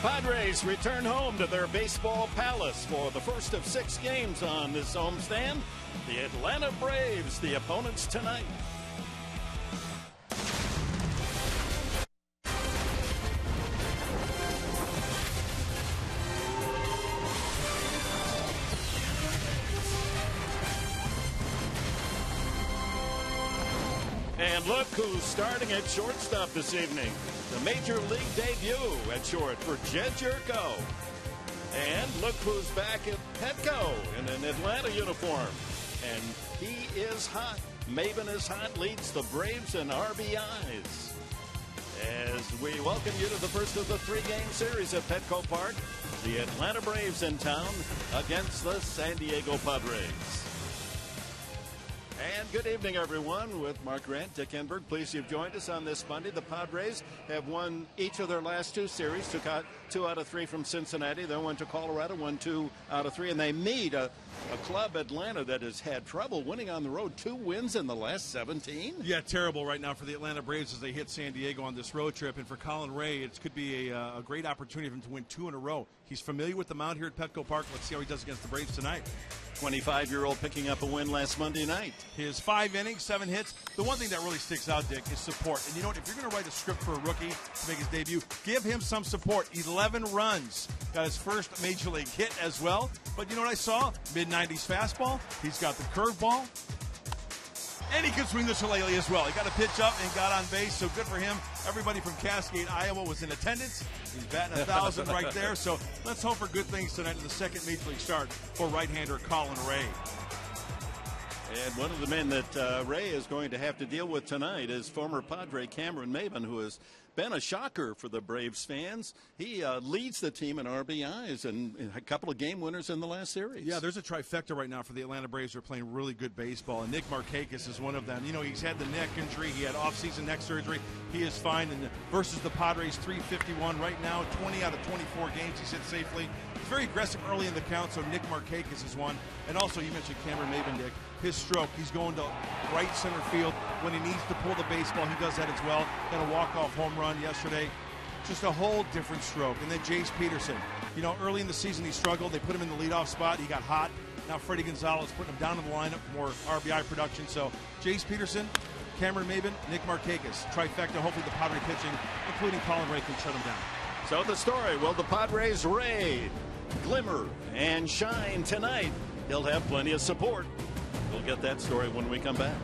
Padres return home to their baseball palace for the first of 6 games on this homestand. The Atlanta Braves, the opponents tonight. And look who's starting at shortstop this evening. The Major League debut at short for Jed Jerko. And look who's back at Petco in an Atlanta uniform. And he is hot. Maven is hot, leads the Braves in RBIs. As we welcome you to the first of the 3-game series at Petco Park, the Atlanta Braves in town against the San Diego Padres. And good evening, everyone, with Mark Grant, Dick Enberg. Pleased you've joined us on this Monday. The Padres have won each of their last 2 series, took out 2 out of 3 from Cincinnati, then went to Colorado, won 2 out of 3, and they meet a club, Atlanta, that has had trouble winning on the road. 2 wins in the last 17. Yeah, terrible right now for the Atlanta Braves as they hit San Diego on this road trip. And for Colin Ray, it could be a great opportunity for him to win 2 in a row. He's familiar with the mound here at Petco Park. Let's see how he does against the Braves tonight. 25-year-old picking up a win last Monday night. His 5 innings, 7 hits. The one thing that really sticks out, Dick, is support. And you know what? If you're going to write a script for a rookie to make his debut, give him some support. 11 runs. Got his first major league hit as well. But you know what I saw? Mid-90s fastball. He's got the curveball. And he can swing the shillelagh as well. He got a pitch up and got on base, so good for him. Everybody from Cascade, Iowa was in attendance. He's batting 1,000 right there. So let's hope for good things tonight in the second major league start for right-hander Colin Ray. And one of the men that Ray is going to have to deal with tonight is former Padre Cameron Maven, who has been a shocker for the Braves fans. He leads the team in RBIs and a couple of game winners in the last series. Yeah, there's a trifecta right now for the Atlanta Braves who are playing really good baseball, and Nick Markakis is one of them. You know, he's had the neck injury. He had off-season neck surgery. He is fine. And versus the Padres, 351 right now, 20 out of 24 games he's hit safely. He's very aggressive early in the count, so Nick Markakis is one. And also, you mentioned Cameron Maven, Dick. His stroke, he's going to right center field. When he needs to pull the baseball, he does that as well. Got a walk-off home run yesterday. Just a whole different stroke. And then Jace Peterson. You know, early in the season he struggled. They put him in the leadoff spot. He got hot. Now Freddie Gonzalez putting him down in the lineup for more RBI production. So Jace Peterson, Cameron Maven, Nick Markakis. Trifecta. Hopefully the Padre pitching, including Colin Ray, can shut him down. So the story, will the Padres raid, glimmer, and shine tonight? He'll have plenty of support. We'll get that story when we come back.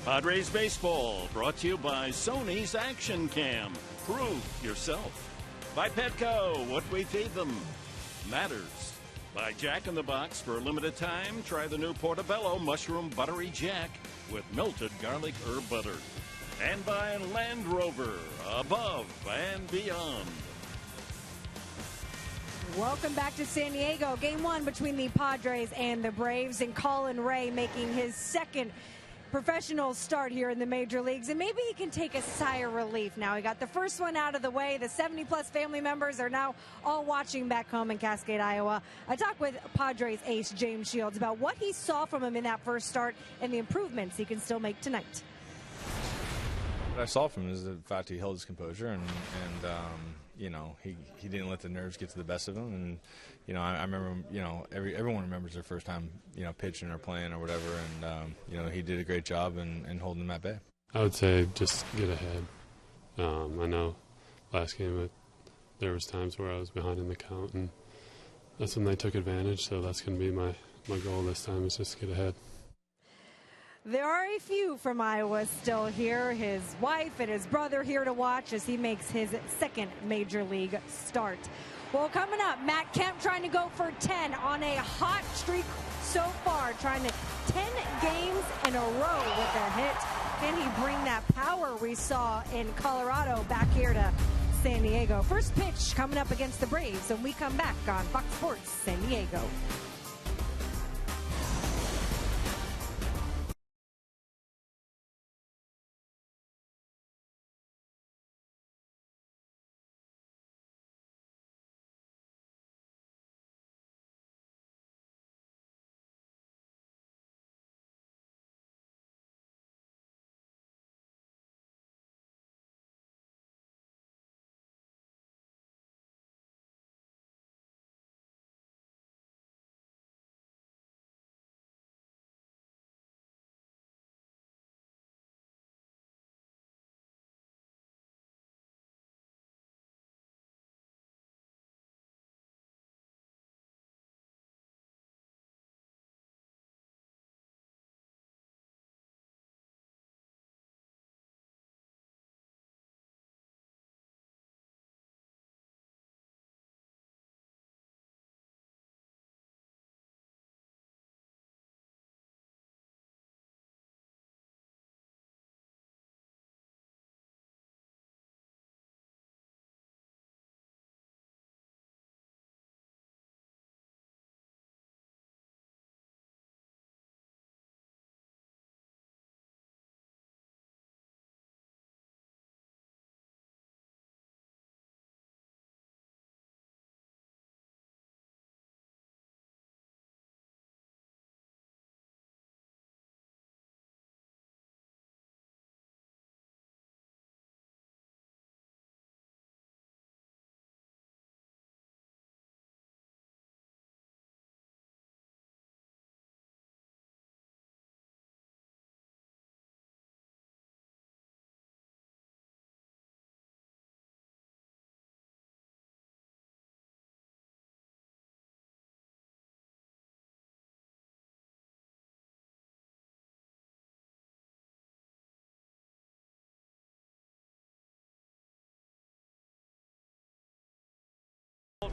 Padres baseball brought to you by Sony's Action Cam. Prove yourself. By Petco, what we feed them matters. By Jack in the Box, for a limited time, try the new Portobello Mushroom Buttery Jack with melted garlic herb butter. And by Land Rover, above and beyond. Welcome back to San Diego. Game one between the Padres and the Braves, and Colin Ray making his second professional start here in the major leagues, and maybe he can take a sigh of relief now. He got the first one out of the way. The 70-plus family members are now all watching back home in Cascade, Iowa. I talked with Padres ace James Shields about what he saw from him in that first start and the improvements he can still make tonight. What I saw from him is the fact he held his composure and you know, he didn't let the nerves get to the best of him. And you know, I remember, you know, everyone remembers their first time, you know, pitching or playing or whatever, and you know, he did a great job in holding them at bay. I would say just get ahead. I know last game there was times where I was behind in the count, and that's when they took advantage. So that's going to be my goal this time, is just get ahead. There are a few from Iowa still here. His wife and his brother here to watch as he makes his second major league start. Well, coming up, Matt Kemp trying to go for 10 on a hot streak so far, trying to 10 games in a row with a hit. Can he bring that power we saw in Colorado back here to San Diego? First pitch coming up against the Braves when we come back on Fox Sports San Diego.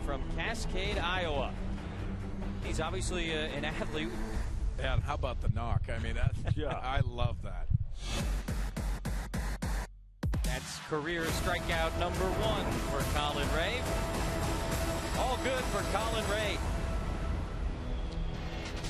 From Cascade, Iowa. He's obviously an athlete. And how about the knock? I mean, I love that. That's career strikeout number 1 for Colin Ray. All good for Colin Ray.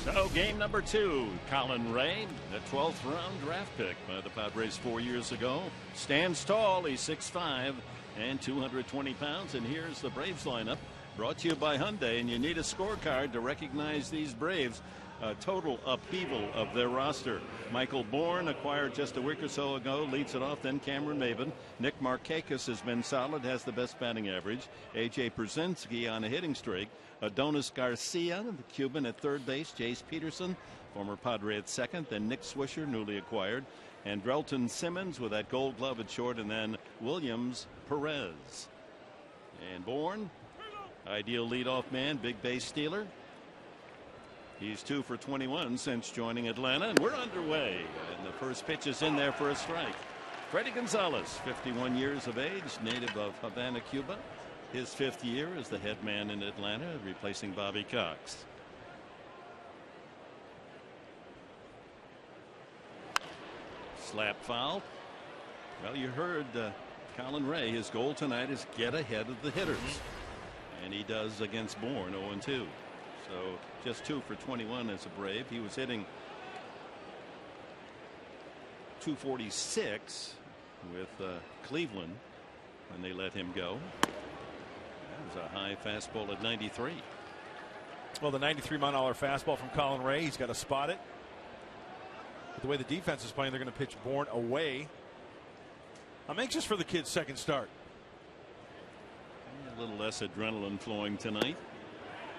So game number 2, Colin Ray, the 12th round draft pick by the Padres 4 years ago. Stands tall. He's 6'5" and 220 pounds. And here's the Braves lineup, brought to you by Hyundai. And you need a scorecard to recognize these Braves. A total upheaval of their roster. Michael Bourne, acquired just a week or so ago, leads it off. Then Cameron Maybin. Nick Markakis has been solid, has the best batting average. A.J. Pierzynski on a hitting streak. Adonis Garcia, the Cuban, at third base. Jace Peterson, former Padre, at second. Then Nick Swisher, newly acquired. And Drelton Simmons with that Gold Glove at short. And then Williams Perez. And Bourne, ideal leadoff man, big base stealer. He's 2 for 21 since joining Atlanta, and we're underway. And the first pitch is in there for a strike. Freddie Gonzalez, 51 years of age, native of Havana, Cuba. His 5th year as the head man in Atlanta, replacing Bobby Cox. Slap foul. Well, you heard Colin Ray. His goal tonight is get ahead of the hitters. And he does against Bourne, 0-2. So just 2 for 21 as a Brave. He was hitting .246 with Cleveland when they let him go. That was a high fastball at 93. Well, the 93-mile-an-hour fastball from Colin Ray. He's got to spot it. But the way the defense is playing, they're going to pitch Bourne away. I'm anxious for the kid's second start. A little less adrenaline flowing tonight.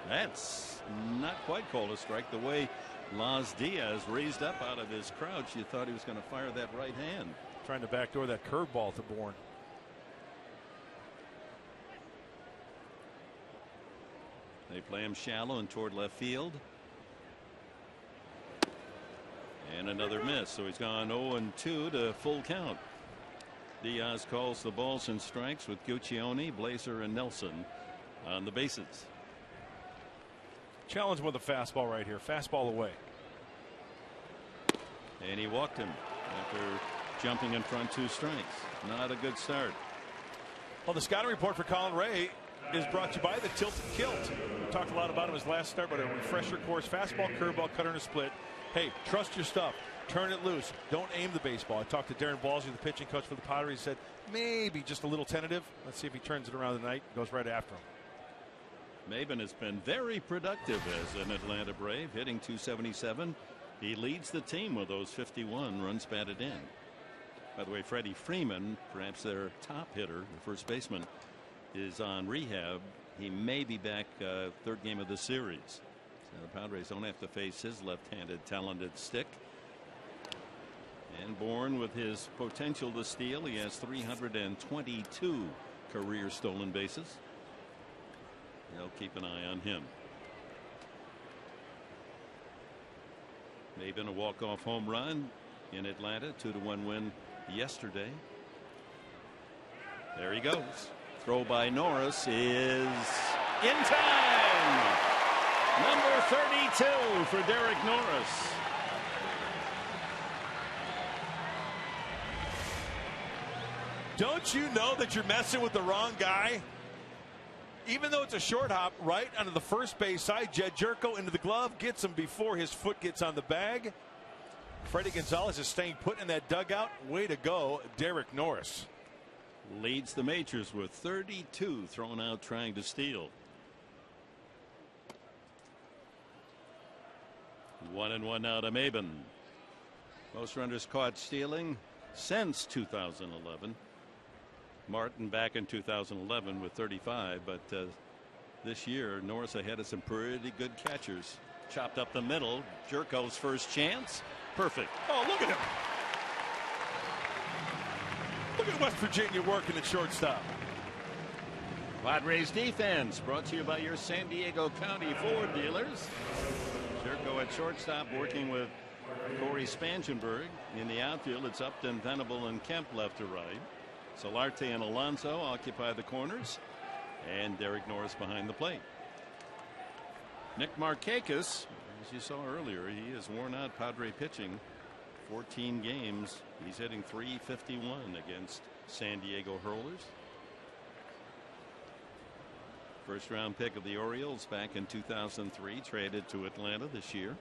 That's not quite called a strike. The way Las Diaz raised up out of his crouch, you thought he was going to fire that right hand. Trying to backdoor that curveball to Bourne. They play him shallow and toward left field. And another miss. So he's gone 0-2 to full count. Diaz calls the balls and strikes with Guccione, Blazer, and Nelson on the bases. Challenge with a fastball right here. Fastball away. And he walked him after jumping in front 2 strikes. Not a good start. Well, the scouting report for Colin Ray is brought to you by the Tilted Kilt. We talked a lot about him his last start, but a refresher course, fastball, curveball, cutter, and a split. Hey, trust your stuff. Turn it loose. Don't aim the baseball. I talked to Darren Ballsy, the pitching coach for the Padres. He said maybe just a little tentative. Let's see if he turns it around tonight and goes right after him. Maben has been very productive as an Atlanta Brave, hitting .277. He leads the team with those 51 runs batted in. By the way, Freddie Freeman, perhaps their top hitter, the first baseman, is on rehab. He may be back 3rd game of the series. So the Padres don't have to face his left-handed talented stick. And Bourne, with his potential to steal, he has 322 career stolen bases. They'll keep an eye on him. Maben, a walk-off home run in Atlanta, 2-1 win yesterday. There he goes. Throw by Norris is in time. Number 32 for Derek Norris. Don't you know that you're messing with the wrong guy? Even though it's a short hop right onto the first base side, Jed Jerko into the glove, gets him before his foot gets on the bag. Freddie Gonzalez is staying put in that dugout. Way to go, Derek Norris. Leads the majors with 32 thrown out trying to steal. 1-1 now to Maben. Most runners caught stealing since 2011. Martin back in 2011 with 35, but this year Norris ahead of some pretty good catchers. Chopped up the middle. Jerko's first chance. Perfect. Oh, look at him. Look at West Virginia working at shortstop. Padres defense brought to you by your San Diego County Ford dealers. Jerko at shortstop working with Corey Spangenberg. In the outfield, it's Upton, Venable, and Kemp left to right. Solarte and Alonso occupy the corners, and Derek Norris behind the plate. Nick Markakis, as you saw earlier, he has worn out Padre pitching. 14 games. He's hitting .351 against San Diego hurlers. First round pick of the Orioles back in 2003, traded to Atlanta this year.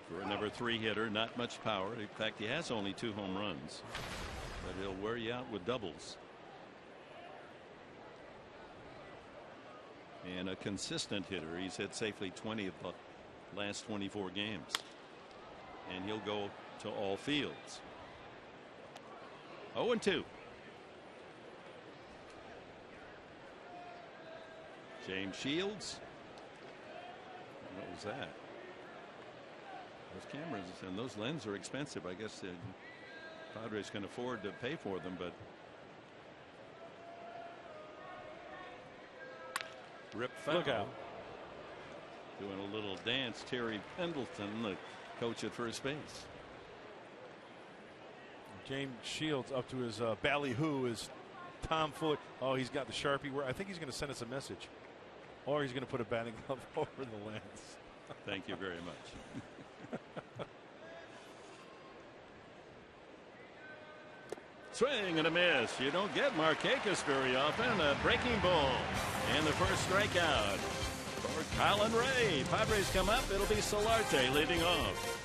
For a number 3 hitter, not much power. In fact, he has only 2 home runs, but he'll wear you out with doubles. And a consistent hitter. He's hit safely 20 of the last 24 games. And he'll go to all fields. 0-2. James Shields. What was that? Those cameras and those lenses are expensive. I guess the Padres can afford to pay for them, but Rip foul. Look out. Doing a little dance. Terry Pendleton, the coach at first base. James Shields up to his ballyhoo is Tom Fuller. Oh, he's got the Sharpie. Where I think he's going to send us a message, or he's going to put a batting glove over the lens. Thank you very much. Swing and a miss. You don't get Markakis very often. A breaking ball and the first strikeout for Colin Ray. Padres come up. It'll be Solarte leading off.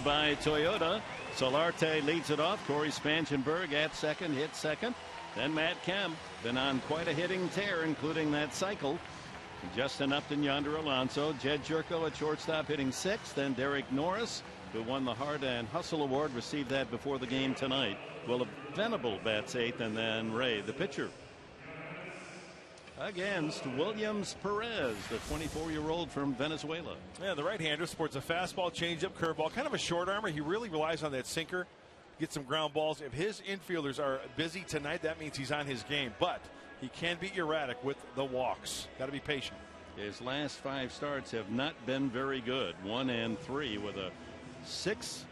By Toyota. Solarte leads it off. Corey Spangenberg at second, hit second. Then Matt Kemp, been on quite a hitting tear, including that cycle. Justin Upton, Yonder Alonso, Jed Jerko at shortstop hitting sixth. Then Derek Norris, who won the Hard and Hustle Award, received that before the game tonight. Will Venable bats eighth, and then Ray, the pitcher, against Williams Perez, the 24-year-old from Venezuela. Yeah, the right-hander sports a fastball, changeup, curveball, kind of a short armor. He really relies on that sinker, get some ground balls. If his infielders are busy tonight, that means he's on his game. But he can be erratic with the walks. Got to be patient. His last 5 starts have not been very good. 1-3 with a 6+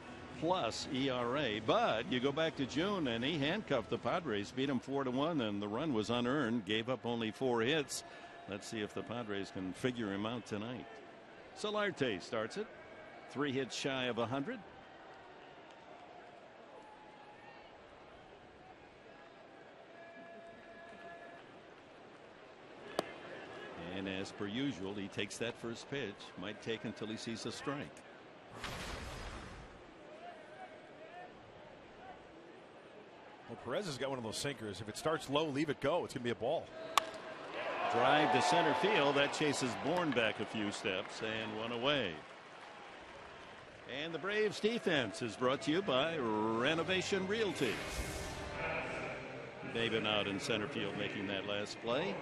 ERA. But you go back to June and he handcuffed the Padres, beat them 4-1, and the run was unearned, gave up only 4 hits. Let's see if the Padres can figure him out tonight. Solarte starts it, 3 hits shy of 100. And as per usual, he takes that first pitch. Might take until he sees a strike. Well, Perez has got one of those sinkers. If it starts low, leave it go. It's going to be a ball. Drive to center field. That chases Bourne back a few steps and 1 away. And the Braves defense is brought to you by Renovation Realty. They've been out in center field making that last play.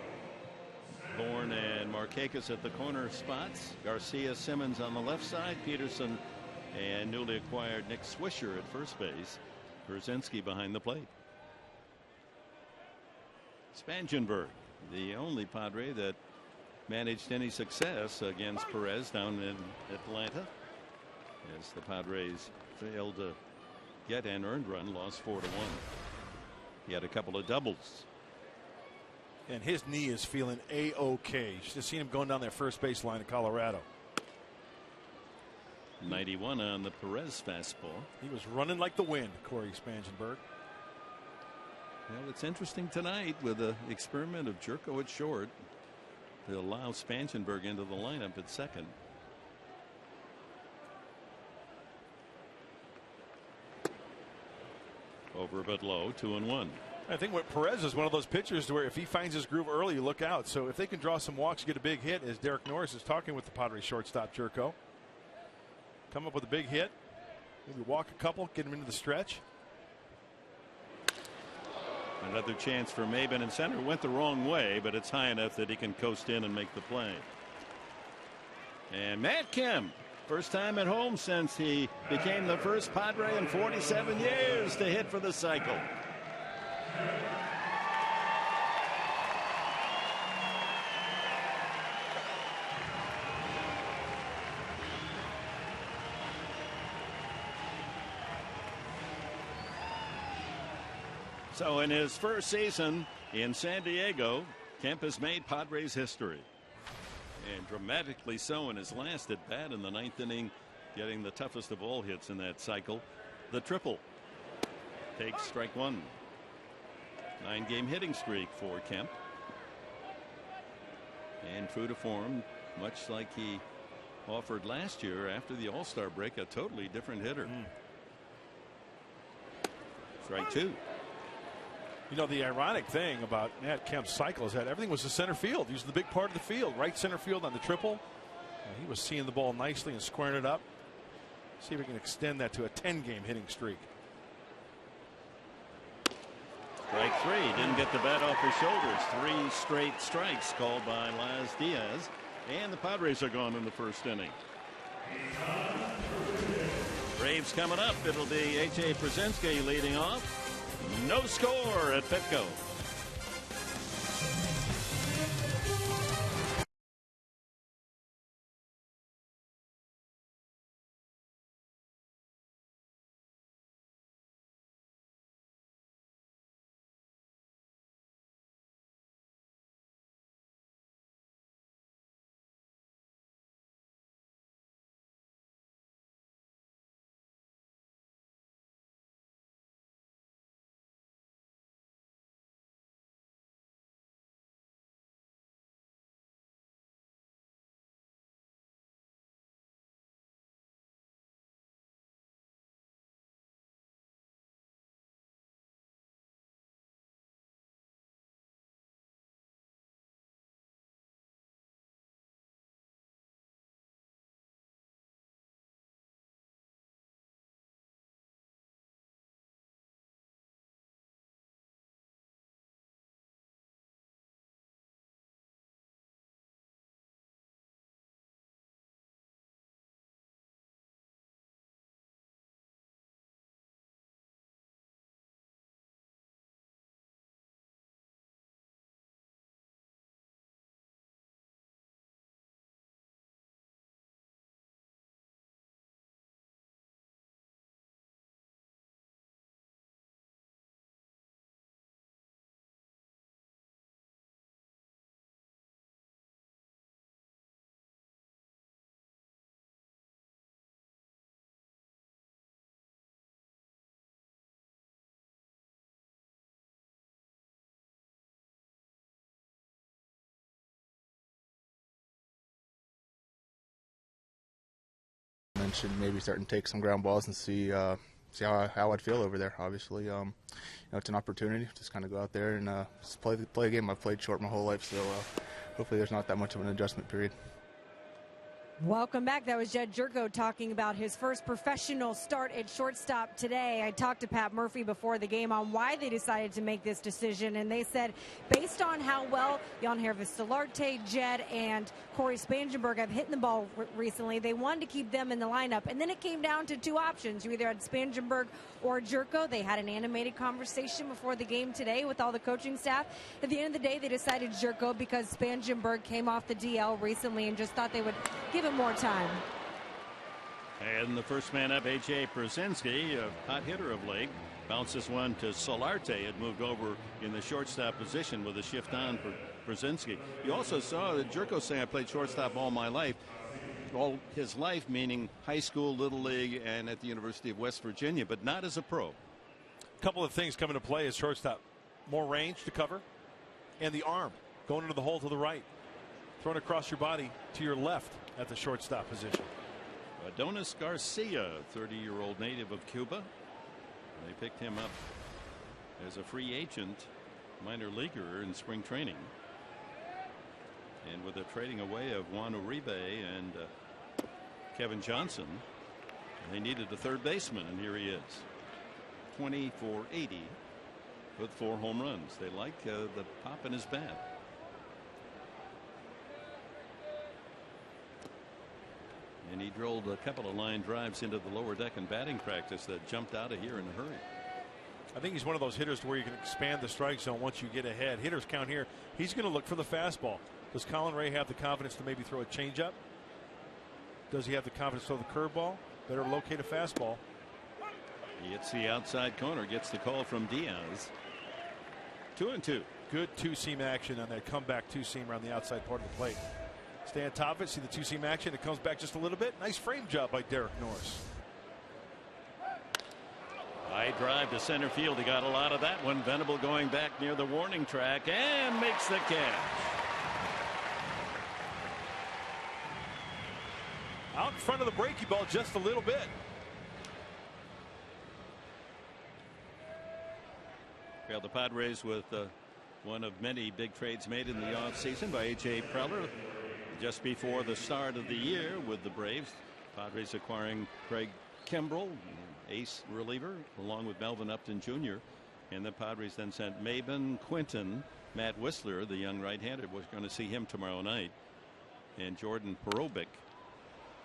Bourne and Markakis at the corner spots. Garcia, Simmons on the left side. Peterson and newly acquired Nick Swisher at first base. Brzezinski behind the plate. Spangenberg, the only Padre that managed any success against Perez down in Atlanta, as the Padres failed to get an earned run, lost 4-1. He had a couple of doubles. And his knee is feeling A-OK. You should have seen him going down that first base line in Colorado. 91 on the Perez fastball. He was running like the wind, Corey Spangenberg. Well, it's interesting tonight with the experiment of Jerko at short to allow Spangenberg into the lineup at second. Over but low, 2-1. I think what Perez is one of those pitchers where if he finds his groove early, you look out. So if they can draw some walks, get a big hit, as Derek Norris is talking with the Padres shortstop Jerko. Come up with a big hit, maybe walk a couple, get him into the stretch. Another chance for Maben in center. Went the wrong way, but it's high enough that he can coast in and make the play. And Matt Kemp, first time at home since he became the first Padre in 47 years to hit for the cycle. So in his first season in San Diego, Kemp has made Padres history. And dramatically so in his last at bat in the 9th inning, getting the toughest of all hits in that cycle, the triple. Takes strike one. 9-game hitting streak for Kemp. And true to form, much like he offered last year after the All-Star break, a totally different hitter. Strike two. You know, the ironic thing about Matt Kemp's cycle is that everything was in center field. He was the big part of the field, right center field on the triple. He was seeing the ball nicely and squaring it up. See if we can extend that to a 10-game hitting streak. Strike three. Didn't get the bat off his shoulders. 3 straight strikes called by Laz Diaz. And the Padres are gone in the first inning. Braves coming up. It'll be A.J. Przinsky leading off. No score at Petco. Should maybe start and take some ground balls and see how I'd feel over there. Obviously, it's an opportunity. Just kind of go out there and just play a game. I've played short my whole life, so hopefully there's not that much of an adjustment period. Welcome back. That was Jed Jerko talking about his first professional start at shortstop today. I talked to Pat Murphy before the game on why they decided to make this decision, and they said based on how well Yangervis Solarte, Jed, and Corey Spangenberg have hit the ball recently, they wanted to keep them in the lineup. And then it came down to 2 options. You either had Spangenberg or Jerko. They had an animated conversation before the game today with all the coaching staff. At the end of the day, they decided Jerko because Spangenberg came off the DL recently and just thought they would give him more time. And the first man up, A.J. Przinsky, a hot hitter of late, bounces one to Solarte. It moved over in the shortstop position with a shift on for Przinsky. You also saw that Jerko saying, I played shortstop all my life. All his life, meaning high school, little league, and at the University of West Virginia, but not as a pro. A couple of things come into play as shortstop. More range to cover, and the arm going into the hole to the right. Thrown across your body to your left at the shortstop position. Adonis Garcia, 30-year-old native of Cuba. They picked him up as a free agent, minor leaguer in spring training. And with the trading away of Juan Uribe and Kevin Johnson, they needed a third baseman, and here he is. 20 for 80 with 4 home runs. They like the pop in his bat. And he drilled a couple of line drives into the lower deck in batting practice that jumped out of here in a hurry. I think he's one of those hitters to where you can expand the strike zone once you get ahead. Hitters count here. He's going to look for the fastball. Does Colin Ray have the confidence to maybe throw a changeup? Does he have the confidence to throw the curveball? Better locate a fastball. He hits the outside corner, gets the call from Diaz. 2-2. Good two-seam action on that comeback two-seamer on the outside part of the plate. Stay on top of it. See the two-seam action. It comes back just a little bit. Nice frame job by Derek Norris. High drive to center field. He got a lot of that one. Venable going back near the warning track and makes the catch. Out in front of the breaking ball just a little bit. Well, the Padres with one of many big trades made in the offseason by A.J. Preller just before the start of the year with the Braves. Padres acquiring Craig Kimbrell, ace reliever, along with Melvin Upton Jr. And the Padres then sent Maben Quinton, Matt Whistler, the young right-hander. We're going to see him tomorrow night. And Jordan Perovic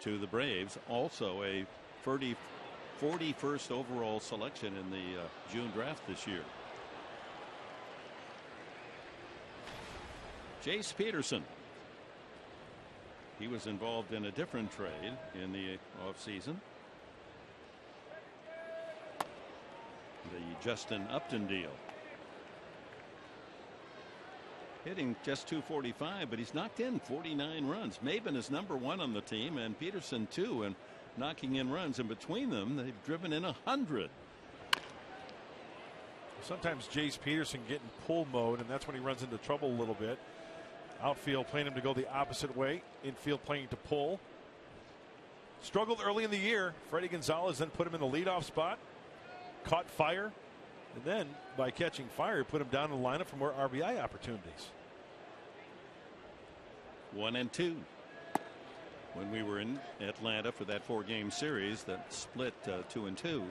to the Braves, also a 41st overall selection in the June draft this year. Jace Peterson. He was involved in a different trade in the offseason. The Justin Upton deal. Hitting just 245, but he's knocked in 49 runs. Maben is #1 on the team, and Peterson 2, and knocking in runs. And between them, they've driven in 100. Sometimes Jace Peterson get in pull mode, and that's when he runs into trouble a little bit. Outfield playing him to go the opposite way. Infield playing to pull. Struggled early in the year. Freddie Gonzalez then put him in the leadoff spot. Caught fire. And then by catching fire, put him down in the lineup for more RBI opportunities. 1-2. When we were in Atlanta for that 4-game series that split 2-2,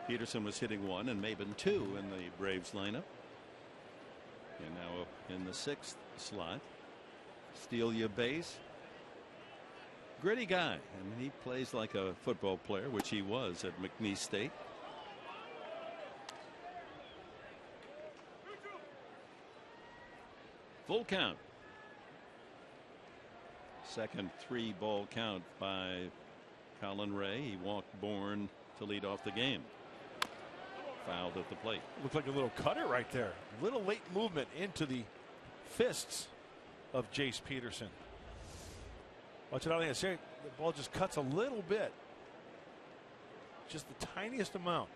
Peterson was hitting 1 and Maben 2 in the Braves lineup. And now in the 6th slot. Steal your base. Gritty guy. I mean, he plays like a football player, which he was at McNeese State. Full count. Second 3-ball count by Colin Ray. He walked Bourne to lead off the game. Fouled at the plate. Looked like a little cutter right there. Little late movement into the fists of Jace Peterson. Watch it out there. The ball just cuts a little bit. Just the tiniest amount.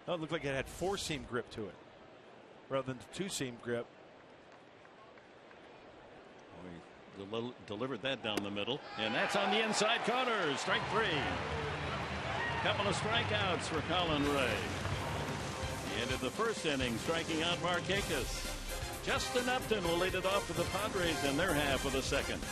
That looked like it had 4-seam grip to it rather than 2-seam grip. He delivered that down the middle, and that's on the inside corner. Strike 3. Couple of strikeouts for Colin Ray. He ended the first inning striking out Markakis. Justin Upton will lead it off to the Padres in their half of the second.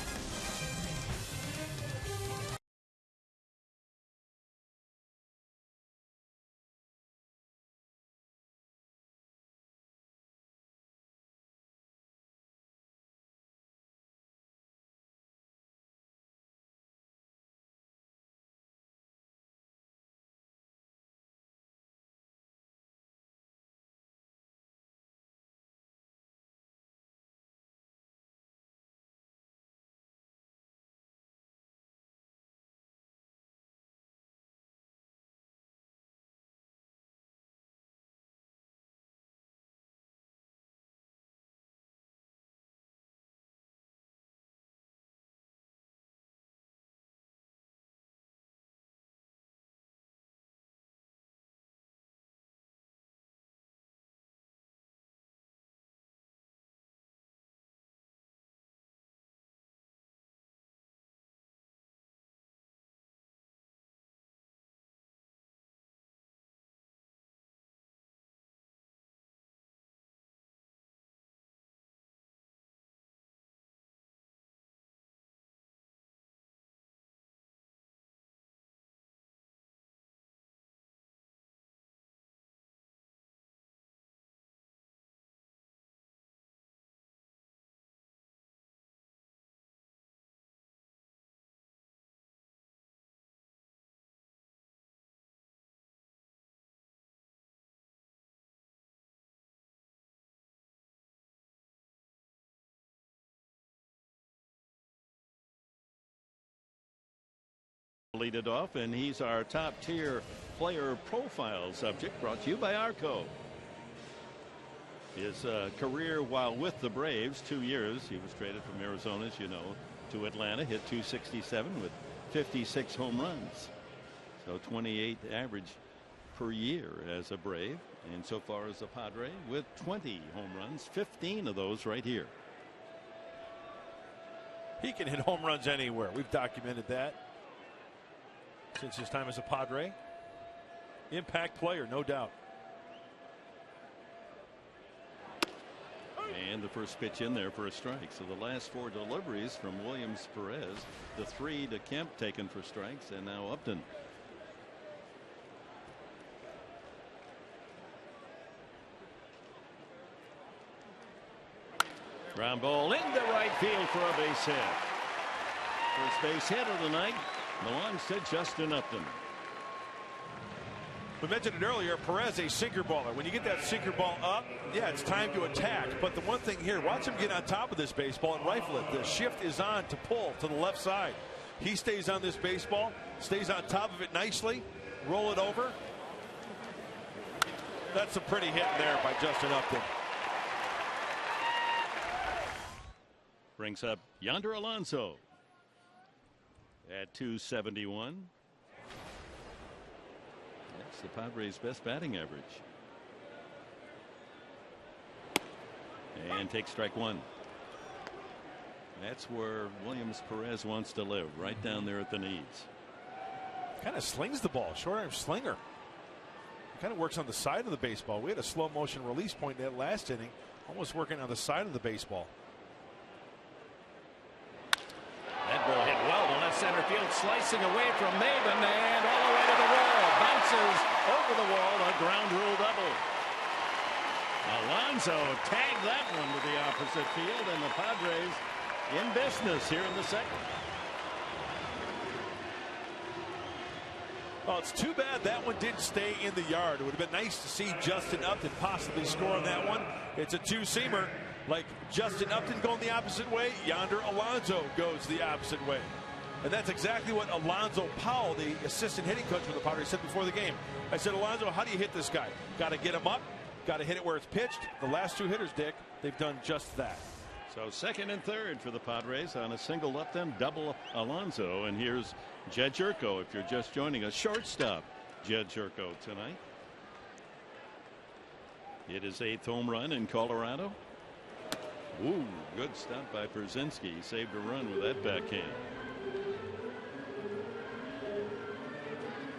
Lead it off, and he's our top tier player profile subject, brought to you by Arco. His career while with the Braves, 2 years. He was traded from Arizona, as you know, to Atlanta, hit .267 with 56 home runs. So 28 average per year as a Brave, and so far as a Padre with 20 home runs, 15 of those right here. He can hit home runs anywhere. We've documented that since his time as a Padre. Impact player, no doubt. And the first pitch in there for a strike. So the last 4 deliveries from Williams Perez, the 3 to Kemp taken for strikes, and now Upton. Ground ball into right field for a base hit. First base hit of the night belongs to Justin Upton. We mentioned it earlier, Perez, a sinker baller. When you get that sinker ball up, yeah, it's time to attack. But the one thing here, watch him get on top of this baseball and rifle it. The shift is on to pull to the left side. He stays on this baseball, stays on top of it nicely, roll it over. That's a pretty hit there by Justin Upton. Brings up Yonder Alonso at 271. That's the Padres' best batting average. And takes strike 1. That's where Williams Perez wants to live, right down there at the knees. Kind of slings the ball, short arm slinger. Kind of works on the side of the baseball. We had a slow motion release point in that last inning, almost working on the side of the baseball. That ball hit well to left center field, slicing away from Maven and all the way to the wall. Bounces over the wall, a ground rule double. Alonso tagged that one to the opposite field, and the Padres in business here in the second. Well, it's too bad that one didn't stay in the yard. It would have been nice to see Justin Upton possibly score on that one. It's a two-seamer. Like Justin Upton going the opposite way, Yonder Alonso goes the opposite way. And that's exactly what Alonzo Powell, the assistant hitting coach for the Padres, said before the game. I said, Alonzo, how do you hit this guy? Got to get him up, got to hit it where it's pitched. The last 2 hitters, Dick, they've done just that. So second and third for the Padres on a single Upton, double Alonso. And here's Jed Jerko, if you're just joining us, shortstop Jed Jerko tonight. It is 8th home run in Colorado. Ooh, good stunt by Brzezinski. He saved a run with that backhand.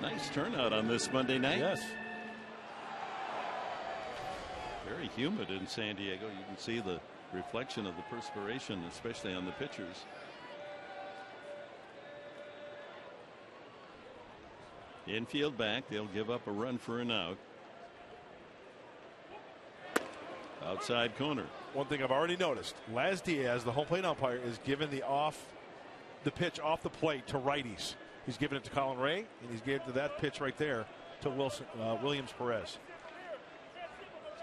Nice turnout on this Monday night. Yes. Very humid in San Diego. You can see the reflection of the perspiration, especially on the pitchers. Infield back. They'll give up a run for an out. Outside corner. One thing I've already noticed, Laz Diaz, the home plate umpire, is giving the pitch off the plate to righties. He's giving it to Colin Ray, and he's giving that pitch right there to Williams Perez.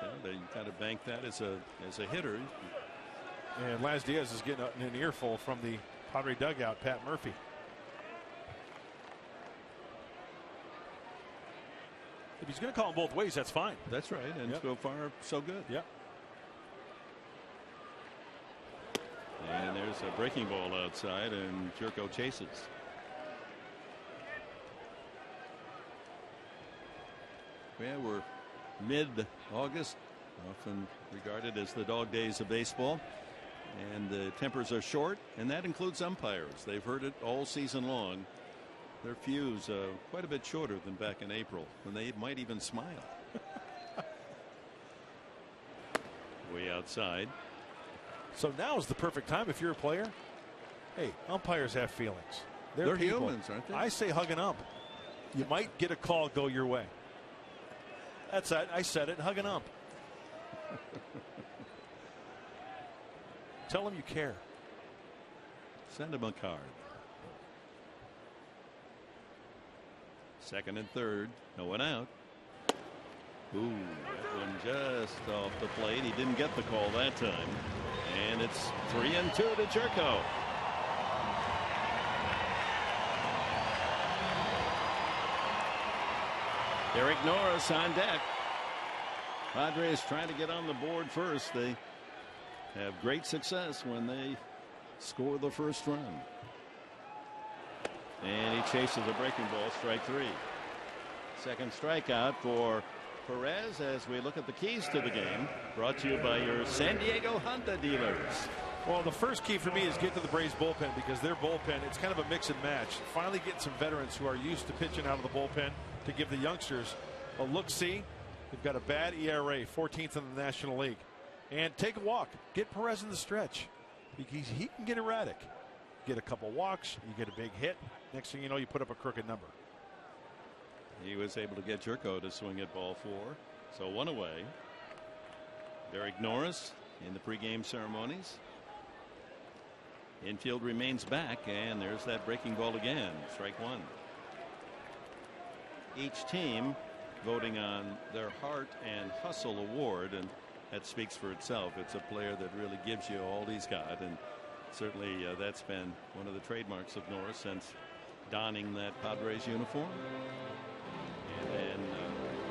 So they kind of bank that as a hitter. And Laz Diaz is getting an earful from the Padre dugout, Pat Murphy. If he's going to call him both ways, that's fine. That's right, and so far, so good. Yep. And there's a breaking ball outside, and Jerko chases. Well, we're mid-August, often regarded as the dog days of baseball, and the tempers are short, and that includes umpires. They've heard it all season long. Their fuse quite a bit shorter than back in April, when they might even smile. Way outside. So now is the perfect time if you're a player. Hey, umpires have feelings. They're humans, aren't they? I say hug an ump. You might get a call go your way. That's it. I said it. Hug an ump. Tell them you care. Send them a card. Second and third. No one out. Ooh, that one just off the plate. He didn't get the call that time. And it's 3-2 to Jerko. Derek Norris on deck. Padres trying to get on the board first. They have great success when they score the first run. And he chases a breaking ball, strike 3. Second strikeout for Perez as we look at the keys to the game. Brought to you by your San Diego Honda dealers. Well, the first key for me is get to the Braves bullpen, because their bullpen, it's kind of a mix and match. Finally getting some veterans who are used to pitching out of the bullpen to give the youngsters a look-see. They've got a bad ERA, 14th in the National League. And take a walk. Get Perez in the stretch. He can get erratic. Get a couple walks, you get a big hit. Next thing you know, you put up a crooked number. He was able to get Jerko to swing at ball 4. So 1 away. Derek Norris in the pregame ceremonies. Infield remains back, and there's that breaking ball again. Strike 1. Each team voting on their Heart and Hustle Award, and that speaks for itself. It's a player that really gives you all he's got, and certainly that's been one of the trademarks of Norris since donning that Padres uniform. And then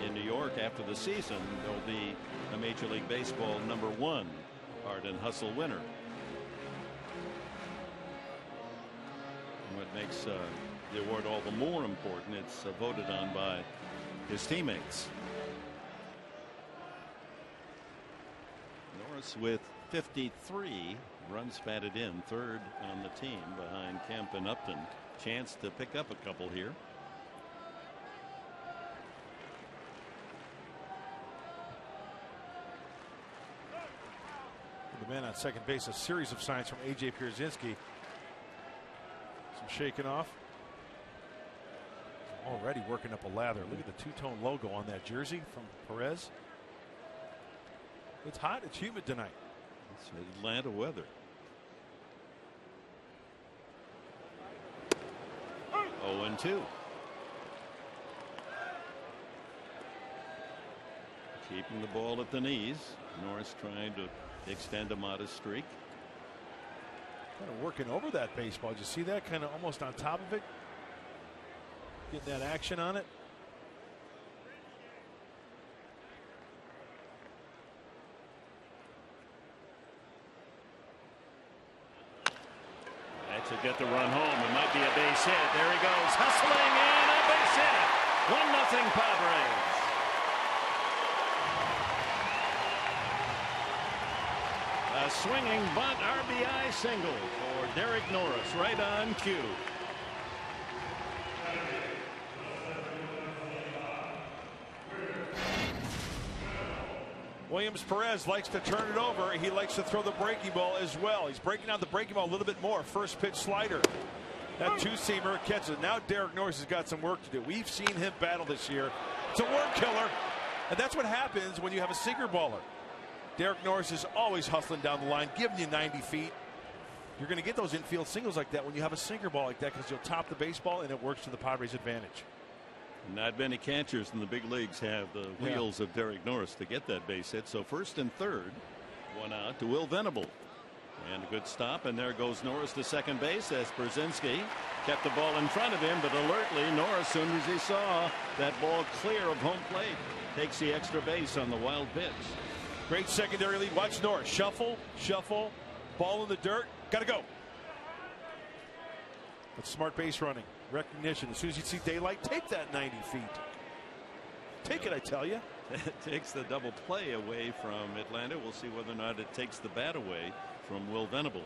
in New York after the season, there'll be a Major League Baseball #1 Heart and Hustle winner. And what makes the award all the more important, it's voted on by his teammates. Norris with 53 runs batted in, 3rd on the team behind Kemp and Upton. Chance to pick up a couple here. The man on second base, a series of signs from A.J. Pierzynski. Some shaking off. Already working up a lather. Look at the two-tone logo on that jersey from Perez. It's hot. It's humid tonight. It's Atlanta weather. 0-2. Keeping the ball at the knees. Norris trying to extend a modest streak. Kind of working over that baseball. Did you see that? Kind of almost on top of it. Getting that action on it. To get the run home. It might be a base hit. There he goes. Hustling and a base hit. 1-0 Padres. A swinging bunt RBI single for Derek Norris right on cue. Williams Perez likes to turn it over. He likes to throw the breaking ball as well. He's breaking out the breaking ball a little bit more. First pitch slider. That two-seamer catches it. Now Derek Norris has got some work to do. We've seen him battle this year. It's a work killer. And that's what happens when you have a sinker baller. Derek Norris is always hustling down the line, giving you 90 feet. You're going to get those infield singles like that when you have a sinker ball like that, because you'll top the baseball and it works to the Padres' advantage. Not many catchers in the big leagues have the wheels of Derek Norris to get that base hit. So 1st and 3rd, 1 out to Will Venable. And a good stop, and there goes Norris to second base as Pierzynski kept the ball in front of him, but alertly Norris, soon as he saw that ball clear of home plate, takes the extra base on the wild pitch. Great secondary lead. Watch Norris. Shuffle, shuffle, ball in the dirt. Gotta go. That's smart base running. Recognition. As soon as you see daylight, take that 90 feet. Take it, I tell you. It takes the double play away from Atlanta. We'll see whether or not it takes the bat away from Will Venable.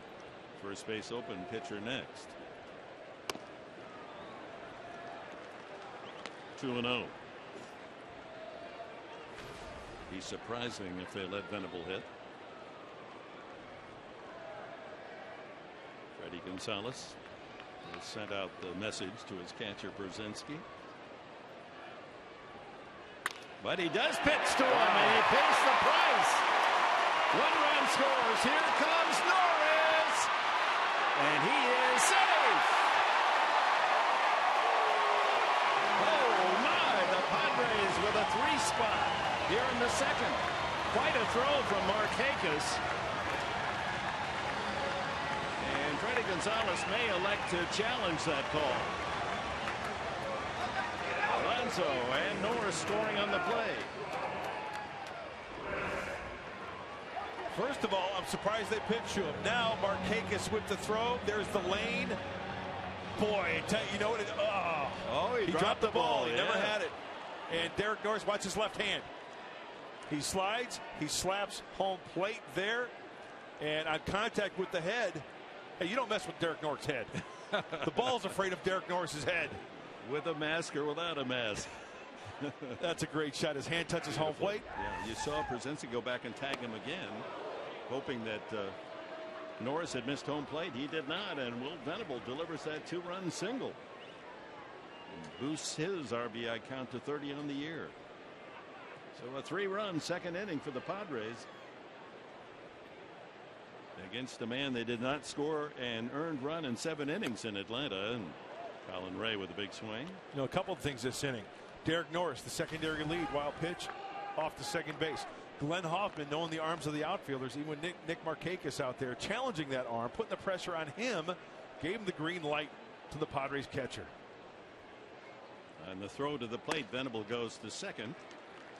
First base open, pitcher next. 2-0. Be surprising if they let Venable hit. Freddie Gonzalez has sent out the message to his catcher Pierzynski. But he does pitch to him, and he pays the price. 1 run scores. Here comes Norris, and he is safe. Oh my! The Padres with a 3 spot here in the 2nd. Quite a throw from Markakis. And Freddie Gonzalez may elect to challenge that call. Alonso, and Norris scoring on the play. First of all, I'm surprised they pitched to him. Now Markakis with the throw. There's the lane. Boy, you know what? He dropped the ball. He never had it. And Derek Norris, watch his left hand. He slides. He slaps home plate there. And on contact with the head. Hey, you don't mess with Derek Norris' head. The ball's afraid of Derek Norris' head. With a mask or without a mask. That's a great shot. His hand touches home plate. Yeah, you saw Brzezinski go back and tag him again, hoping that Norris had missed home plate. He did not, and Will Venable delivers that 2-run single. And boosts his RBI count to 30 on the year. So a 3-run second inning for the Padres. Against a man they did not score an earned run in 7 innings in Atlanta. And Colin Ray with a big swing. You know, a couple of things this inning. Derek Norris, the secondary lead, wild pitch off the second base. Glenn Hoffman, knowing the arms of the outfielders, even with Nick Markakis out there, challenging that arm, putting the pressure on him, gave him the green light to the Padres catcher. And the throw to the plate, Venable goes to second.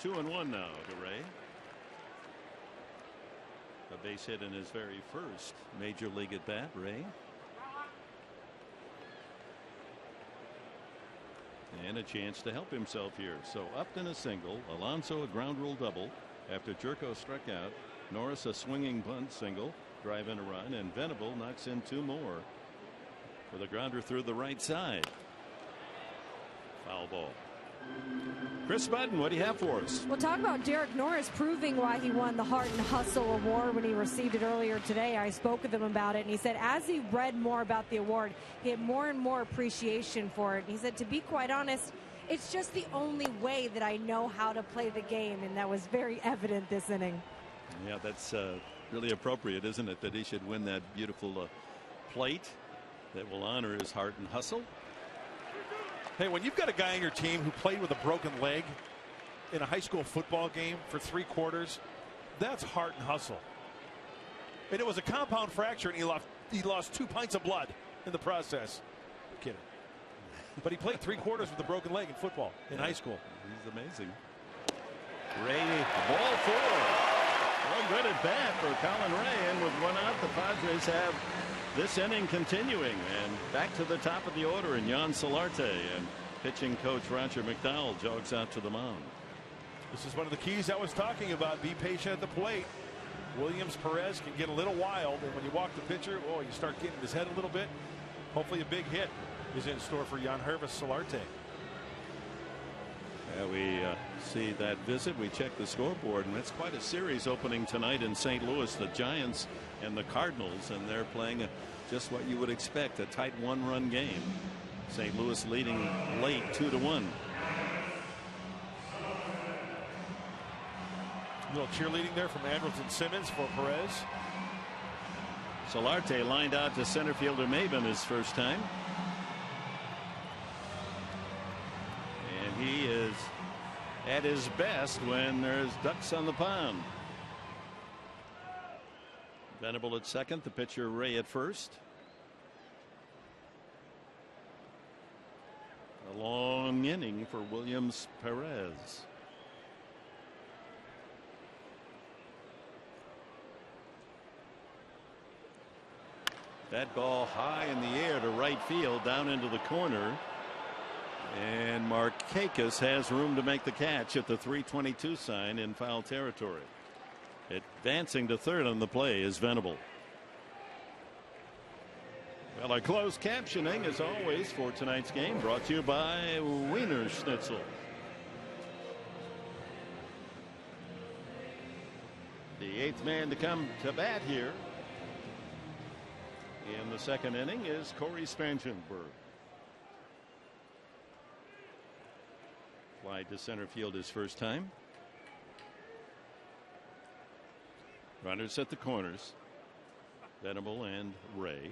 2-1 now to Ray. A base hit in his very first major league at bat, Ray. And a chance to help himself here. So Upton a single, Alonso a ground rule double after Jerko struck out. Norris a swinging bunt single, drive in a run, and Venable knocks in 2 more with a grounder through the right side. Foul ball. Chris Budden, what do you have for us? We'll talk about Derek Norris proving why he won the Heart and Hustle Award when he received it earlier today. I spoke with him about it, and he said as he read more about the award, he had more and more appreciation for it. And he said, to be quite honest, it's just the only way that I know how to play the game, and that was very evident this inning. Yeah, that's really appropriate, isn't it, that he should win that beautiful plate that will honor his heart and hustle. Hey, when you've got a guy on your team who played with a broken leg in a high school football game for 3 quarters, that's heart and hustle. And it was a compound fracture, and he lost 2 pints of blood in the process. I'm kidding. But he played 3 quarters with a broken leg in football in high school. He's amazing. Ray, ball 4. Well, good at bat for Colin Ray, and with 1 out, the Padres have this inning continuing, and back to the top of the order in Jan Solarte, and pitching coach Roger McDowell jogs out to the mound. This is one of the keys I was talking about. Be patient at the plate. Williams Perez can get a little wild, and when you walk the pitcher, oh, you start getting his head a little bit. Hopefully a big hit is in store for Jan Solarte. We see that visit. We check the scoreboard, and it's quite a series opening tonight in St. Louis. The Giants and the Cardinals, and they're playing just what you would expect, a tight 1-run game. St. Louis leading late 2-1. A little cheerleading there from Andrews and Simmons for Perez. Solarte lined out to center fielder Maben his first time. And he is at his best when there's ducks on the pond. Venable at second, the pitcher Ray at first. A long inning for Williams Perez. That ball high in the air to right field, down into the corner. And Markakis has room to make the catch at the 322 sign in foul territory. Advancing to third on the play is Venable. Well, our closed captioning, as always, for tonight's game, brought to you by Wiener Schnitzel. The 8th man to come to bat here in the second inning is Corey Spangenberg. Fly to center field his first time. Runners at the corners. Venable and Ray.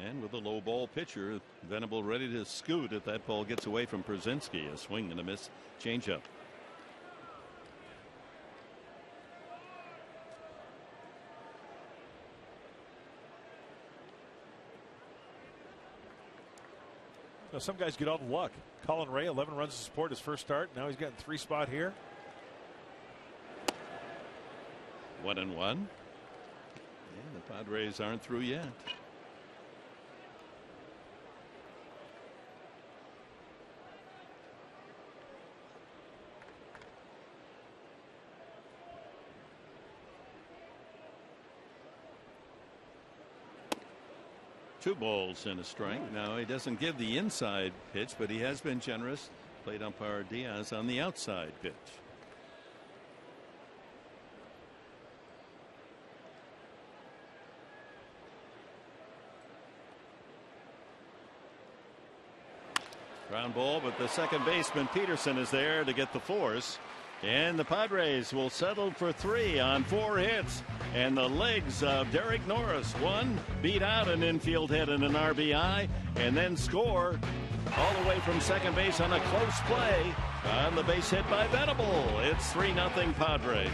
And with a low ball pitcher, Venable ready to scoot if that ball gets away from Brzezinski. A swing and a miss changeup. Now, some guys get all the luck. Colin Ray, 11 runs to support his first start. Now he's got 3 spot here. 1-1. And the Padres aren't through yet. Two balls and a strike. Now he doesn't give the inside pitch, but he has been generous. Plate umpire Diaz on the outside pitch. Ground ball, but the second baseman Peterson is there to get the force. And the Padres will settle for 3 on 4 hits. And the legs of Derek Norris. One beat out an infield hit and an RBI, and then score all the way from second base on a close play on the base hit by Venable. It's 3-0 Padres.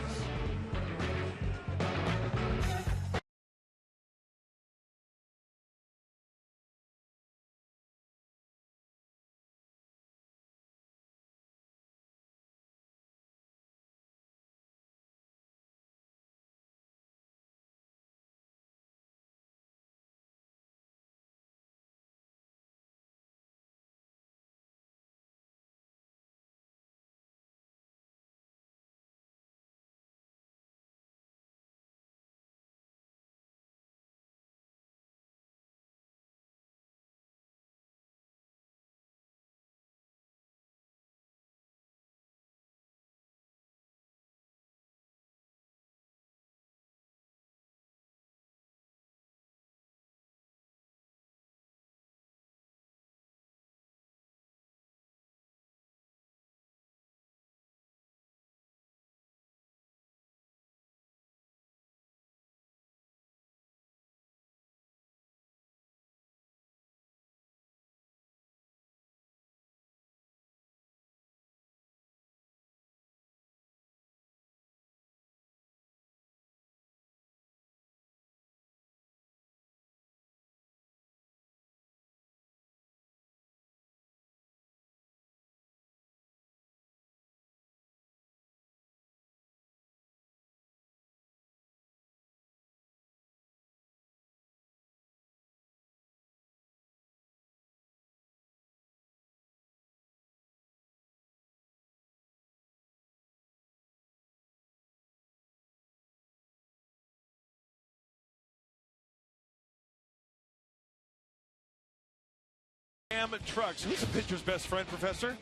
Trucks. Who's the pitcher's best friend, Professor?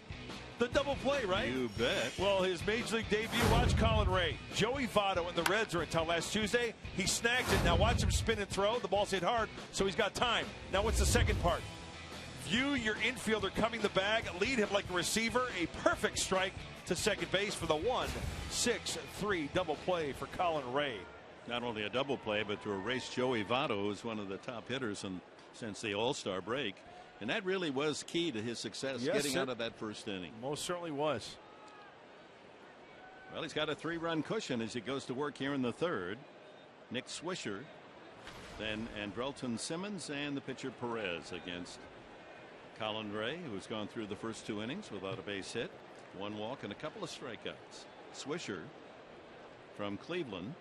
The double play, right? You bet. Well, his major league debut, watch Colin Ray. Joey Votto and the Reds are until last Tuesday. He snags it. Now watch him spin and throw. The ball's hit hard, so he's got time. Now what's the second part? View your infielder coming the bag. Lead him like a receiver. A perfect strike to second base for the 1-6-3 double play for Colin Ray. Not only a double play, but to erase Joey Votto, who's one of the top hitters since the All-Star break. And that really was key to his success, getting out of that first inning. Most certainly was. Well, he's got a 3-run cushion as he goes to work here in the third. Nick Swisher, then Andrelton Simmons, and the pitcher Perez against Colin Ray, who's gone through the first 2 innings without a base hit, 1 walk, and a couple of strikeouts. Swisher from Cleveland,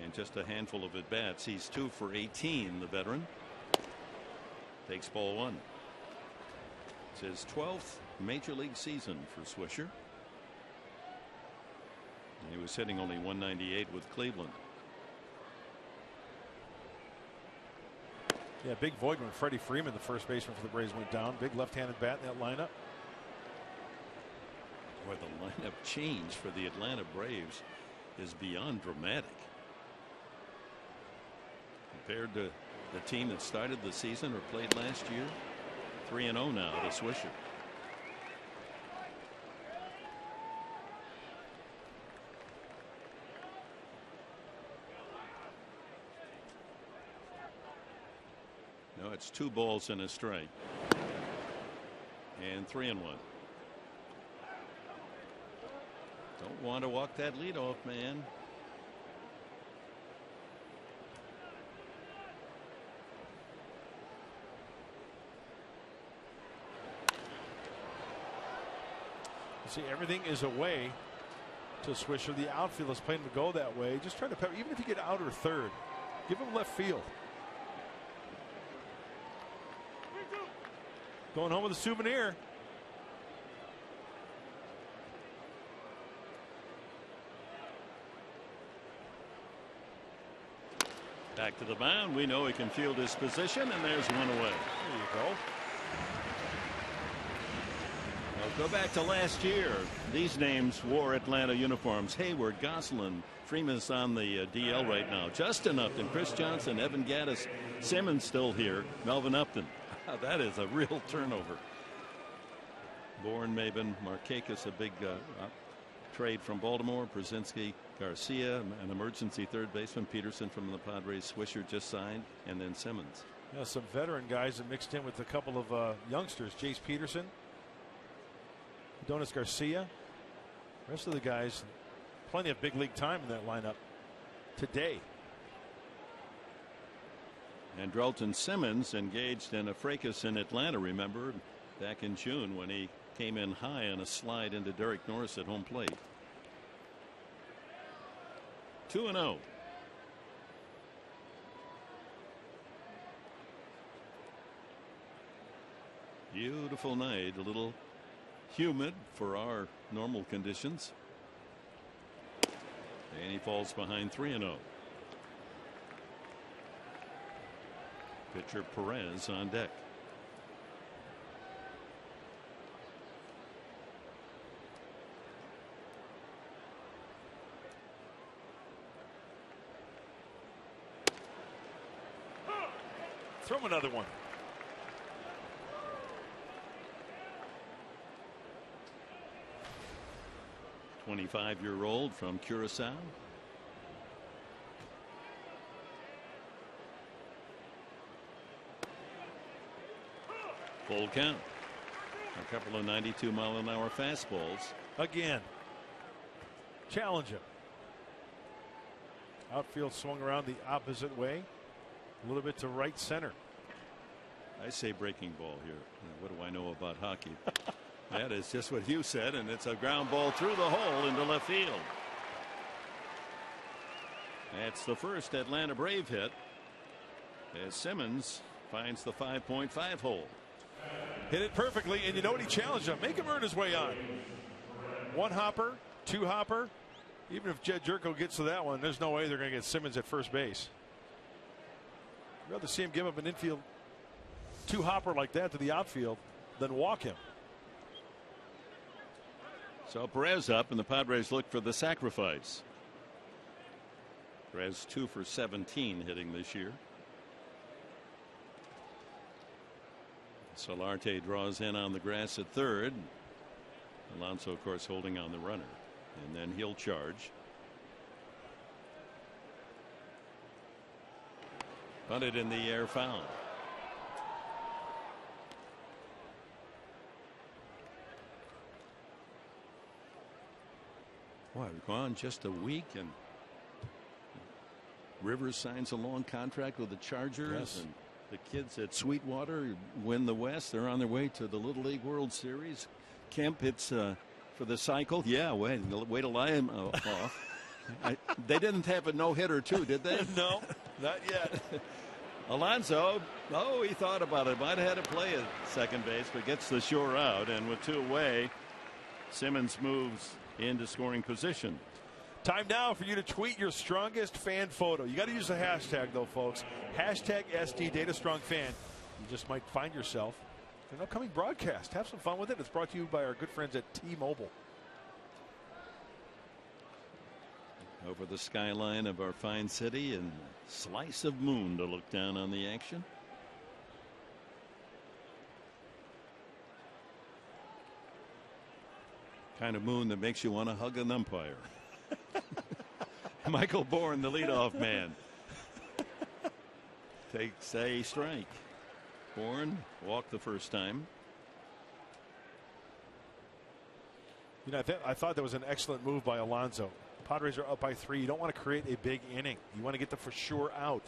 and just a handful of at-bats. He's 2 for 18, the veteran. Takes ball 1. It's his 12th major league season for Swisher. He was hitting only 198 with Cleveland. Yeah, big void when Freddie Freeman, the first baseman for the Braves, went down. Big left-handed bat in that lineup. Boy, the lineup change for the Atlanta Braves is beyond dramatic. Compared to the team that started the season or played last year, 3-0 now to Swisher. No, it's 2 balls and a strike. And 3-1. Don't want to walk that leadoff man. See, everything is away to Swisher. The outfield is playing to go that way. Just trying to pepper. Even if you get out or third, give him left field. Going home with a souvenir. Back to the mound. We know he can field his position, and there's one away. There you go. Well, go back to last year. These names wore Atlanta uniforms. Hayward, Gosselin, Freeman's on the DL right now. Justin Upton, Chris Johnson, Evan Gattis, Simmons still here, Melvin Upton. That is a real turnover. Bourne, Maben, Markakis, a big trade from Baltimore. Brzezinski, Garcia, an emergency third baseman. Peterson from the Padres. Swisher just signed, and then Simmons. Yeah, some veteran guys that mixed in with a couple of youngsters. Jace Peterson, Adonis Garcia. Rest of the guys, plenty of big league time in that lineup today. And Drelton Simmons engaged in a fracas in Atlanta, remember, back in June when he came in high on a slide into Derek Norris at home plate. 2-0. Beautiful night, a little humid for our normal conditions. And he falls behind 3-0. Pitcher Perez on deck. Throw him another one. "25-year-old from Curacao. Full count. A couple of 92-mile-an-hour fastballs. Again. Challenge him. Outfield swung around the opposite way. A little bit to right center. I say breaking ball here. What do I know about hockey? That is just what you said, and it's a ground ball through the hole into left field. That's the first Atlanta Brave hit as Simmons finds the 5.5 hole. Hit it perfectly, and you know what? He challenged him. Make him earn his way on. One hopper, two hopper. Even if Jed Jerko gets to that one, there's no way they're going to get Simmons at first base. I'd rather see him give up an infield two hopper like that to the outfield than walk him. So Perez up, and the Padres look for the sacrifice. Perez 2 for 17 hitting this year. Solarte draws in on the grass at third. Alonso, of course, holding on the runner, and then he'll charge. Bunted in the air, foul. Boy, we've gone just a week, and Rivers signs a long contract with the Chargers. Yes. And the kids at Sweetwater win the West. They're on their way to the Little League World Series. Kemp hits for the cycle. Yeah, way to lie him off. They didn't have a no-hitter, too, did they? No, not yet. Alonso, he thought about it. Might have had to play at second base, but gets the sure out. And with two away, Simmons moves into scoring position. Time now for you to tweet your strongest fan photo. You got to use the hashtag, though, folks. Hashtag SD Data Strong Fan. You just might find yourself in an upcoming broadcast. Have some fun with it. It's brought to you by our good friends at T-Mobile. Over the skyline of our fine city, and slice of moon to look down on the action. Kind of moon that makes you want to hug an umpire. Michael Bourne, the leadoff man, takes a strike. Bourne walked the first time. You know, I thought that was an excellent move by Alonso. Padres are up by 3. You don't want to create a big inning. You want to get the for sure out.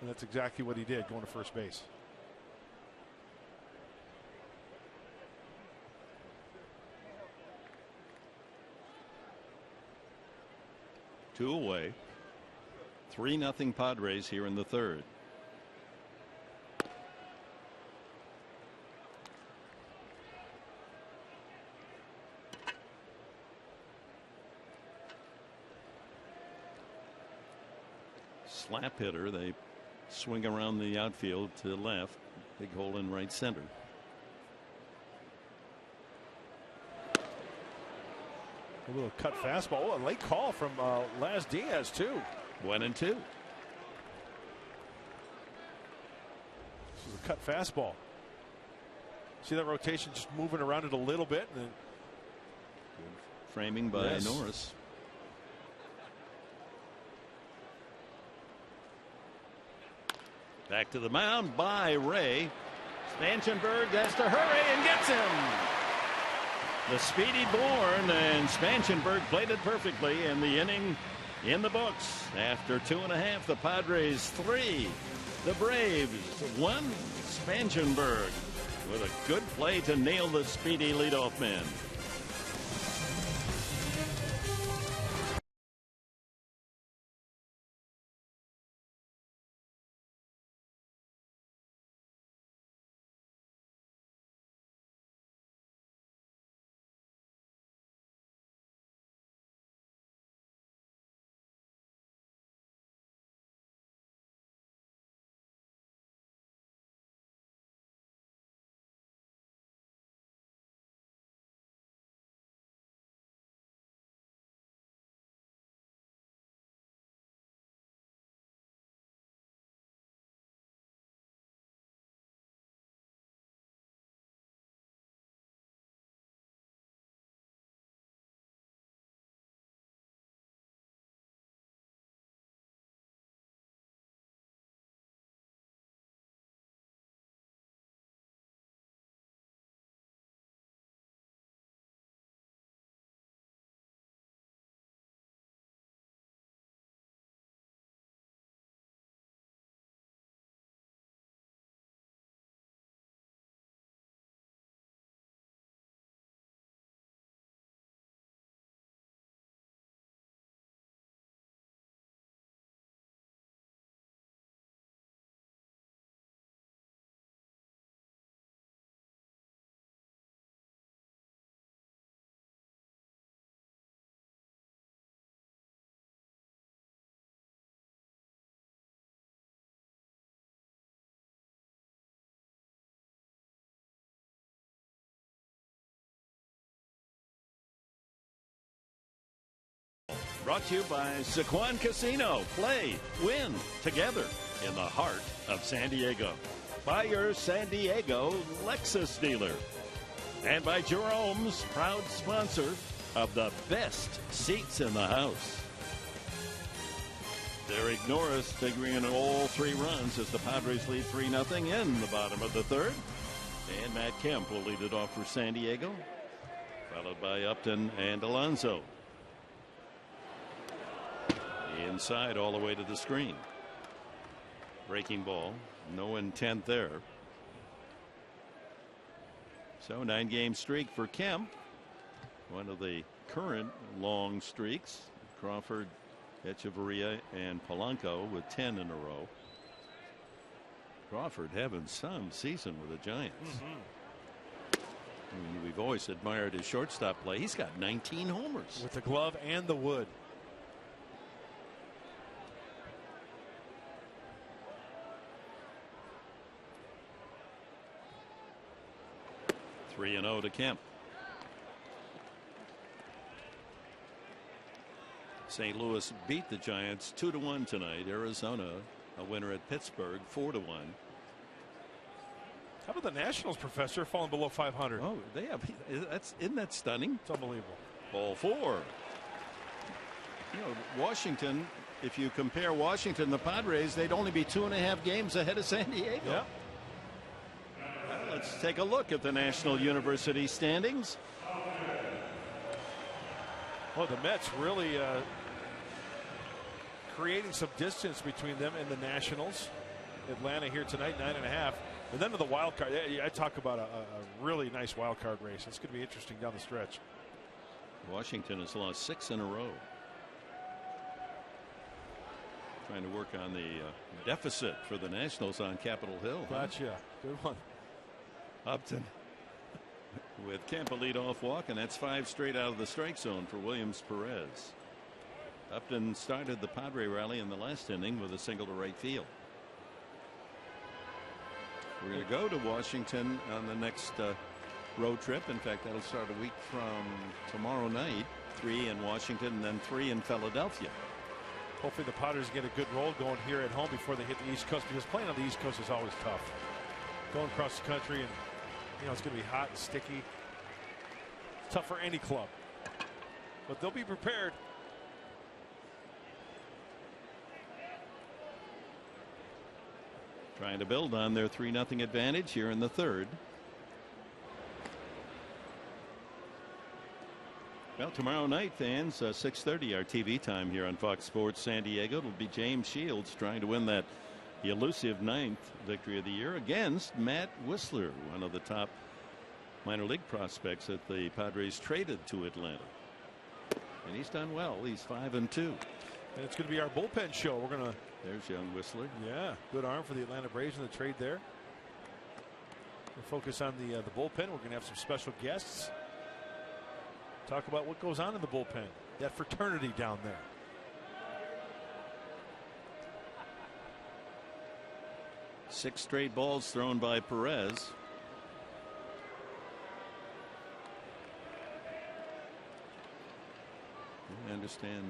And that's exactly what he did, going to first base. 2 away. 3-0 Padres here in the third. Slap hitter. They swing around the outfield to left. Big hole in right center. A little cut fastball. Oh, a late call from Las Diaz, too. 1-2. This is a cut fastball. See that rotation just moving around it a little bit. And then good framing by Norris. Back to the mound by Ray. Spanchenberg has to hurry and gets him. The speedy Bourne, and Spanchenberg played it perfectly, in the inning in the books. After 2.5, the Padres 3, the Braves 1. Spanchenberg with a good play to nail the speedy leadoff man. Brought to you by Sequan Casino. Play, win together in the heart of San Diego. By your San Diego Lexus dealer. And by Jerome's, proud sponsor of the best seats in the house. Derek Norris figuring in all 3 runs as the Padres lead 3-0 in the bottom of the third. And Matt Kemp will lead it off for San Diego, followed by Upton and Alonso. Inside all the way to the screen. Breaking ball. No intent there. So 9-game streak for Kemp. One of the current long streaks. Crawford, Echeverria, and Polanco with 10 in a row. Crawford having some season with the Giants. I mean, we've always admired his shortstop play. He's got 19 homers. with the glove and the wood. 3-0 to Kemp. St. Louis beat the Giants 2-1 tonight. Arizona a winner at Pittsburgh 4-1. How about the Nationals, Professor, falling below 500? Oh, they have. Isn't that stunning? It's unbelievable. Ball 4. You know, Washington, if you compare Washington and the Padres, they'd only be 2.5 games ahead of San Diego. Yeah. Well, let's take a look at the National University standings. Well, the Mets really creating some distance between them and the Nationals. Atlanta here tonight, 9.5. And then to the wild card. I talk about a really nice wild card race. It's going to be interesting down the stretch. Washington has lost 6 in a row. trying to work on the deficit for the Nationals on Capitol Hill. Gotcha. Good one. Upton with Tampa lead off walk, and that's 5 straight out of the strike zone for Williams Perez. Upton started the Padre rally in the last inning with a single to right field. We're going to go to Washington on the next road trip. In fact, that'll start a week from tomorrow night. 3 in Washington and then 3 in Philadelphia. Hopefully the Padres get a good roll going here at home before they hit the East Coast, because playing on the East Coast is always tough. Going across the country, and it's going to be hot and sticky. It's tough for any club, but they'll be prepared. Trying to build on their 3-0 advantage here in the third. Well, tomorrow night, fans, 6:30 our TV time here on Fox Sports San Diego. It'll be James Shields trying to win that elusive 9th victory of the year against Matt Whistler, one of the top minor league prospects that the Padres traded to Atlanta. And he's done well. He's 5-2. And it's going to be our bullpen show. We're going to. There's young Whistler. Yeah, good arm for the Atlanta Braves in the trade there. We'll focus on the bullpen. We're going to have some special guests. Talk about what goes on in the bullpen. That fraternity down there. Six straight balls thrown by Perez. I understand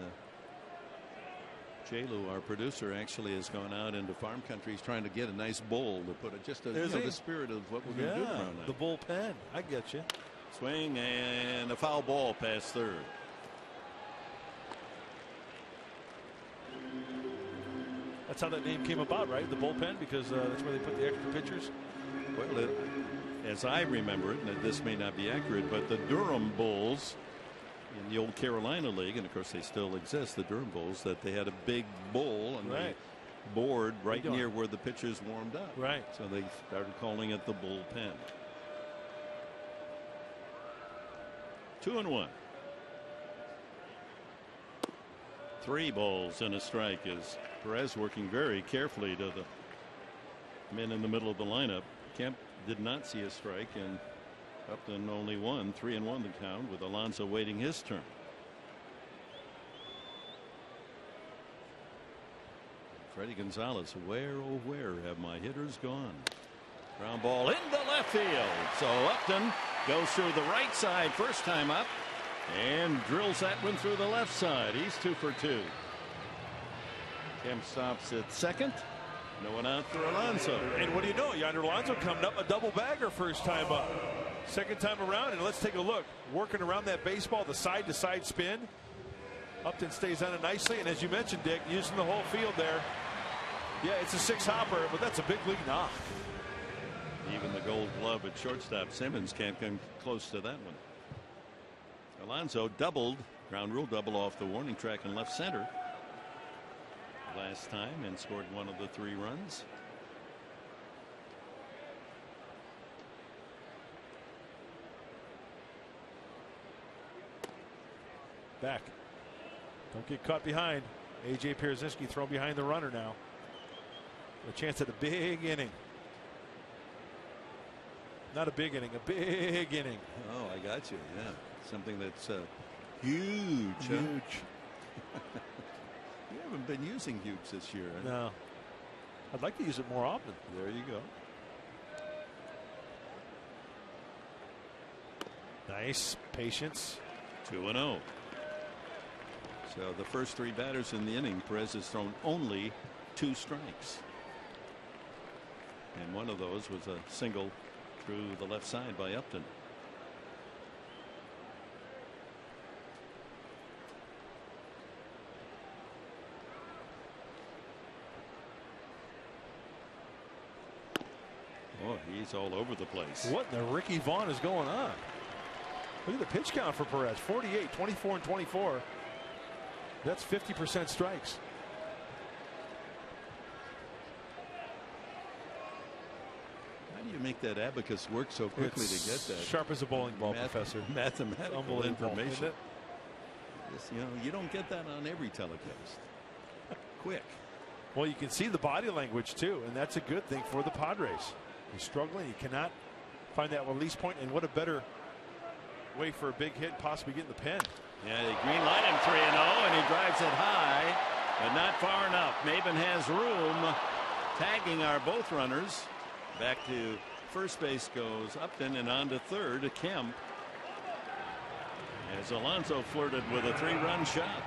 J-Lu, our producer, actually has gone out into farm countries trying to get a nice bowl to put it just the spirit of what we're going to do tomorrow night. The bullpen. I get you. Swing and a foul ball past third. That's how that name came about, right? The bullpen, because that's where they put the extra pitchers. Well, as I remember it, and this may not be accurate, but the Durham Bulls in the old Carolina League, and of course they still exist, the Durham Bulls, that they had a big bowl and they board right near where the pitchers warmed up. Right. So they started calling it the bullpen. 2-1. 3 balls and a strike as Perez working very carefully to the men in the middle of the lineup. Kemp did not see a strike, and Upton only won. 3-1 the count, with Alonso waiting his turn. Freddie Gonzalez, where oh where have my hitters gone? Ground ball into left field. So Upton goes through the right side first time up and drills that one through the left side. He's 2 for 2. Kemp stops at second. No one out for Alonso. And what do you know? Yonder Alonso coming up a double bagger first time up. Second time around, and let's take a look. Working around that baseball, the side to side spin. Upton stays on it nicely, and as you mentioned, Dick, using the whole field there. Yeah, it's a 6-hopper, but that's a big league knock. Even the Gold Glove at shortstop Simmons can't come close to that one. Alonso doubled, ground rule double off the warning track in left center last time and scored one of the 3 runs. Back. Don't get caught behind. A.J. Pierzynski thrown behind the runner now. A chance at a big inning. Not a big inning, a big inning. Oh, I got you. Yeah. Something that's huge. Huge. You haven't been using huge this year. Right? No. I'd like to use it more often. There you go. Nice patience. 2-0. So the first 3 batters in the inning, Perez has thrown only 2 strikes. And one of those was a single through the left side by Upton. Oh, he's all over the place. What in the Ricky Vaughn is going on? Look at the pitch count for Perez. 48, 24, and 24. That's 50% strikes. How do you make that abacus work so quickly to get that? Sharp as a bowling ball, Professor. Mathematical information. Yes, you don't get that on every telecast. Quick. Well, you can see the body language too, and that's a good thing for the Padres. He's struggling. He cannot find that release point, and what a better way for a big hit, possibly getting the pen. Yeah, they green light him 3-0, and he drives it high, but not far enough. Maben has room, tagging our both runners. Back to first base goes Upton, and on to third to Kemp, as Alonso flirted with a 3-run shot.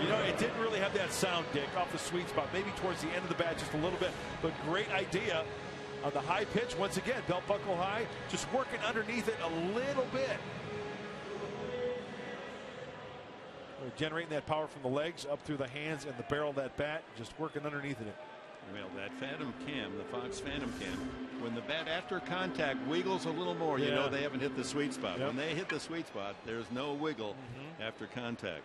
You know, it didn't really have that sound, Dick, off the sweet spot. Maybe towards the end of the bat just a little bit, but great idea on the high pitch. Once again, belt buckle high, just working underneath it a little bit. Generating that power from the legs up through the hands and the barrel of that bat, just working underneath it. Well, that Phantom Cam, the Fox Phantom Cam, when the bat after contact wiggles a little more, you know they haven't hit the sweet spot. When they hit the sweet spot, there's no wiggle after contact.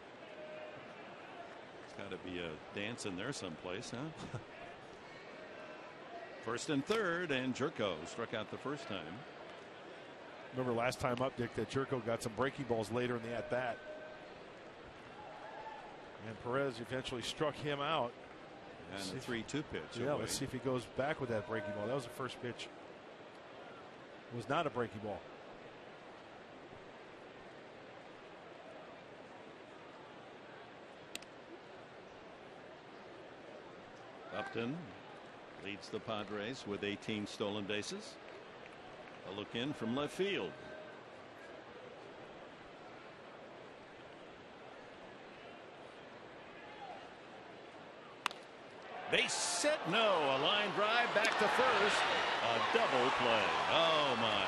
It's got to be a dance in there someplace, huh? First and third, and Jerko struck out the first time. Remember last time up, Dick, that Jerko got some breaking balls later in the at-bat. And Perez eventually struck him out. And the 3-2 pitch. Yeah, let's see if he goes back with that breaking ball. That was the first pitch. It was not a breaking ball. Upton leads the Padres with 18 stolen bases. A look in from left field. Base hit, no. A line drive back to first. A double play. Oh, my.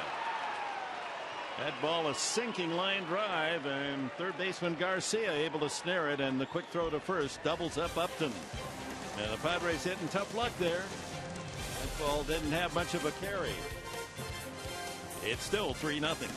That ball a sinking line drive, and third baseman Garcia able to snare it, and the quick throw to first doubles up Upton. And the Padres hitting tough luck there. That ball didn't have much of a carry. It's still 3-0.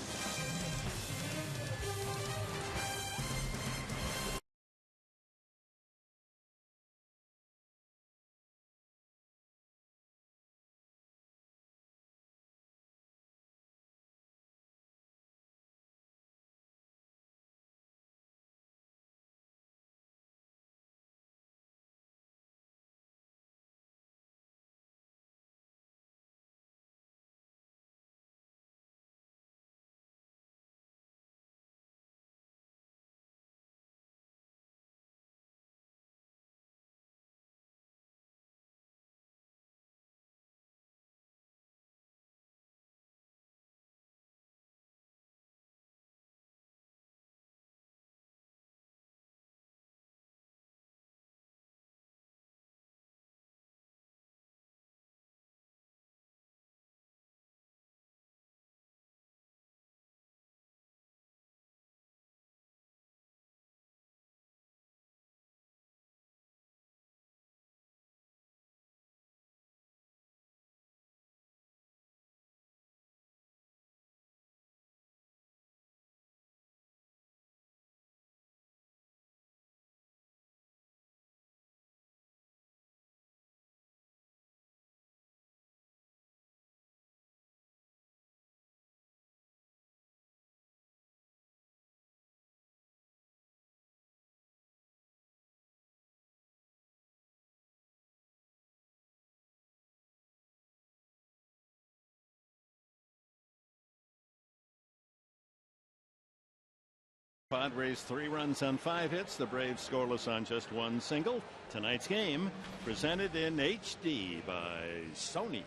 Padres 3 runs on 5 hits. The Braves scoreless on just 1 single. Tonight's game presented in HD by Sony.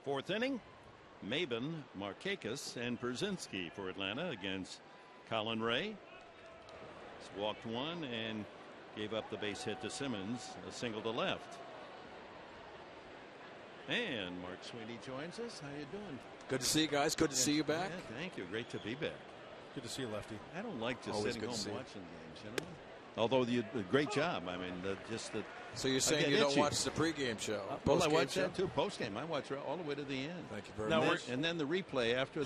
4th inning. Maben, Markakis, and Brzezinski for Atlanta against Colin Ray. He's walked 1 and gave up the base hit to Simmons, a single to left. And Mark Sweeney joins us. How you doing? Good to see you guys. Good to see you back. Yeah, thank you. Great to be back. Good to see you, Lefty. I don't like just Always sitting good to home see watching games, you know. Although you did a great job. I mean, just the. So you're saying you don't watch the pregame show? Well, I watch that too. Postgame, I watch all the way to the end. Thank you very much. And then the replay after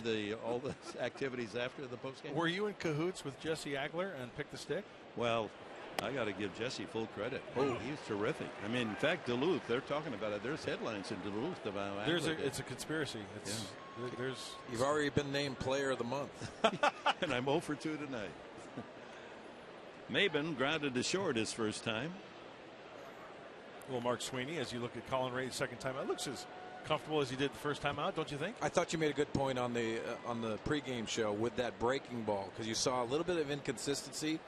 all the activities after the postgame. Were you in cahoots with Jesse Agler and Pick the Stick? Well, I got to give Jesse full credit. Oh, he's terrific. I mean, in fact, Duluth, they're talking about it. There's headlines in Duluth about it's a conspiracy. You've already been named Player of the Month. And I'm 0 for 2 tonight. Maben grounded to short his first time. Well, Mark Sweeney, as you look at Colin Ray's second time out, looks as comfortable as he did the first time out, don't you think? I thought you made a good point on the pregame show with that breaking ball, because you saw a little bit of inconsistency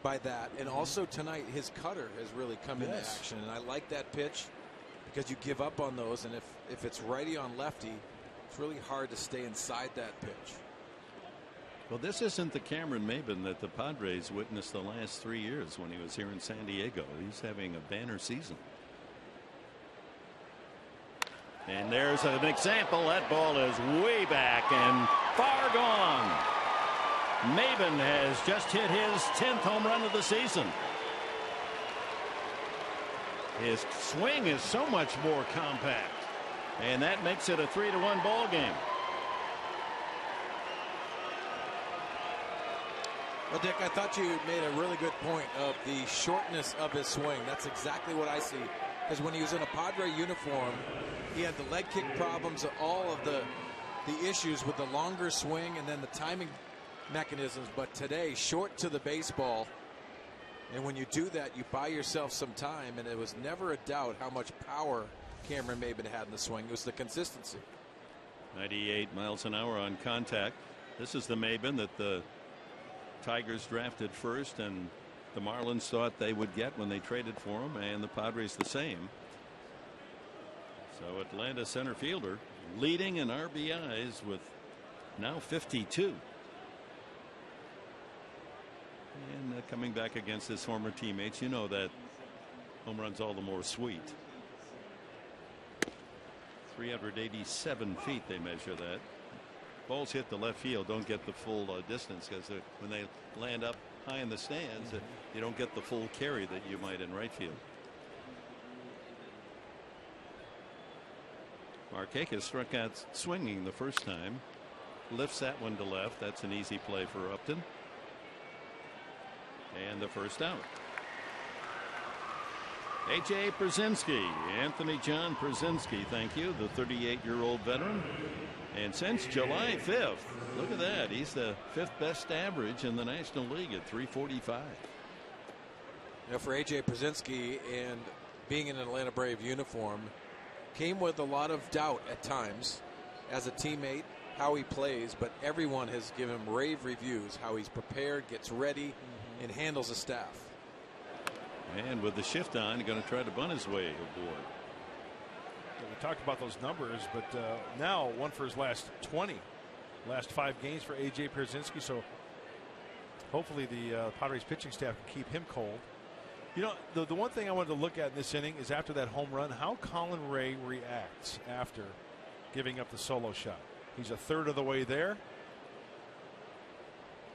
by that, and also tonight his cutter has really come into action, and I like that pitch because you give up on those, and if it's righty on lefty, it's really hard to stay inside that pitch. Well, this isn't the Cameron Maben that the Padres witnessed the last 3 years when he was here in San Diego. He's having a banner season. And there's an example. That ball is way back and far gone. Maben has just hit his 10th home run of the season. His swing is so much more compact, and that makes it a 3-1 ball game. Well, Dick, I thought you made a really good point of the shortness of his swing. That's exactly what I see. Because when he was in a Padre uniform, he had the leg kick problems, all of the issues with the longer swing and then the timing mechanisms. But today, short to the baseball. And when you do that, you buy yourself some time. And it was never a doubt how much power Cameron Maben had in the swing. It was the consistency. 98 miles an hour on contact. This is the Maben that the Tigers drafted first and the Marlins thought they would get when they traded for him, and the Padres the same. So Atlanta center fielder leading in RBIs with now 52. And coming back against his former teammates, you know that home run's all the more sweet. 387 feet they measure that. Balls hit the left field don't get the full distance, because when they land up high in the stands, you don't get the full carry that you might in right field. Markakis struck out swinging the first time, lifts that one to left. That's an easy play for Upton, and the first out. A.J. Pierzynski, Anthony John Pierzynski, thank you, the 38-year-old veteran. And since July 5th, look at that, he's the 5th best average in the National League at 345. You know, for A.J. Pierzynski, and being in an Atlanta Brave uniform, came with a lot of doubt at times as a teammate, how he plays, but everyone has given him rave reviews, how he's prepared, gets ready, and handles the staff. And with the shift on, going to try to bunt his way aboard. We talked about those numbers, but now one for his last 5 games for A.J. Pierzynski. So hopefully the Padres pitching staff can keep him cold. You know, the one thing I wanted to look at in this inning is after that home run, how Colin Ray reacts after giving up the solo shot. He's a third of the way there.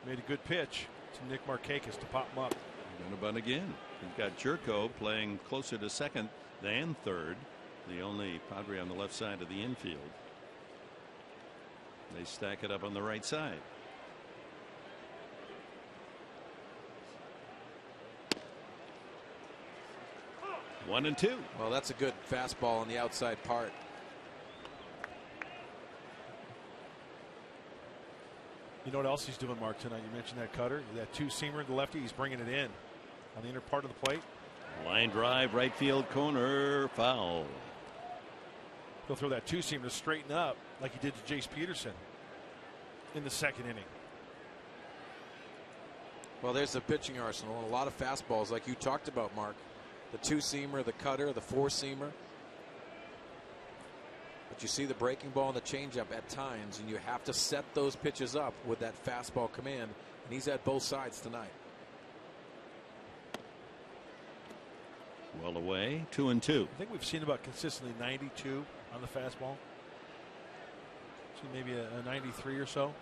Made a good pitch to Nick Markakis to pop him up. Going to bunt again. He's got Jerko playing closer to second than third. The only Padre on the left side of the infield. They stack it up on the right side. One and two. Well, that's a good fastball on the outside part. You know what else he's doing, Mark, tonight? You mentioned that cutter, that two-seamer, the lefty. He's bringing it in on the inner part of the plate. Line drive, right field corner, foul. He'll throw that two-seamer to straighten up like he did to Jace Peterson in the second inning. Well, there's the pitching arsenal, and a lot of fastballs like you talked about, Mark. The two-seamer, the cutter, the four-seamer. But you see the breaking ball and the changeup at times, and you have to set those pitches up with that fastball command, and he's at both sides tonight. Well away, 2 and 2. I think we've seen about consistently 92 on the fastball. See maybe a 93 or so.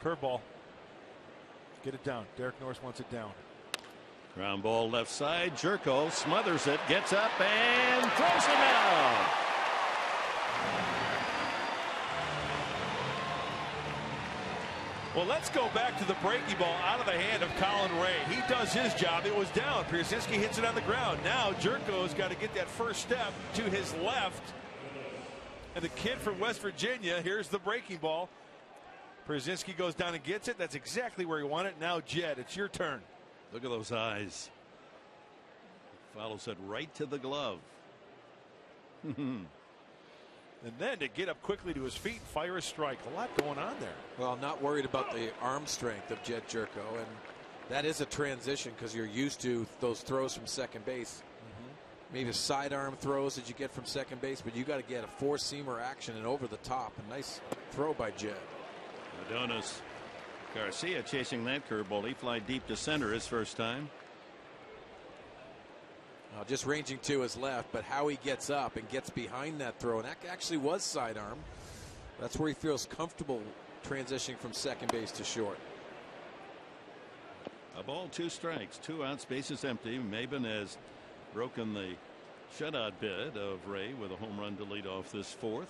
Curveball. Get it down. Derek Norris wants it down. Ground ball left side. Jerko smothers it, gets up and throws it out. Well, let's go back to the breaking ball out of the hand of Colin Ray. He does his job. It was down. Pierzynski hits it on the ground. Now Jerko's got to get that first step to his left. And the kid from West Virginia, here's the breaking ball. Brzezinski goes down and gets it. That's exactly where he wanted it. Now, Jed, it's your turn. Look at those eyes. Follows it right to the glove. And then to get up quickly to his feet and fire a strike. A lot going on there. Well, I'm not worried about the arm strength of Jed Jerko, and that is a transition because you're used to those throws from second base. Maybe sidearm throws that you get from second base, but you got to get a four-seamer action and over the top. A nice throw by Jed. Adonis Garcia chasing that curveball. He fly deep to center his first time. Just ranging to his left, but how he gets up and gets behind that throw, and that actually was sidearm. That's where he feels comfortable transitioning from second base to short. A ball, 2 strikes, 2 outs, bases empty. Maben has broken the shutout bid of Ray with a home run to lead off this 4th.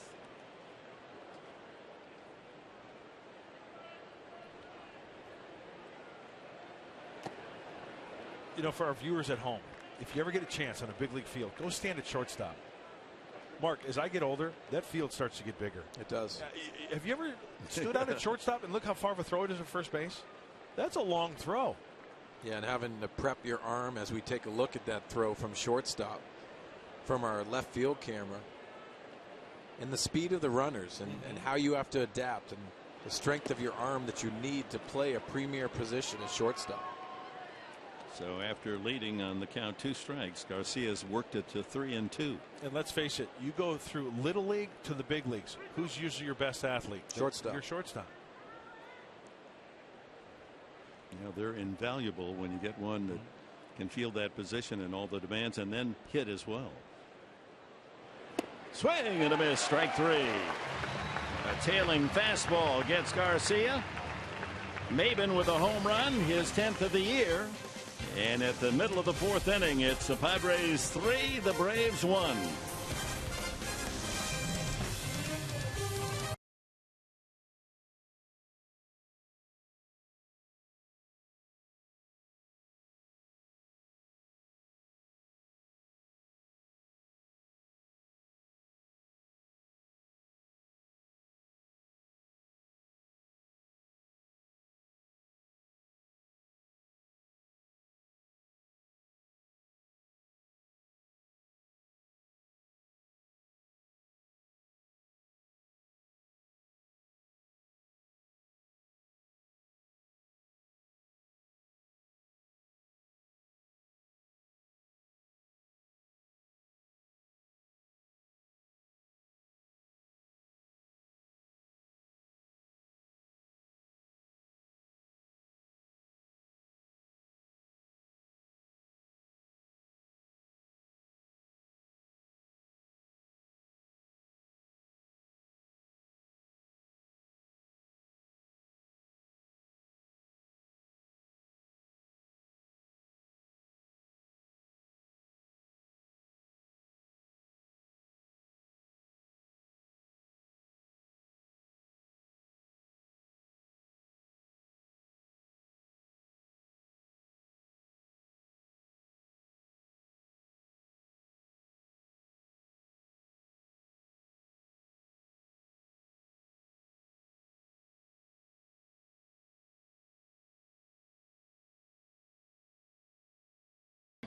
You know, for our viewers at home, if you ever get a chance on a big league field, go stand at shortstop. Mark, as I get older, that field starts to get bigger. It does. Have you ever stood out at shortstop and look how far of a throw it is at first base? That's a long throw. Yeah, and having to prep your arm as we take a look at that throw from shortstop from our left field camera, and the speed of the runners and how you have to adapt and the strength of your arm that you need to play a premier position as shortstop. So after leading on the count 2 strikes, Garcia's worked it to 3-2. And let's face it, you go through little league to the big leagues. Who's usually your best athlete? Shortstop. Your shortstop. You know, they're invaluable when you get one that can field that position and all the demands and then hit as well. Swing and a miss, strike 3. A tailing fastball gets Garcia. Maben with a home run, his 10th of the year. And at the middle of the 4th inning, it's the Padres 3, the Braves 1.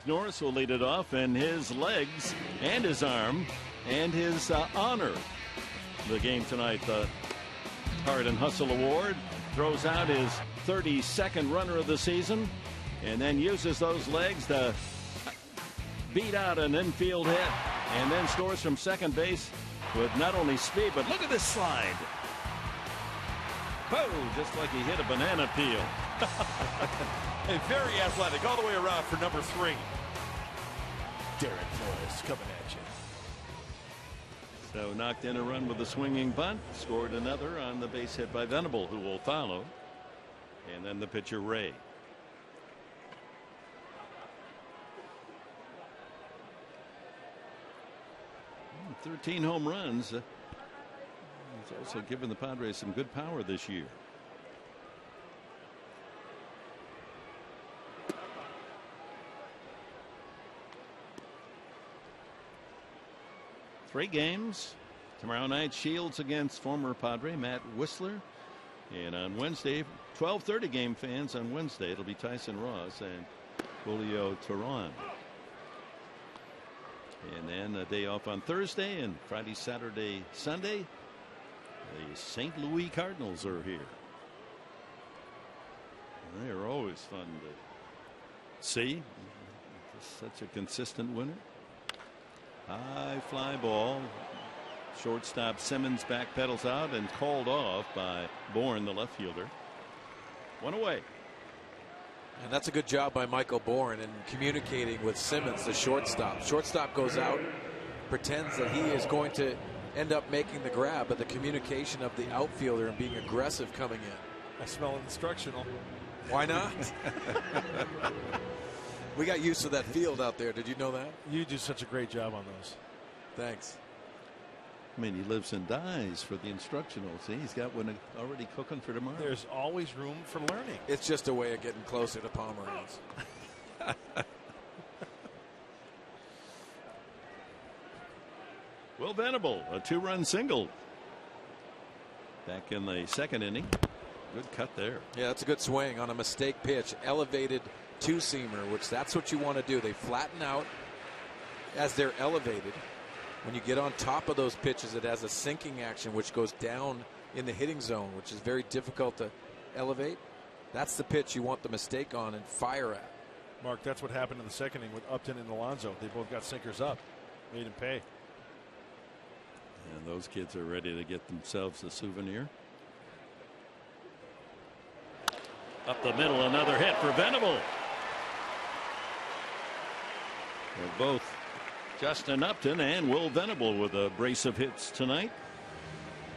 Norris will lead it off, and his legs and his arm and his honor the game tonight. The Hard and Hustle Award. Throws out his 32nd runner of the season and then uses those legs to beat out an infield hit and then scores from second base with not only speed, but look at this slide. Boom, just like he hit a banana peel. And very athletic all the way around for number 3. Derek Flores coming at you. So knocked in a run with a swinging bunt, scored another on the base hit by Venable, who will follow. And then the pitcher Ray. Mm, 13 home runs. He's also given the Padres some good power this year. Three games tomorrow night. Shields against former Padre Matt Whistler, And on Wednesday, 12:30 game fans on Wednesday, it'll be Tyson Ross and Julio Teheran. And then a day off on Thursday, and Friday, Saturday, Sunday, the St. Louis Cardinals are here. They are always fun to see. Such a consistent winner. High fly ball. Shortstop Simmons backpedals out and called off by Bourne, the left fielder. One away. And that's a good job by Michael Bourne in communicating with Simmons, the shortstop. Shortstop goes out, pretends that he is going to end up making the grab, but the communication of the outfielder and being aggressive coming in. I smell instructional. Why not? We got used to that field out there. Did you know that? You do such a great job on those. Thanks. I mean, he lives and dies for the instructionals. See, he's got one already cooking for tomorrow. There's always room for learning. It's just a way of getting closer to Pomeranz. Will Venable, a 2-run single. Back in the second inning. Good cut there. Yeah, that's a good swing on a mistake pitch. Elevated two-seamer, which that's what you want to do. They flatten out as they're elevated. When you get on top of those pitches, it has a sinking action which goes down in the hitting zone, which is very difficult to elevate. That's the pitch you want the mistake on and fire at. Mark, that's what happened in the second inning with Upton and Alonso. They both got sinkers up. Made him pay. And those kids are ready to get themselves a souvenir. Up the middle, another hit for Venable. They're both Justin Upton and Will Venable with a brace of hits tonight.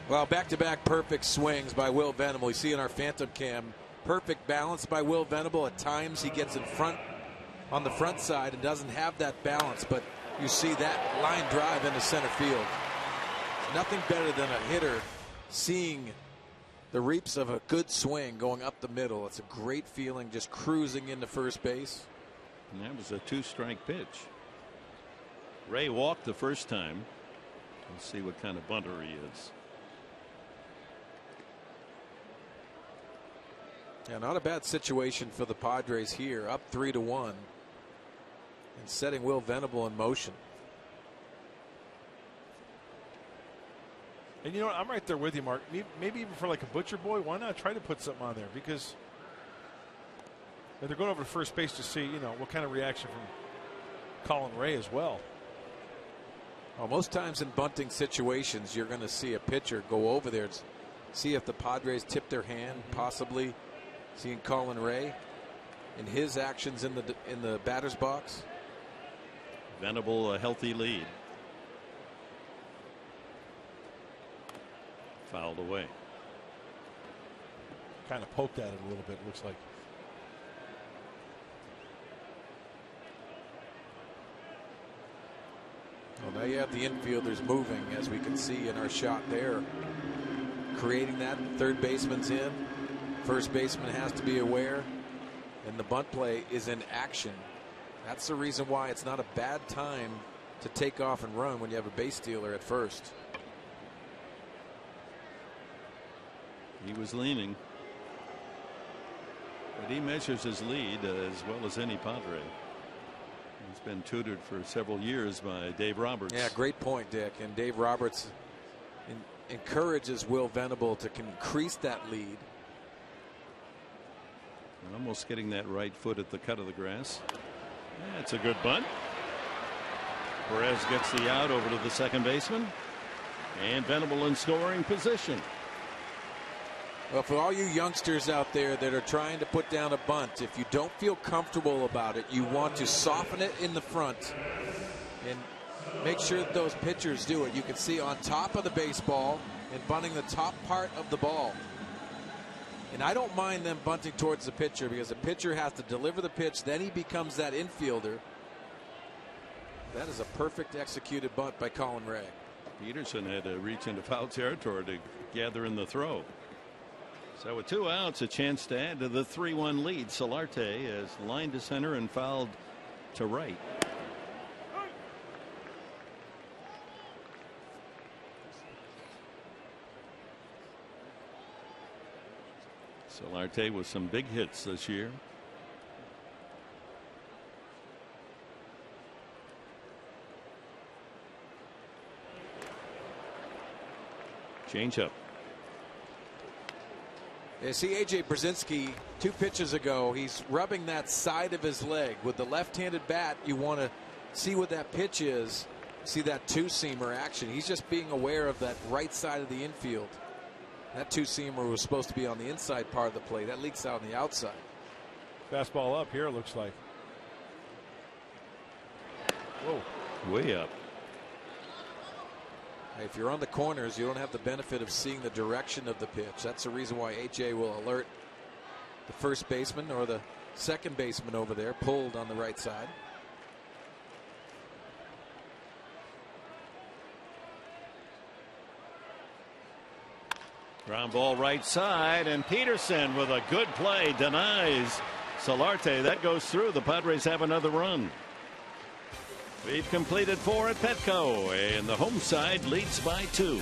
Well, back-to-back perfect swings by Will Venable. You see in our Phantom Cam, perfect balance by Will Venable. At times he gets in front on the front side and doesn't have that balance, but you see that line drive into center field. Nothing better than a hitter seeing the reaps of a good swing going up the middle. It's a great feeling, just cruising into first base. And that was a 2-strike pitch. Ray walked the first time. Let's see what kind of bunter he is. Yeah, not a bad situation for the Padres here, up 3-1 and setting Will Venable in motion. And you know what? I'm right there with you, Mark. Maybe even for like a butcher boy, why not try to put something on there? Because they're going over to first base to see, what kind of reaction from Colin Ray as well. Well, most times in bunting situations, you're going to see a pitcher go over there to see if the Padres tip their hand, possibly seeing Colin Ray in his actions in the batter's box. Venable, a healthy lead. Fouled away. Kind of poked at it a little bit, it looks like. Well, now you have the infielders moving, as we can see in our shot there. Creating that. Third baseman's in. First baseman has to be aware. And the bunt play is in action. That's the reason why it's not a bad time to take off and run when you have a base stealer at first. He was leaning. But he measures his lead as well as any Padre. He's been tutored for several years by Dave Roberts. Yeah, great point, Dick. And Dave Roberts encourages Will Venable to increase that lead. Almost getting that right foot at the cut of the grass. That's a good bunt. Perez gets the out over to the second baseman. And Venable in scoring position. Well, for all you youngsters out there that are trying to put down a bunt, if you don't feel comfortable about it, you want to soften it in the front and make sure that those pitchers do it. You can see on top of the baseball and bunting the top part of the ball. And I don't mind them bunting towards the pitcher because the pitcher has to deliver the pitch, then he becomes that infielder. That is a perfect executed bunt by Colin Ray. Peterson had to reach into foul territory to gather in the throw. So with 2 outs, a chance to add to the 3-1 lead. Solarte is lined to center and fouled to right. Solarte with some big hits this year. Changeup. You see A.J. Brzezinski 2 pitches ago. He's rubbing that side of his leg with the left-handed bat. You want to see what that pitch is. See that two-seamer action. He's just being aware of that right side of the infield. That two-seamer was supposed to be on the inside part of the plate. That leaks out on the outside. Fastball up here, it looks like. Whoa. Way up. If you're on the corners, you don't have the benefit of seeing the direction of the pitch. That's the reason why AJ will alert the first baseman or the second baseman over there, pulled on the right side. Ground ball right side, and Peterson with a good play denies Solarte. That goes through. The Padres have another run. We've completed 4 at Petco, and the home side leads by 2.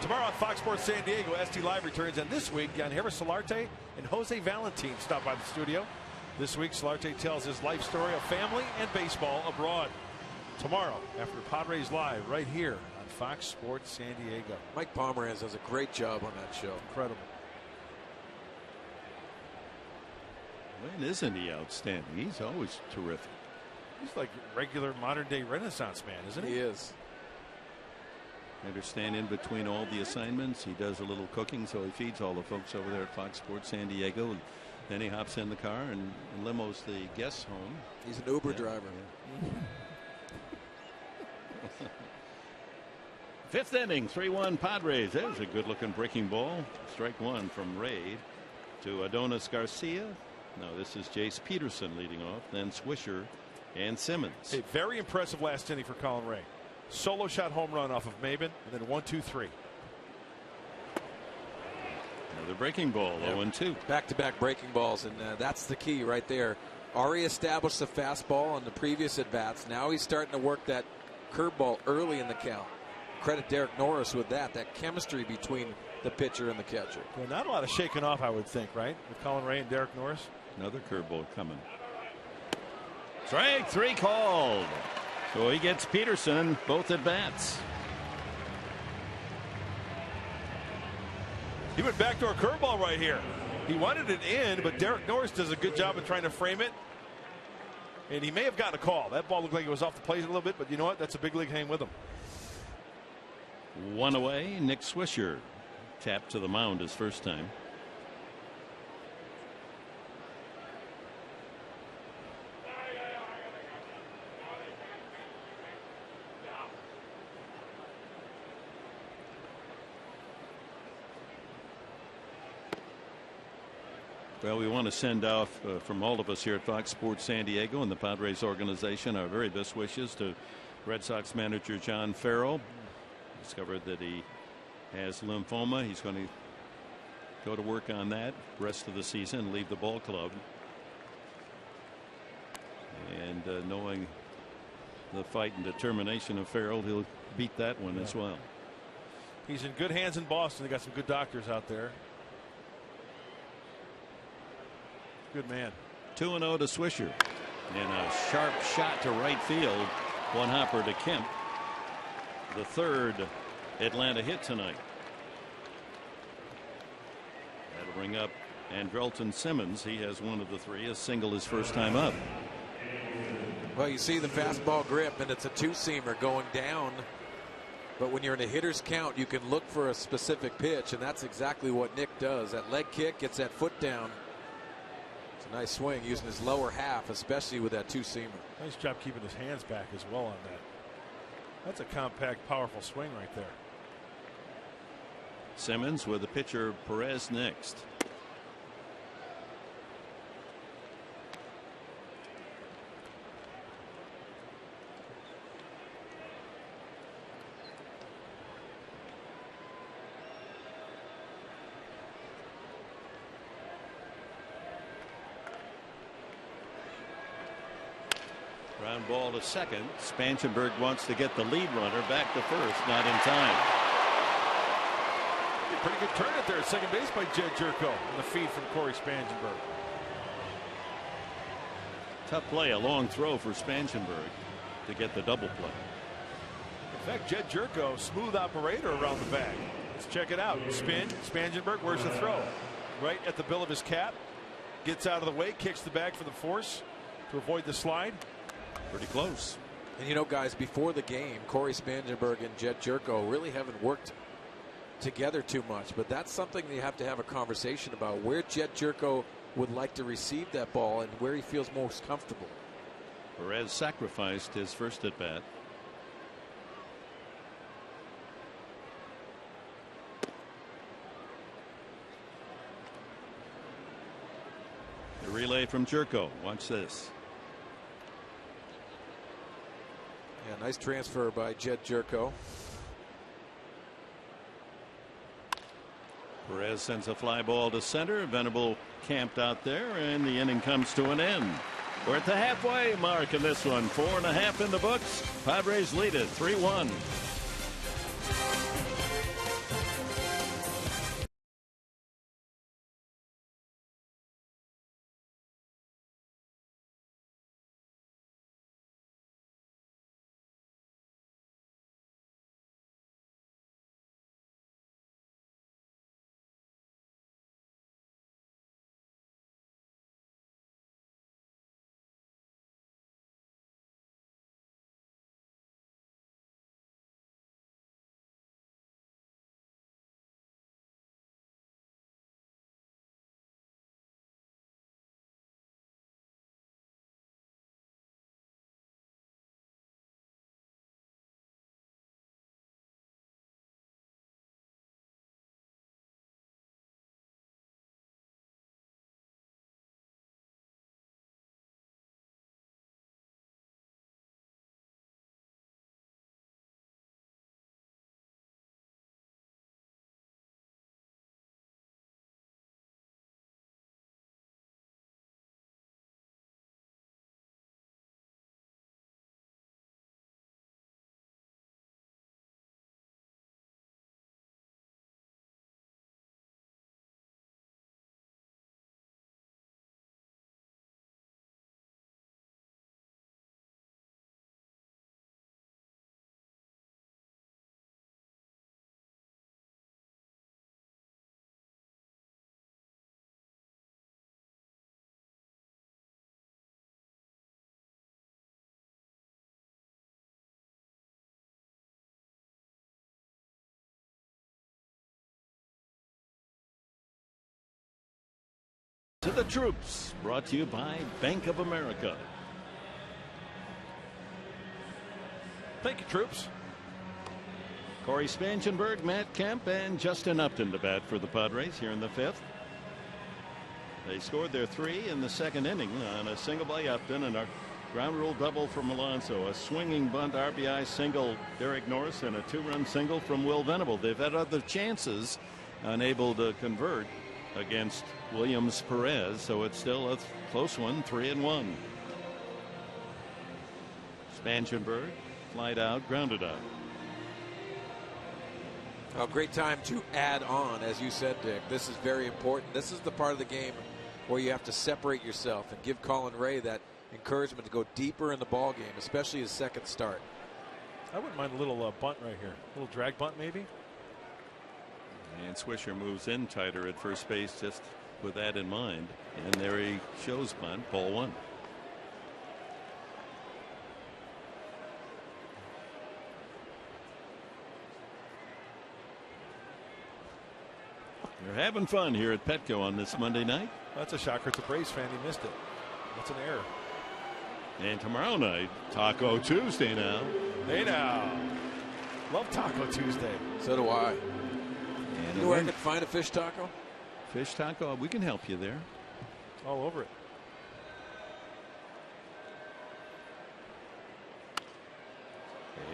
Tomorrow on Fox Sports San Diego, ST Live returns, and this week, Yannier Solarte and Jose Valentin stop by the studio. This week, Solarte tells his life story of family and baseball abroad. Tomorrow, after Padres Live, right here on Fox Sports San Diego. Mike Pomeranz does a great job on that show. Incredible. When isn't he outstanding? He's always terrific. He's like regular modern-day Renaissance man, isn't he? He is. Understand in between all the assignments, he does a little cooking, so he feeds all the folks over there at Fox Sports San Diego. And then he hops in the car and limos the guests home. He's an Uber driver. Yeah. 5th inning, 3-1 Padres. There's a good-looking breaking ball. Strike 1 from Reid to Adonis Garcia. No, this is Jace Peterson leading off, then Swisher and Simmons. A very impressive last inning for Colin Ray. Solo shot home run off of Maben, and then 1-2-3. Another breaking ball, 0-2. Back-to-back breaking balls, and that's the key right there. Already established the fastball on the previous at-bats. Now he's starting to work that curveball early in the count. Credit Derek Norris with that chemistry between the pitcher and the catcher. Well, not a lot of shaking off, I would think, right? With Colin Ray and Derek Norris. Another curveball coming. Strike 3 called. So he gets Peterson both at bats. He went backdoor curveball right here. He wanted it in, but Derek Norris does a good job of trying to frame it. And he may have gotten a call. That ball looked like it was off the plate a little bit, but you know what? That's a big league hang with him. 1 away. Nick Swisher tapped to the mound his first time. Well, we want to send off from all of us here at Fox Sports San Diego and the Padres organization our very best wishes to Red Sox manager John Farrell. Discovered that he has lymphoma. He's going to go to work on that rest of the season, leave the ball club. And knowing the fight and determination of Farrell, he'll beat that one as well. He's in good hands in Boston. They got some good doctors out there. Good man. 2-0 to Swisher. And a sharp shot to right field. One hopper to Kemp. The third Atlanta hit tonight. That'll bring up Andrelton Simmons. He has one of the three. A single his first time up. Well, you see the fastball grip, and it's a two-seamer going down. But when you're in a hitter's count, you can look for a specific pitch, and that's exactly what Nick does. That leg kick gets that foot down. It's a nice swing using his lower half, especially with that two-seamer. Nice job keeping his hands back as well on that. That's a compact, powerful swing right there. Simmons with the pitcher Perez next. Ground ball to second. Spanshenberg wants to get the lead runner back to first. Not in time. Pretty good turn it there at second base by Jed Jerko on the feed from Corey Spanshenberg. Tough play. A long throw for Spanshenberg to get the double play. In fact, Jed Jerko, smooth operator around the bag. Let's check it out. Spin. Spanshenberg, where's the throw? Right at the bill of his cap. Gets out of the way. Kicks the bag for the force to avoid the slide. Pretty close. And you know, guys, before the game, Corey Spanshenberg and Jed Jerko really haven't worked together too much, but that's something you have to have a conversation about, where Jed Jerko would like to receive that ball and where he feels most comfortable. Perez sacrificed his first at bat. The relay from Jerko. Watch this. Yeah, nice transfer by Jed Jerko. Perez sends a fly ball to center. Venable camped out there, and the inning comes to an end. We're at the halfway mark in this one. 4.5 in the books. Padres lead it 3-1. To the troops, brought to you by Bank of America. Thank you, troops. Corey Spanshenberg, Matt Kemp, and Justin Upton to bat for the Padres here in the fifth. They scored their 3 in the second inning on a single by Upton and a ground rule double from Alonso. A swinging bunt RBI single Derek Norris and a 2-run single from Will Venable. They've had other chances, unable to convert against Williams Perez, so it's still a close one, 3-1. Spangenberg flied out, grounded out. A great time to add on, as you said, Dick. This is very important. This is the part of the game where you have to separate yourself and give Colin Ray that encouragement to go deeper in the ball game, especially his second start. I wouldn't mind a little bunt right here, a little drag bunt maybe. And Swisher moves in tighter at first base just with that in mind. And there he shows bunt, ball 1. They're having fun here at Petco on this Monday night. That's a shocker. It's a Braves fan. He missed it. That's an error. And tomorrow night, Taco Tuesday now. Hey now. Love Taco Tuesday. So do I. And you know where I can find a fish taco? Fish taco, we can help you there. All over it.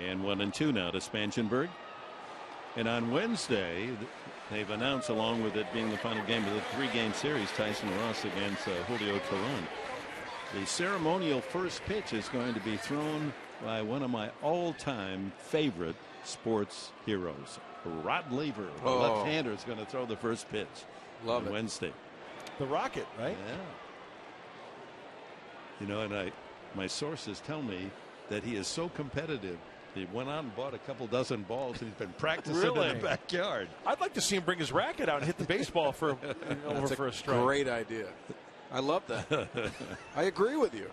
And 1-2 now to Spangenberg. And on Wednesday, they've announced, along with it being the final game of the 3-game series, Tyson Ross against Julio Teheran. The ceremonial first pitch is going to be thrown by one of my all-time favorite sports heroes, Rod Lever. The left-hander is going to throw the first pitch. Love it. Wednesday. The Rocket, right? Yeah. You know, and my sources tell me that he is so competitive. He went out and bought a couple dozen balls, and he's been practicing in the backyard. I'd like to see him bring his racket out and hit the baseball for over for a strike. Great idea. I love that. I agree with you.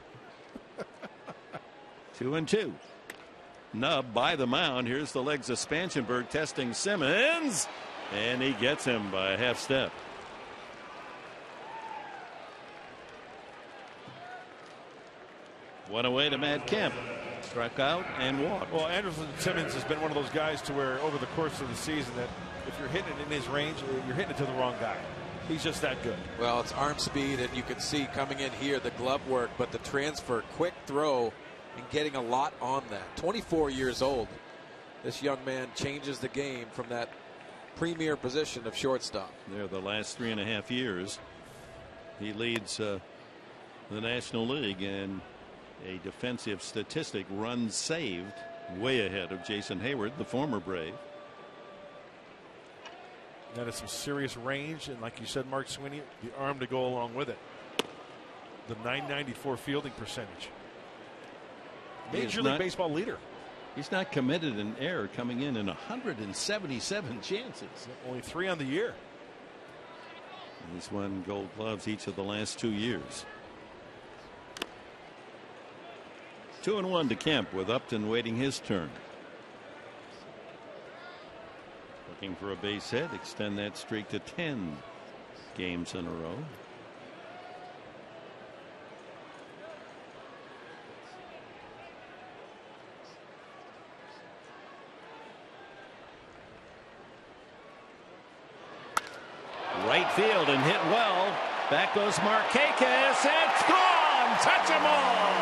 2-2. Nub by the mound. Here's the legs of Spangenberg testing Simmons, and he gets him by a half step. One away to Matt Kemp. Struck out and walked. Well, Anderson Simmons has been one of those guys to where over the course of the season that if you're hitting it in his range, you're hitting it to the wrong guy. He's just that good. Well, it's arm speed, and you can see coming in here the glove work, but the transfer, quick throw, and getting a lot on that. 24 years old. This young man changes the game from that premier position of shortstop. There, the last 3.5 years, he leads the National League in a defensive statistic, runs saved, way ahead of Jason Hayward, the former Brave. That is some serious range, and like you said, Mark Sweeney, the arm to go along with it. The .994 fielding percentage. Major League Baseball leader. He's not committed an error, coming in 177 chances. Only 3 on the year. He's won Gold Gloves each of the last 2 years. 2-1 to Kemp with Upton waiting his turn. Looking for a base hit, extend that streak to 10 games in a row. Right field and hit well. Back goes Markakis. It's gone. Touch 'em all.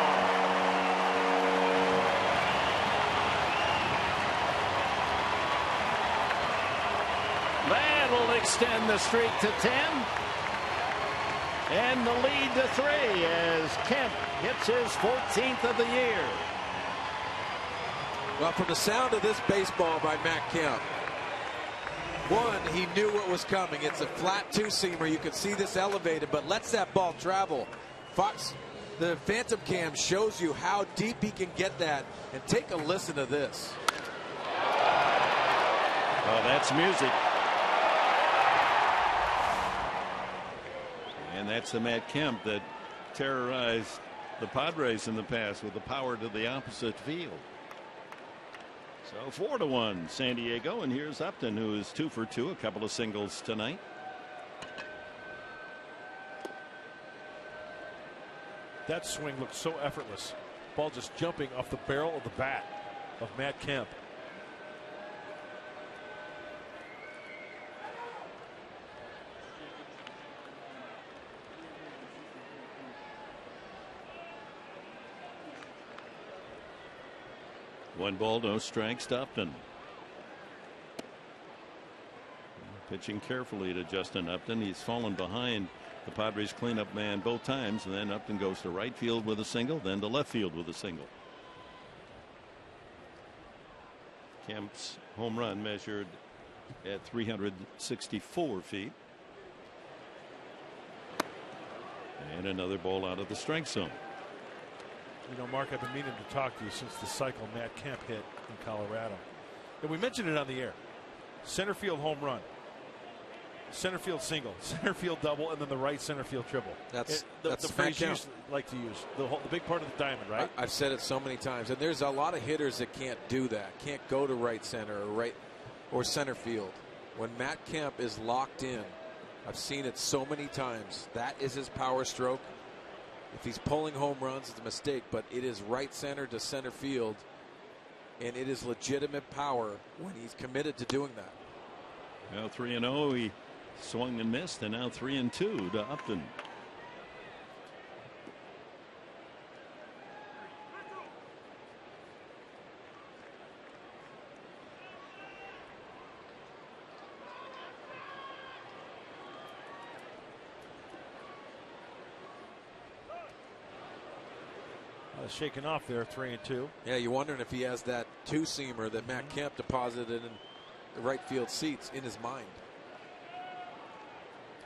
That'll extend the streak to 10. And the lead to 3 as Kemp hits his 14th of the year. Well, from the sound of this baseball by Matt Kemp, one, he knew what was coming. It's a flat 2-seamer. You can see this elevated, but lets that ball travel. Fox, the Phantom Cam shows you how deep he can get that. And take a listen to this. Oh, that's music. And that's the Matt Kemp that terrorized the Padres in the past with the power to the opposite field. So 4-1 San Diego, and here's Upton, who is 2 for 2, a couple of singles tonight. That swing looked so effortless. Ball just jumping off the barrel of the bat of Matt Kemp. 1 ball, no strikes to Upton. Pitching carefully to Justin Upton. He's fallen behind the Padres cleanup man both times, and then Upton goes to right field with a single, then to left field with a single. Kemp's home run measured at 364 feet. And another ball out of the strike zone. You know, Mark, I've been meaning to talk to you since the cycle Matt Kemp hit in Colorado. And we mentioned it on the air. Center field home run, center field single, center field double, and then the right center field triple. That's the phrase you like to use. The big part of the diamond, right? I've said it so many times, and there's a lot of hitters that can't do that. Can't go to right center or center field. When Matt Kemp is locked in, I've seen it so many times. That is his power stroke. If he's pulling home runs, it's a mistake, but it is right center to center field, and it is legitimate power when he's committed to doing that. Now 3-0. He swung and missed, and now 3-2 to Upton. Shaking off there, 3-2. Yeah, you're wondering if he has that two-seamer that Matt Kemp deposited in the right field seats in his mind.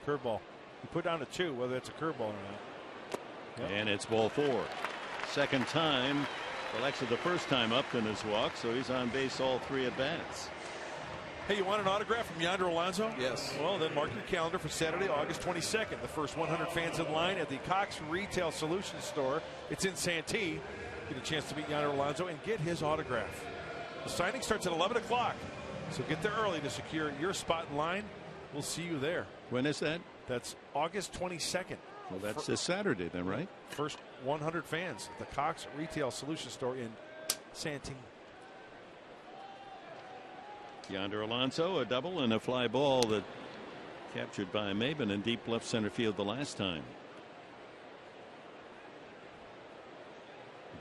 Curveball. He put down a 2, whether it's a curveball or not. Yep. And it's ball 4. Second time. Well, actually, the first time Upton has walked, so he's on base all 3 at bats. Hey, you want an autograph from Yonder Alonso? Yes. Well, then mark your calendar for Saturday, August 22nd. The first 100 fans in line at the Cox Retail Solutions Store. It's in Santee. Get a chance to meet Yonder Alonso and get his autograph. The signing starts at 11 o'clock, so get there early to secure your spot in line. We'll see you there. When is that? That's August 22nd. Well, that's this Saturday then, right? First 100 fans at the Cox Retail Solutions Store in Santee. Yonder Alonso, a double and a fly ball that captured by Maben in deep left center field the last time.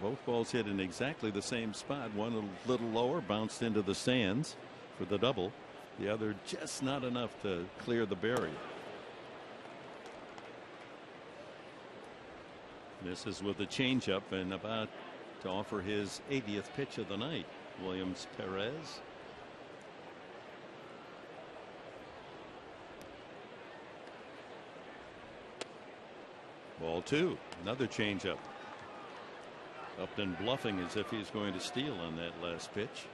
Both balls hit in exactly the same spot. One a little lower, bounced into the stands for the double. The other just not enough to clear the barrier. Misses with a changeup and about to offer his 80th pitch of the night. Williams Perez. Ball 2. Another changeup. Upton bluffing as if he's going to steal on that last pitch.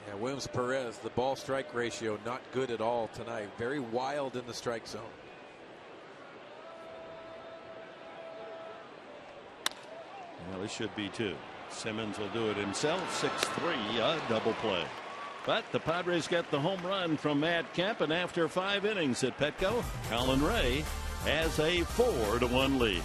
Yeah, Williams Perez, the ball strike ratio not good at all tonight. Very wild in the strike zone. Well, it should be too. Simmons will do it himself. 6-3, a double play. But the Padres get the home run from Matt Kemp, and after 5 innings at Petco, Colin Ray has a 4-1 lead.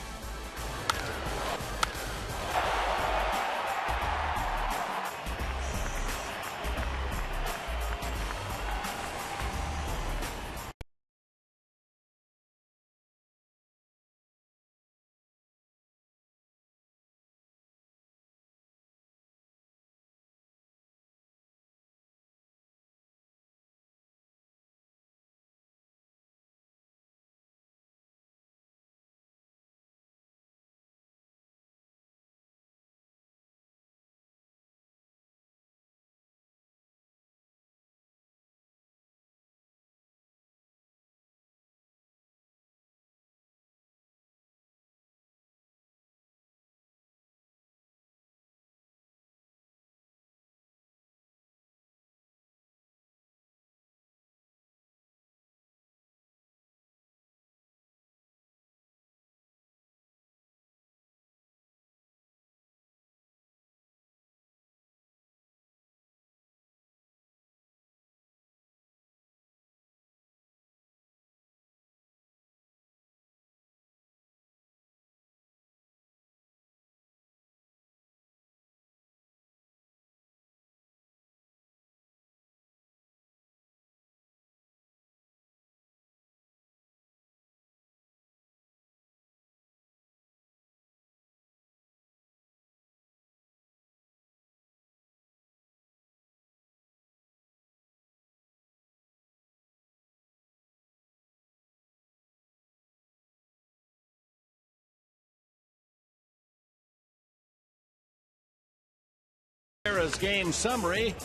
this game summary.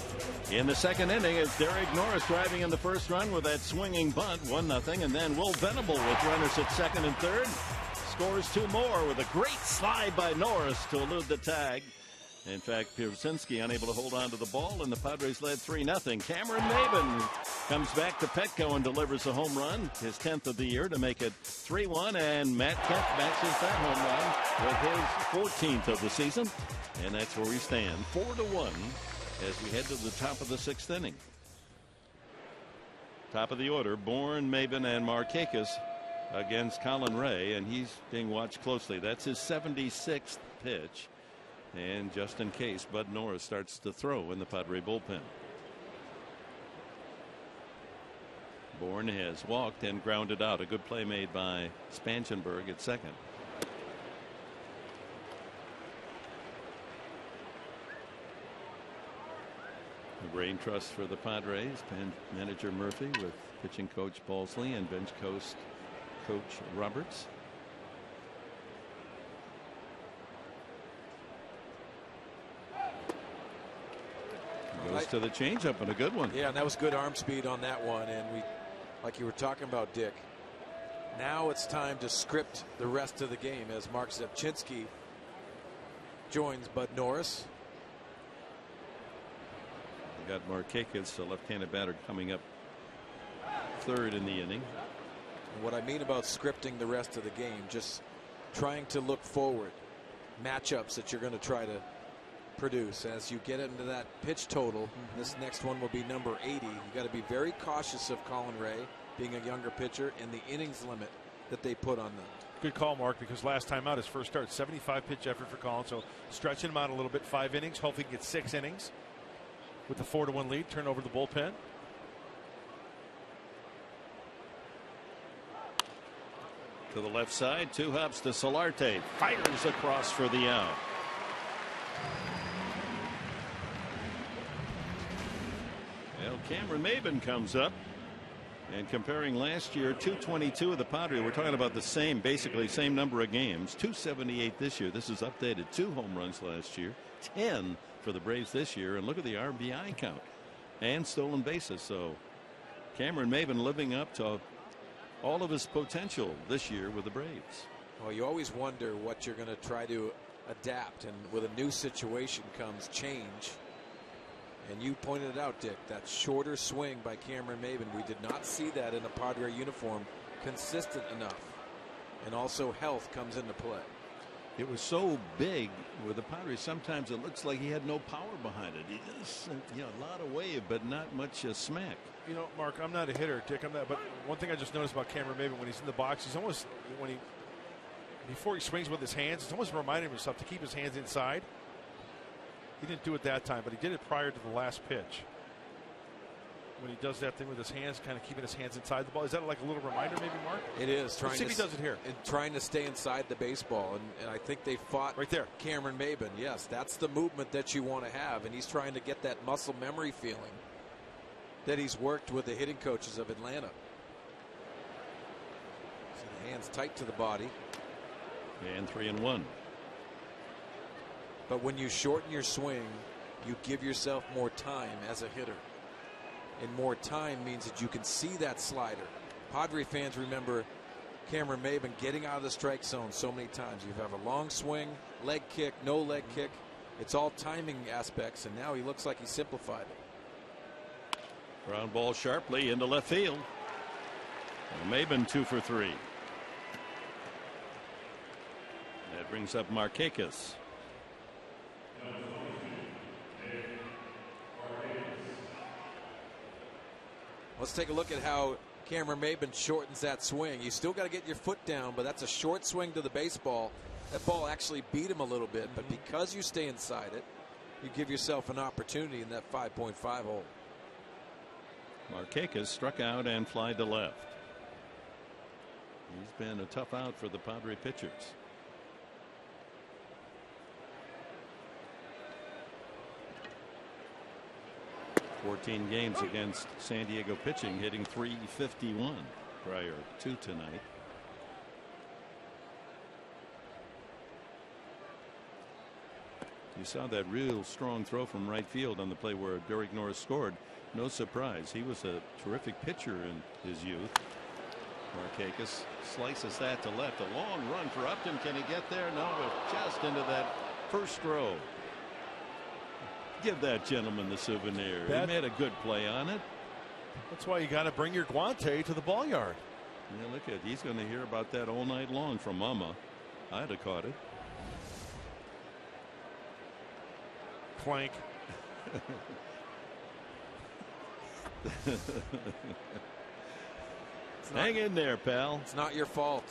In the second inning, as Derek Norris driving in the first run with that swinging bunt, 1-0, and then Will Venable with runners at second and third scores 2 more with a great slide by Norris to elude the tag. In fact, Pierzynski unable to hold on to the ball, and the Padres led 3-0. Cameron Maybin comes back to Petco and delivers a home run, his 10th of the year, to make it 3-1, and Matt Kemp matches that home run with his 14th of the season, and that's where we stand, 4-1, as we head to the top of the 6th inning. Top of the order, Bourne, Maybin, and Markakis against Colin Ray, and he's being watched closely. That's his 76th pitch. And just in case, Bud Norris starts to throw in the Padre bullpen. Bourne has walked and grounded out. A good play made by Spanchenberg at second. The brain trust for the Padres, manager Murphy with pitching coach Balsley and bench coach Roberts. Goes to the changeup, and a good one. Yeah, and that was good arm speed on that one. And we, like you were talking about, Dick, now it's time to script the rest of the game as Mark Zepchinski joins Bud Norris. We got Markakis, a left-handed batter, coming up third in the inning. And what I mean about scripting the rest of the game, just trying to look forward, matchups that you're going to try to produce as you get into that pitch total. This next one will be number 80. You got to be very cautious of Colin Ray being a younger pitcher and the innings limit that they put on them. Good call, Mark, because last time out, his first start, 75 pitch effort for Colin, so stretching him out a little bit, 5 innings. Hopefully he can get 6 innings with the 4-1 lead. Turn over the bullpen. To the left side, 2 hops to Solarte, fires across for the out. Well, Cameron Maybin comes up, and comparing last year, 222 of the Padres. We're talking about the same, basically same number of games. 278 this year. This is updated. 2 home runs last year, 10 for the Braves this year, and look at the RBI count and stolen bases. So Cameron Maybin living up to all of his potential this year with the Braves. Well, you always wonder what you're going to try to adapt, and with a new situation comes change. And you pointed it out, Dick, that shorter swing by Cameron Maybin. We did not see that in a Padre uniform consistent enough. And also health comes into play. It was so big with the Padres, sometimes it looks like he had no power behind it. He just, a lot of wave, but not much smack. You know, Mark, I'm not a hitter, Dick. I'm not. But one thing I just noticed about Cameron Maybin, when he's in the box, he's almost, before he swings with his hands, it's almost reminding himself to keep his hands inside. He didn't do it that time, but he did it prior to the last pitch. When he does that thing with his hands, kind of keeping his hands inside the ball. Is that like a little reminder, maybe, Mark? It is. Let's see if he does it here. And trying to stay inside the baseball. And I think they fought right there. Cameron Maybin. Yes, that's the movement that you want to have. And he's trying to get that muscle memory feeling that he's worked with the hitting coaches of Atlanta. So the hands tight to the body. And 3-1. But when you shorten your swing, you give yourself more time as a hitter. And more time means that you can see that slider. Padre fans remember Cameron Maybin getting out of the strike zone so many times. You have a long swing, leg kick, no leg kick. It's all timing aspects, and now he looks like he simplified it. Ground ball sharply into left field. And Maybin 2 for 3. That brings up Markakis. Let's take a look at how Cameron Maybin shortens that swing. You still got to get your foot down, but that's a short swing to the baseball. That ball actually beat him a little bit, but because you stay inside it, you give yourself an opportunity in that 5.5 hole. Markakis struck out and fly to left. He's been a tough out for the Padre pitchers. 14 games against San Diego pitching, hitting .351 prior to tonight. You saw that real strong throw from right field on the play where Derek Norris scored. No surprise. He was a terrific pitcher in his youth. Markakis slices that to left. A long run for Upton. Can he get there? No, it's just into that first row. Give that gentleman the souvenir. He made a good play on it. That's why you got to bring your guante to the ball yard. Yeah, look at, he's going to hear about that all night long from Mama. I'd have caught it. Clank. Hang in there, pal. It's not your fault.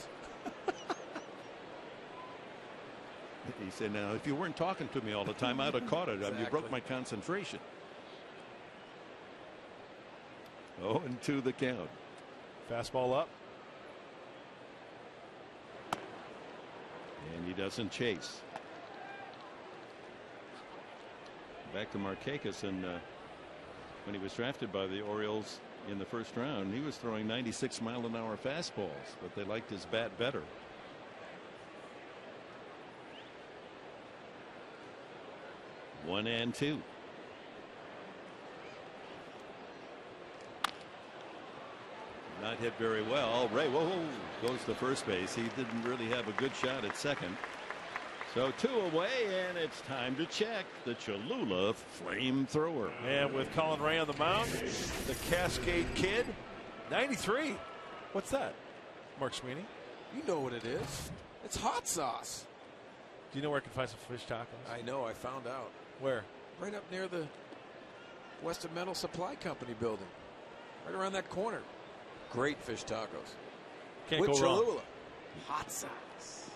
He said, now, if you weren't talking to me all the time, I'd have caught it. Exactly. You broke my concentration. 0-2 the count. Fastball up. And he doesn't chase. Back to Markakis, and when he was drafted by the Orioles in the first round, he was throwing 96-mile-an-hour fastballs, but they liked his bat better. One and two. Not hit very well. Ray goes to first base. He didn't really have a good shot at second. So 2 away, and it's time to check the Cholula flamethrower. And with Colin Ray on the mound, the Cascade Kid, 93. What's that, Mark Sweeney? You know what it is. It's hot sauce. Do you know where I can find some fish tacos? I know. I found out. Where? Right up near the Western Metal Supply Company building. Right around that corner. Great fish tacos. Can't with go Cholula. wrong. Hot sauce.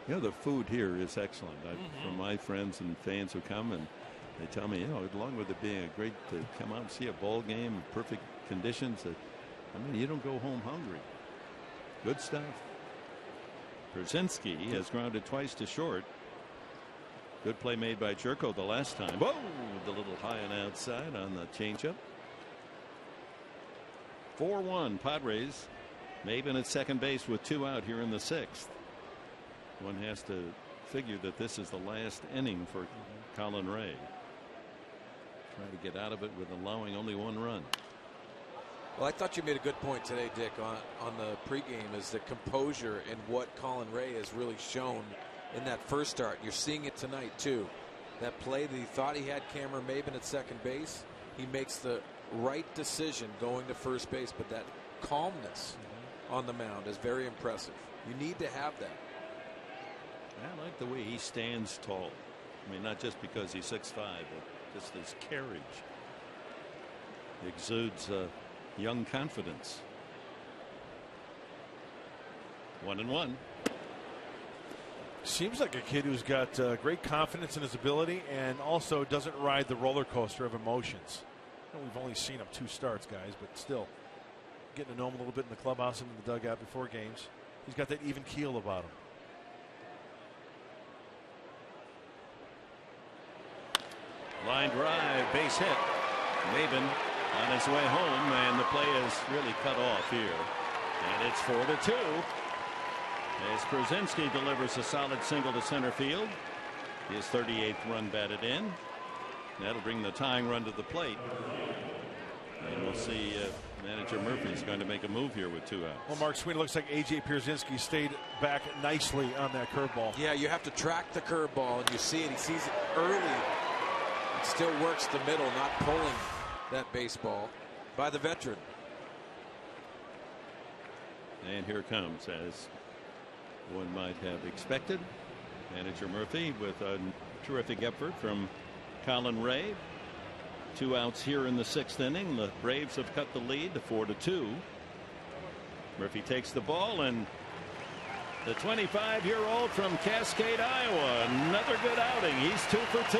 You know, the food here is excellent. From my friends and fans who come, and they tell me, you know, along with it being a great to come out and see a ball game, perfect conditions, that, I mean, you don't go home hungry. Good stuff. Brzezinski has grounded twice to short. Good play made by Jerko the last time. Whoa, the little high and outside on the changeup. 4-1 Padres. Maben at second base with 2 out here in the 6th. One has to figure that this is the last inning for Colin Ray. Try to get out of it with allowing only 1 run. Well, I thought you made a good point today, Dick, on the pregame, is the composure and what Colin Ray has really shown in that first start. You're seeing it tonight, too. That play that he thought he had Cameron Maben at second base, he makes the right decision going to first base, but that calmness on the mound is very impressive. You need to have that. I like the way he stands tall. I mean, not just because he's 6'5", but just his carriage exudes young confidence. 1-1. Seems like a kid who's got great confidence in his ability and also doesn't ride the roller coaster of emotions. I know we've only seen him 2 starts, guys, but still getting to know him a little bit in the clubhouse and in the dugout before games. He's got that even keel about him. Line drive, base hit. Maben on his way home, and the play is really cut off here. And it's 4-2. As Brzezinski delivers a solid single to center field. His 38th run batted in. That'll bring the tying run to the plate. And we'll see manager Murphy's going to make a move here with 2 outs. Well, Mark Sweeney, looks like A.J. Pierzynski stayed back nicely on that curveball. Yeah, you have to track the curveball, and you see it. He sees it early. It still works the middle, not pulling that baseball by the veteran. And here comes, as one might have expected, manager Murphy with a terrific effort from Colin Ray. 2 outs here in the 6th inning. The Braves have cut the lead to 4-2. Murphy takes the ball, and the 25-year-old from Cascade, Iowa, another good outing. He's 2 for 2.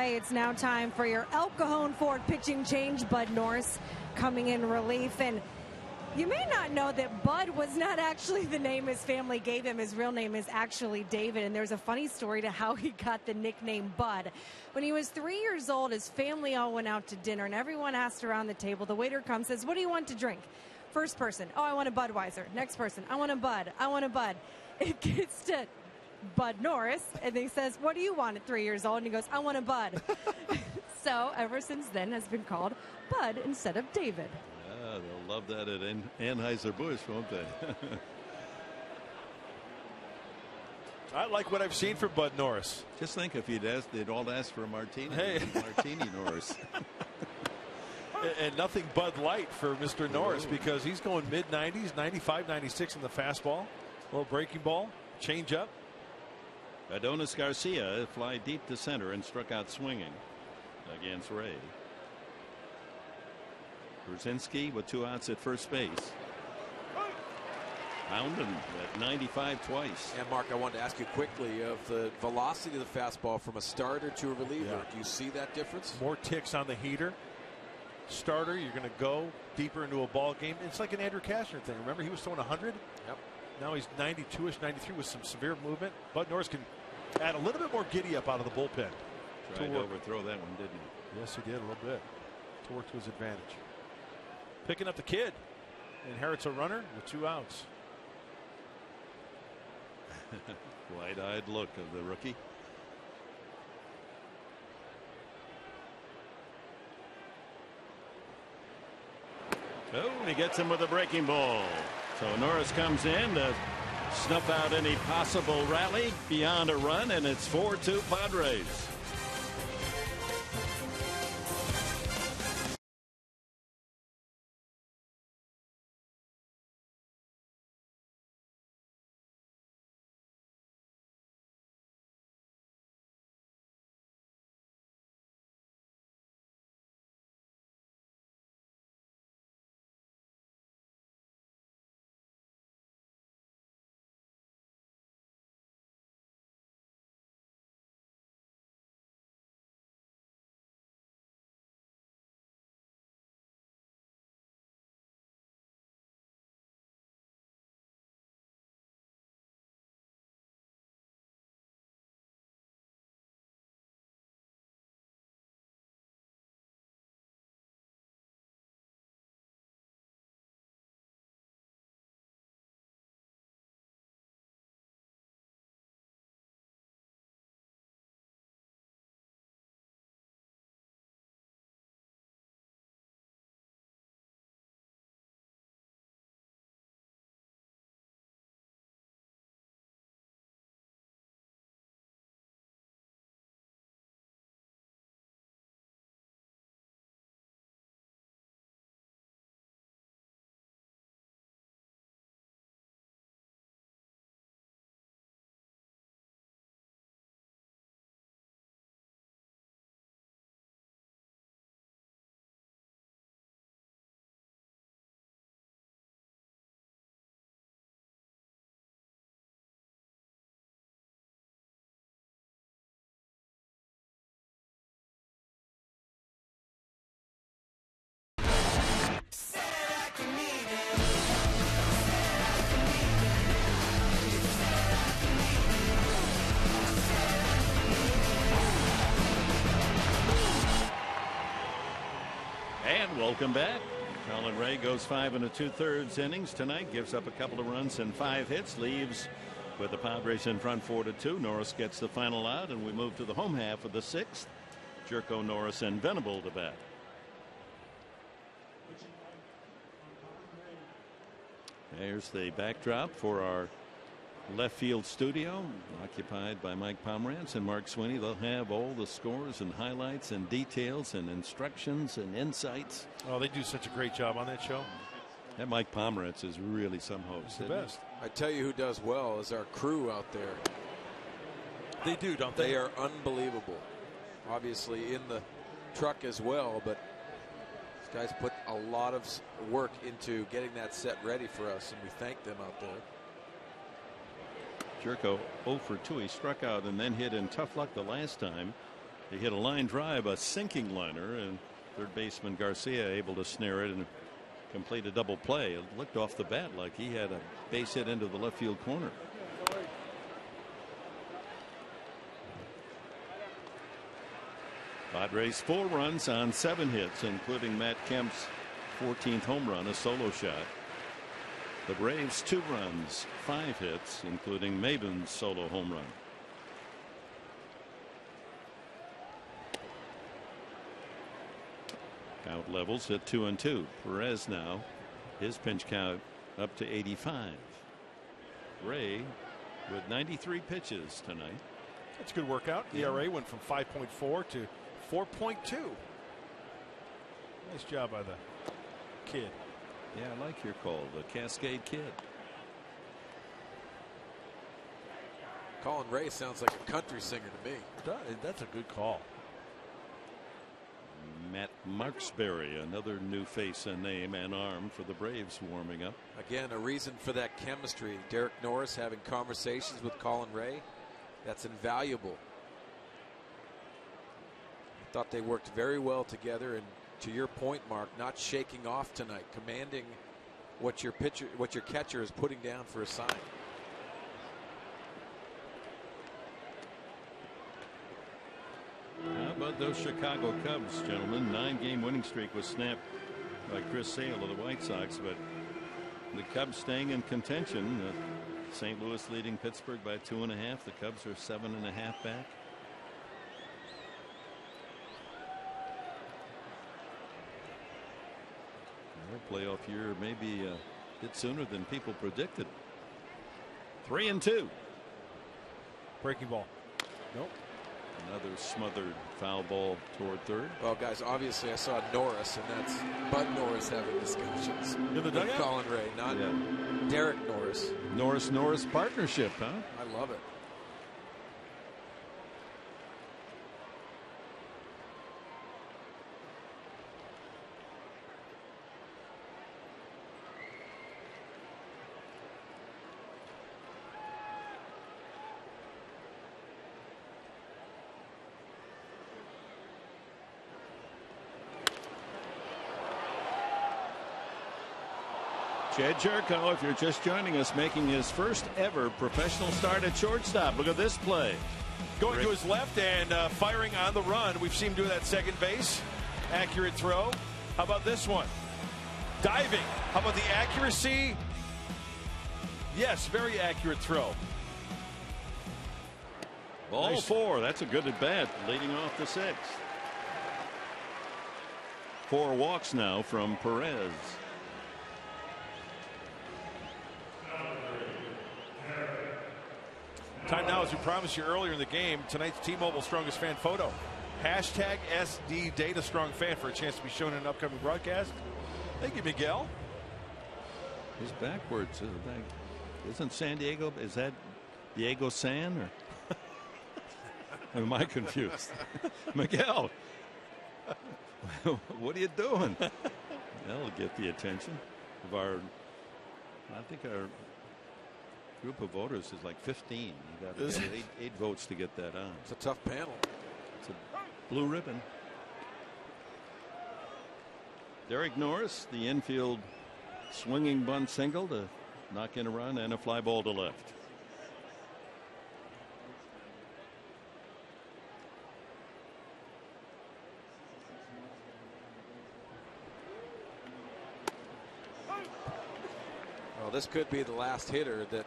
It's now time for your El Cajon Ford pitching change. Bud Norris coming in relief. And you may not know that Bud was not actually the name his family gave him. His real name is actually David. And there's a funny story to how he got the nickname Bud. When he was 3 years old, his family all went out to dinner, and everyone asked around the table. The waiter comes, says, "What do you want to drink?" First person, "Oh, I want a Budweiser." Next person, "I want a Bud. I want a Bud." It gets to Bud Norris, and he says, "What do you want at 3 years old?" And he goes, "I want a Bud." So ever since then has been called Bud instead of David. Yeah, they'll love that at Anheuser-Busch, won't they? I like what I've seen from Bud Norris. Just think if they'd all ask for a martini. Hey. Martini Norris. And nothing Bud Light for Mr. Norris, because he's going mid-90s, 95, 96 in the fastball. A little breaking ball, change up. Adonis Garcia fly deep to center and struck out swinging against Ray. Brzezinski with 2 outs at first base. Pounded at 95 twice. And Mark, I wanted to ask you quickly of the velocity of the fastball from a starter to a reliever. Yeah. Do you see that difference? More ticks on the heater. Starter, you're going to go deeper into a ball game. It's like an Andrew Kastner thing. Remember, he was throwing 100. Yep. Now he's 92ish, 93 with some severe movement. Bud Norris can add a little bit more giddy up out of the bullpen. Tried to overthrow that one, didn't he? Yes, he did a little bit to work to his advantage. Picking up the kid. Inherits a runner with 2 outs. Wide-eyed look of the rookie. Oh, he gets him with a breaking ball. So Norris comes in to snuff out any possible rally beyond a run, and it's 4-2 Padres. And welcome back. Colin Ray goes 5 2/3 innings tonight, gives up a couple of runs and 5 hits, leaves with the Padres in front 4-2. Norris gets the final out, and we move to the home half of the 6th. Jerko, Norris, and Venable to bat. There's the backdrop for our left field studio, occupied by Mike Pomerantz and Mark Sweeney. They'll have all the scores and highlights and details and instructions and insights. Oh, they do such a great job on that show. That Mike Pomerantz is really some host. The best. I tell you who does well is our crew out there. They do, don't they? They are unbelievable. Obviously in the truck as well, but these guys put a lot of work into getting that set ready for us, and we thank them out there. Jerko 0 for 2. He struck out and then hit in tough luck the last time He hit a line drive, a sinking liner, and third baseman Garcia able to snare it and complete a double play. It looked off the bat like he had a base hit into the left field corner. Padres 4 runs on 7 hits, including Matt Kemp's 14th home run, a solo shot. The Braves 2 runs, 5 hits, including Maven's solo home run. Count levels at 2-2. Perez now, his pinch count up to 85. Ray with 93 pitches tonight. That's a good workout. ERA went from 5.4 to 4.2. Nice job by the kid. Yeah, I like your call, the Cascade Kid. Colin Ray sounds like a country singer to me. That's a good call. Matt Marksberry, another new face and name and arm for the Braves, warming up. Again, a reason for that chemistry. Derek Norris having conversations with Colin Ray. That's invaluable. I thought they worked very well together, and to your point, Mark, not shaking off tonight, commanding what your catcher is putting down for a sign. How about those Chicago Cubs, gentlemen? 9-game winning streak was snapped by Chris Sale of the White Sox, but the Cubs staying in contention. St. Louis leading Pittsburgh by 2.5. The Cubs are 7.5 back. Their playoff year maybe a bit sooner than people predicted. 3-2. Breaking ball. Nope. Another smothered foul ball toward third. Well, guys, obviously I saw Norris, and that's Bud Norris having discussions. In the dugout? Colin Ray, not Derek Norris. Norris partnership, huh? I love it. Jed Jerko, if you're just joining us, making his first ever professional start at shortstop. Look at this play. Going to his left and firing on the run. We've seen him do that second base. Accurate throw. How about this one? Diving. How about the accuracy? Yes, very accurate throw. Ball Nice. 4. That's a good at bat, leading off the 6th. 4 walks now from Perez. Time now, as we promised you earlier in the game, tonight's T-Mobile Strongest Fan photo. Hashtag SD Data Strong Fan for a chance to be shown in an upcoming broadcast. Thank you, Miguel. He's backwards. Isn't San Diego? Is that Diego San? Or am I confused? Miguel, what are you doing? That'll get the attention of our. I think our group of voters is like 15. You got to get eight votes to get that on. It's a tough panel. It's a blue ribbon. Derek Norris, the infield swinging bunt single to knock in a run and a fly ball to left. Well, this could be the last hitter that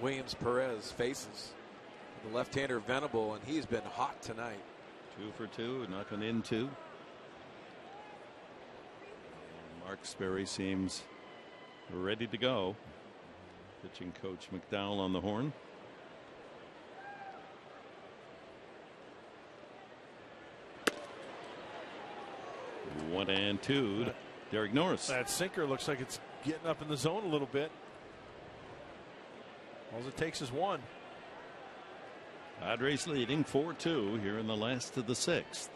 Williams Perez faces. The left-hander Venable, and he's been hot tonight. 2 for 2, knocking in 2. Marksberry seems ready to go. Pitching coach McDowell on the horn. One and 2. Derek Norris. That sinker looks like it's getting up in the zone a little bit. All it takes is one. Padres leading 4-2 here in the last of the 6th.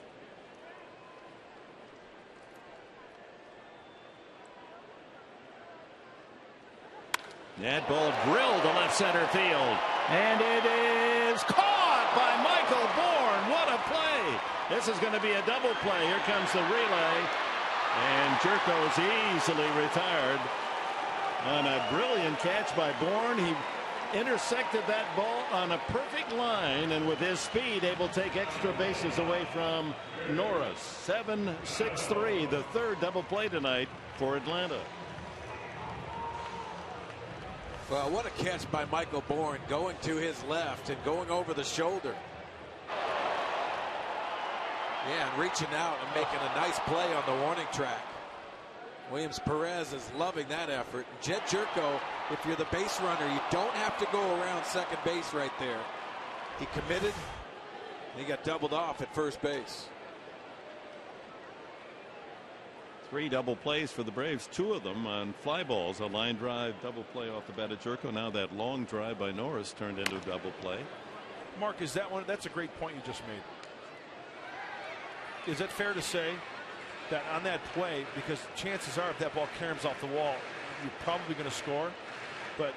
That ball drilled to left center field. And it is caught by Michael Bourne. What a play. This is going to be a double play. Here comes the relay. And Jerko is easily retired on a brilliant catch by Bourne. He intercepted that ball on a perfect line, and with his speed able to take extra bases away from Norris. 7-6-3, the third double play tonight for Atlanta. Well, what a catch by Michael Bourne, going to his left and going over the shoulder. Yeah, and reaching out and making a nice play on the warning track. Williams Perez is loving that effort. Jed Jerko, if you're the base runner, you don't have to go around second base right there. He committed. He got doubled off at first base. 3 double plays for the Braves, 2 of them on fly balls. A line drive double play off the bat of Jerko. Now that long drive by Norris turned into a double play. Mark, is that one? That's a great point you just made. Is it fair to say that on that play, because chances are if that ball caroms off the wall, you're probably going to score, but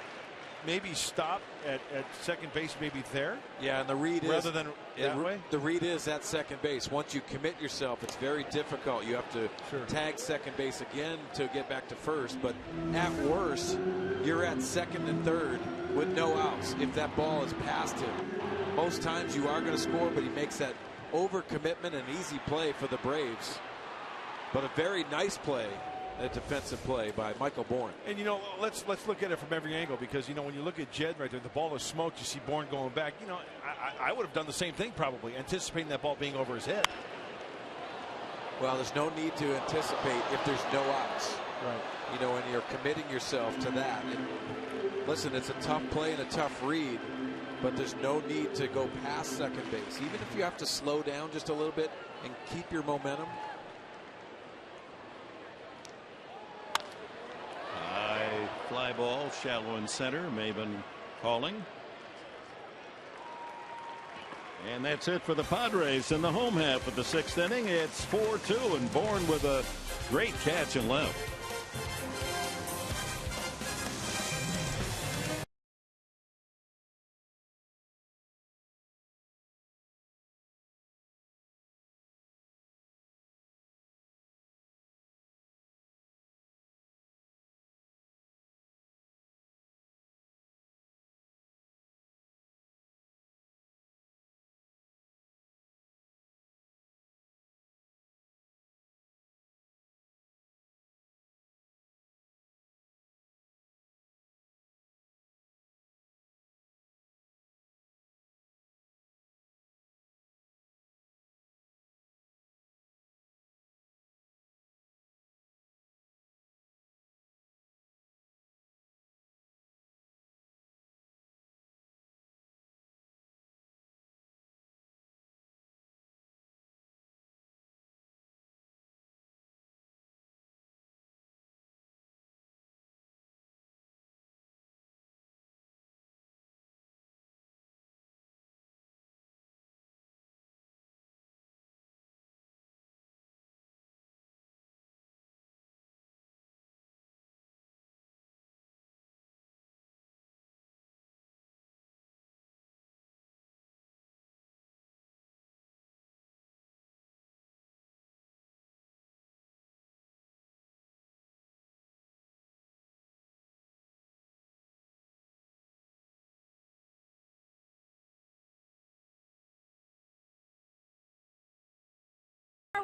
maybe stop at second base, maybe there? Yeah, and the read is rather than that way? The read is at second base. Once you commit yourself, it's very difficult. You have to tag second base again to get back to first, but at worst, you're at second and third with no outs if that ball is past him. Most times you are going to score, but he makes that overcommitment and easy play for the Braves. But a very nice play, a defensive play by Michael Bourne. And you know, let's look at it from every angle, because you know when you look at Jed right there, the ball is smoked. You see Bourne going back. You know, I would have done the same thing probably, anticipating that ball being over his head. Well, there's no need to anticipate if there's no outs. Right. You know, and you're committing yourself to that. And listen, it's a tough play and a tough read, but there's no need to go past second base. Even if you have to slow down just a little bit and keep your momentum. High fly ball, shallow in center. Maven calling. And that's it for the Padres in the home half of the 6th inning. It's 4-2, and Bourne with a great catch and left.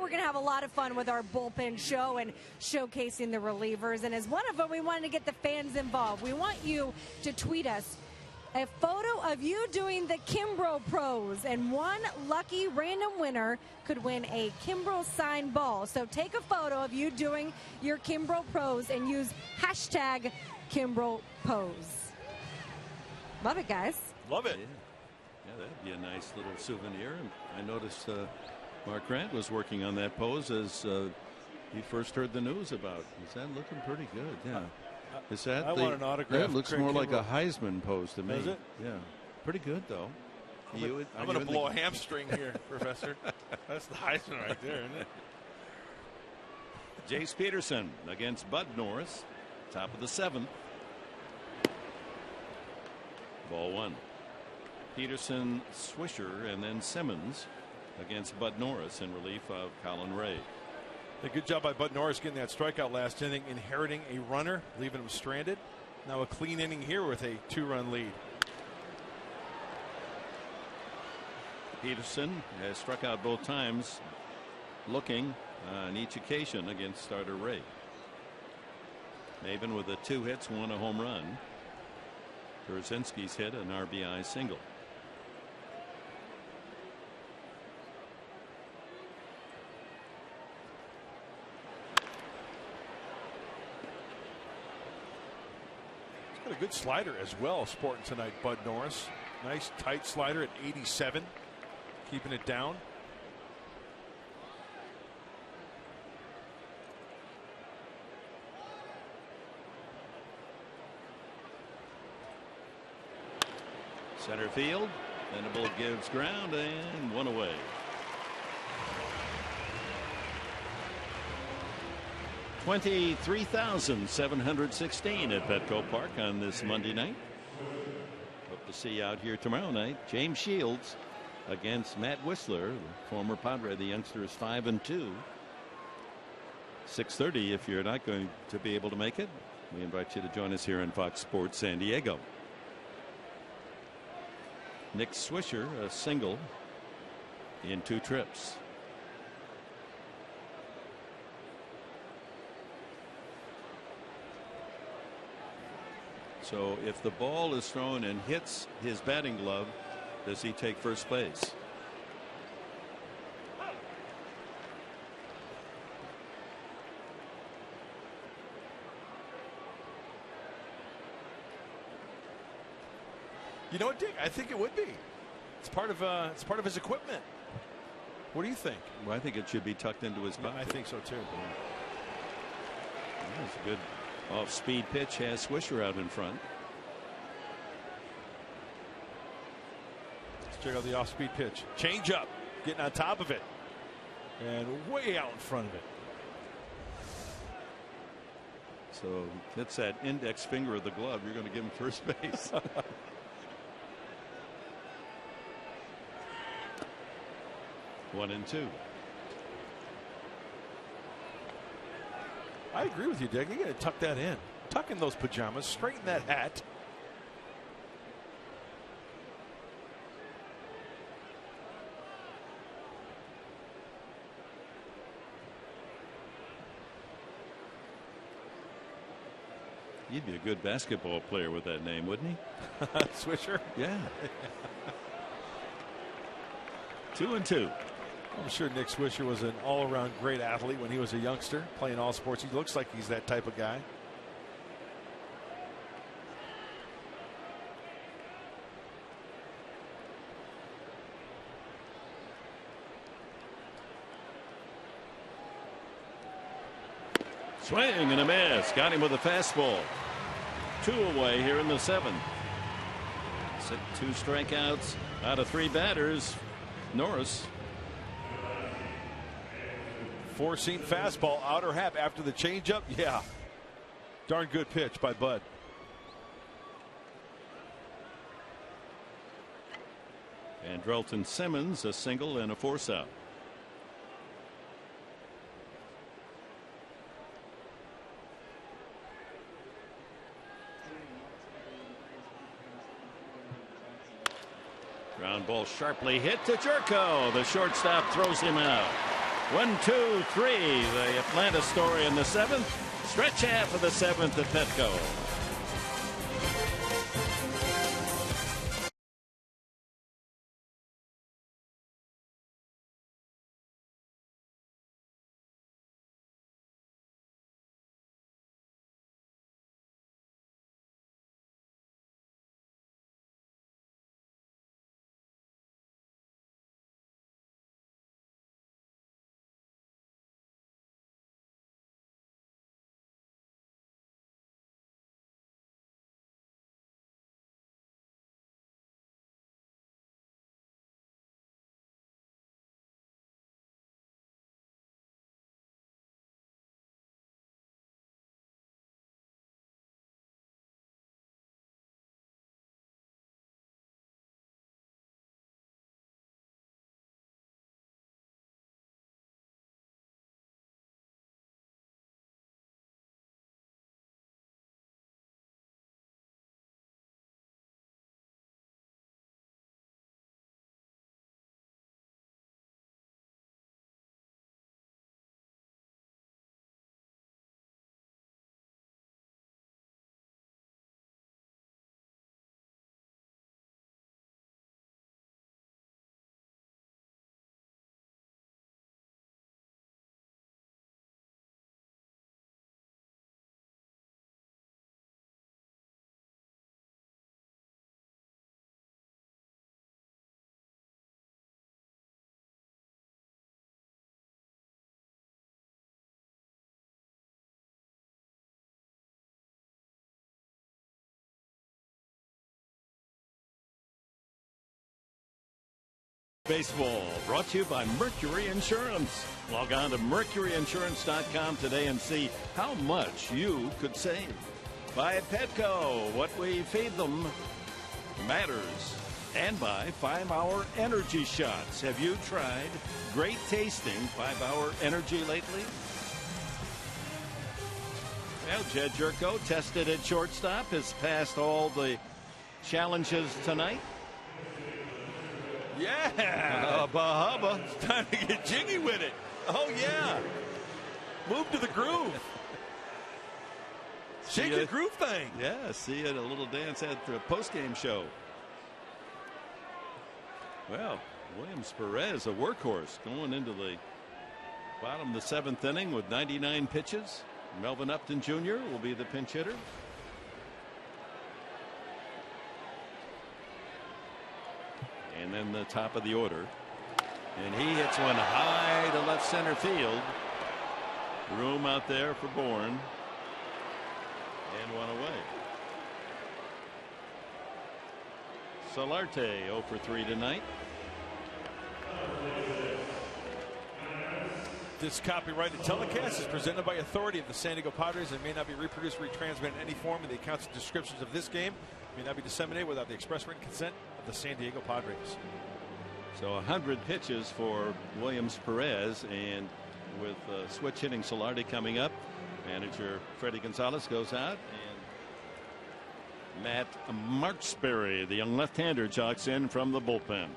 We're going to have a lot of fun with our bullpen show and showcasing the relievers. And as one of them, we wanted to get the fans involved. We want you to tweet us a photo of you doing the Kimbrough Pros, and one lucky random winner could win a Kimbrough signed ball. So take a photo of you doing your Kimbrough Pros and use hashtag Kimbrough Pose. Love it, guys. Love it. Yeah, that'd be a nice little souvenir. And I noticed Mark Grant was working on that pose as he first heard the news about. Is that looking pretty good? Yeah. Is that I want an autograph. That looks Craig more like Kimbrough. a Heisman pose to me. Is it? Yeah. Pretty good though. I'm going to blow a hamstring here, Professor. That's the Heisman right there, isn't it? Jace Peterson against Bud Norris. Top of the 7th. Ball 1. Peterson, Swisher, and then Simmons. against Bud Norris in relief of Colin Ray. A good job by Bud Norris getting that strikeout last inning, inheriting a runner, leaving him stranded. Now a clean inning here with a 2-run lead. Peterson has struck out both times, looking on each occasion against starter Ray. Maven with 2 hits, 1 a home run. Brzezinski's hit an RBI single. He's got a good slider as well, sporting tonight, Bud Norris. Nice tight slider at 87, keeping it down. Center field. Venable gives ground and 1 away. $23,716 at Petco Park on this Monday night. Hope to see you out here tomorrow night. James Shields against Matt Whistler, the former Padre. The youngster is 5-2. 6:30 if you're not going to be able to make it. We invite you to join us here on Fox Sports San Diego. Nick Swisher, a single in 2 trips. So if the ball is thrown and hits his batting glove, does he take first base? You know what, Dick? I think it would be. It's part of his equipment. What do you think? Well, I think it should be tucked into his pocket. I think so too. That's a good off-speed pitch. Has Swisher out in front. Let's check out the off-speed pitch. Change up, getting on top of it, and way out in front of it. So hits that index finger of the glove. You're going to give him first base. 1-2. I agree with you, Dick. You got to tuck that in. Tuck in those pajamas. Straighten that hat. He'd be a good basketball player with that name, wouldn't he? Swisher? Yeah. 2-2. I'm sure Nick Swisher was an all-around great athlete when he was a youngster, playing all sports. He looks like he's that type of guy. Swing and a miss. Got him with a fastball. 2 away here in the 7th. 2 strikeouts out of 3 batters. Norris. 4-seam fastball, outer half after the changeup. Yeah. Darn good pitch by Bud. And Drelton Simmons, a single and a force out. Ground ball sharply hit to Jerko. The shortstop throws him out. 1, 2, 3. The Atlanta story in the 7th. Stretch half of the 7th at Petco. Baseball brought to you by Mercury Insurance. Log on to mercuryinsurance.com today and see how much you could save. By Petco, what we feed them matters. And by 5-Hour Energy Shots. Have you tried great tasting 5-Hour Energy lately? Well, Jed Jerko, tested at shortstop, has passed all the challenges tonight. Yeah. Hubba. It's time to get jiggy with it. Oh, yeah. Move to the groove. Shake the groove thing. Yeah, see it, a little dance at the postgame show. Well, Williams Perez, a workhorse, going into the bottom of the 7th inning with 99 pitches. Melvin Upton Jr. will be the pinch hitter. And then the top of the order. And he hits one high to left center field. Room out there for Bourne. And one away. Solarte 0 for 3 tonight. This copyrighted telecast is presented by authority of the San Diego Padres and may not be reproduced or retransmitted in any form, and the accounts and descriptions of this game may not be disseminated without the express written consent of the San Diego Padres. So 100 pitches for Williams Perez, and with switch hitting Solarte coming up, manager Freddie Gonzalez goes out, and Matt Marksberry, the young left-hander, jogs in from the bullpen.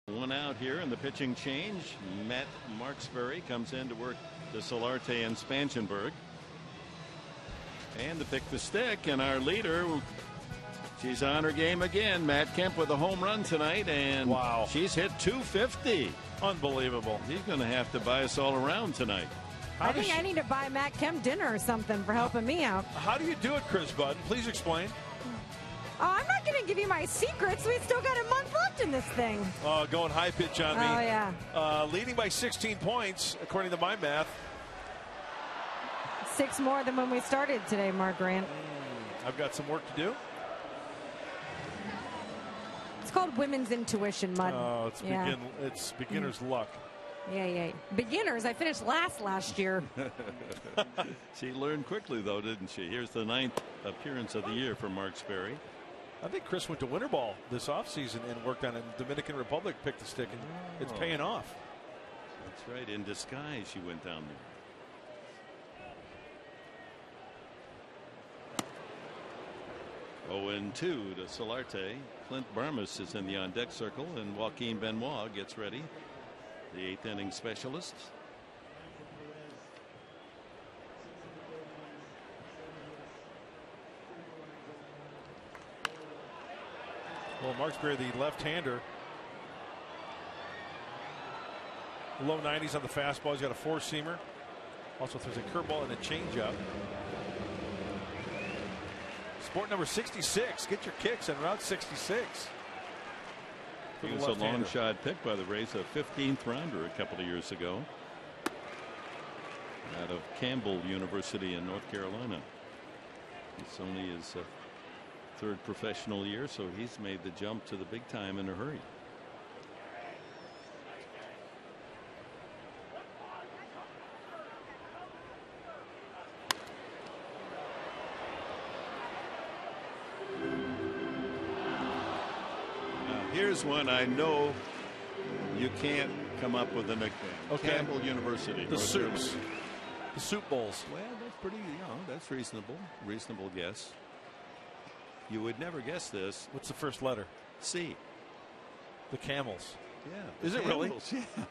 One out here in the pitching change. Matt Marksberry comes in to work the Solarte and Spangenberg. And to pick the stick, and our leader, she's on her game again. Matt Kemp with a home run tonight, and wow, she's hit 250. Unbelievable. He's going to have to buy us all around tonight. I think I need to buy Matt Kemp dinner or something for helping me out. How do you do it, Chris Budden? Please explain. Oh, I'm not going to give you my secrets. We still got a month left in this thing. Going high pitch on me. Oh, yeah. Leading by 16 points, according to my math. 6 more than when we started today, Mark Grant. I've got some work to do. It's called women's intuition, Mud. Oh, it's beginner's luck. Yeah. Beginners. I finished last year. She learned quickly, though, didn't she? Here's the 9th appearance of the year for Marksberry. I think Chris went to winter ball this offseason and worked on it in Dominican Republic, picked the stick, and it's paying off. That's right. In disguise, she went down there. 0-2 to Solarte. Clint Barmas is in the on-deck circle, and Joaquin Benoit gets ready, the 8th inning specialist. Well, Marksberry, the left-hander, low 90s on the fastball. He's got a 4-seamer. Also throws a curveball and a changeup. Sport number 66. Get your kicks on Route 66. He was a long shot pick by the Rays, a 15th rounder a couple of years ago out of Campbell University in North Carolina. It's only his third professional year, so he's made the jump to the big time in a hurry. Here's one I know you can't come up with a nickname. Okay. Campbell University. The Soups. The Soup Bowls. Well, that's pretty, that's reasonable. Reasonable guess. You would never guess this. What's the first letter? C. The Camels. Yeah. Is it really? Yeah.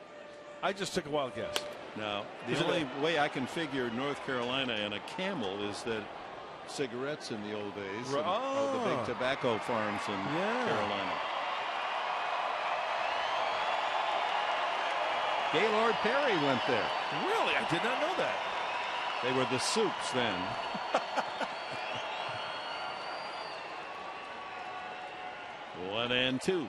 I just took a wild guess. Now, the only way I can figure North Carolina and a camel is that cigarettes in the old days. The big tobacco farms in Carolina. Gaylord Perry went there. Really? I did not know that. They were the Soups then. One and two.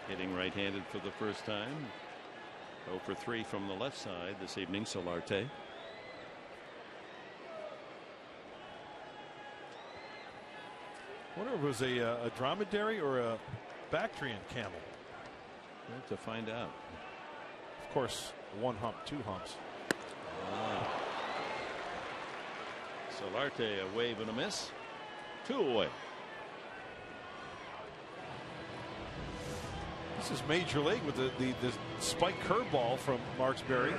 Hitting right-handed for the first time. 0 for 3 from the left side this evening, Solarte. I wonder if it was a dromedary or a Bactrian camel. We'll have to find out. Of course, one hump, two humps. Solarte, a wave and a miss. 2 away. This is Major League with the spike curveball from Marksberry.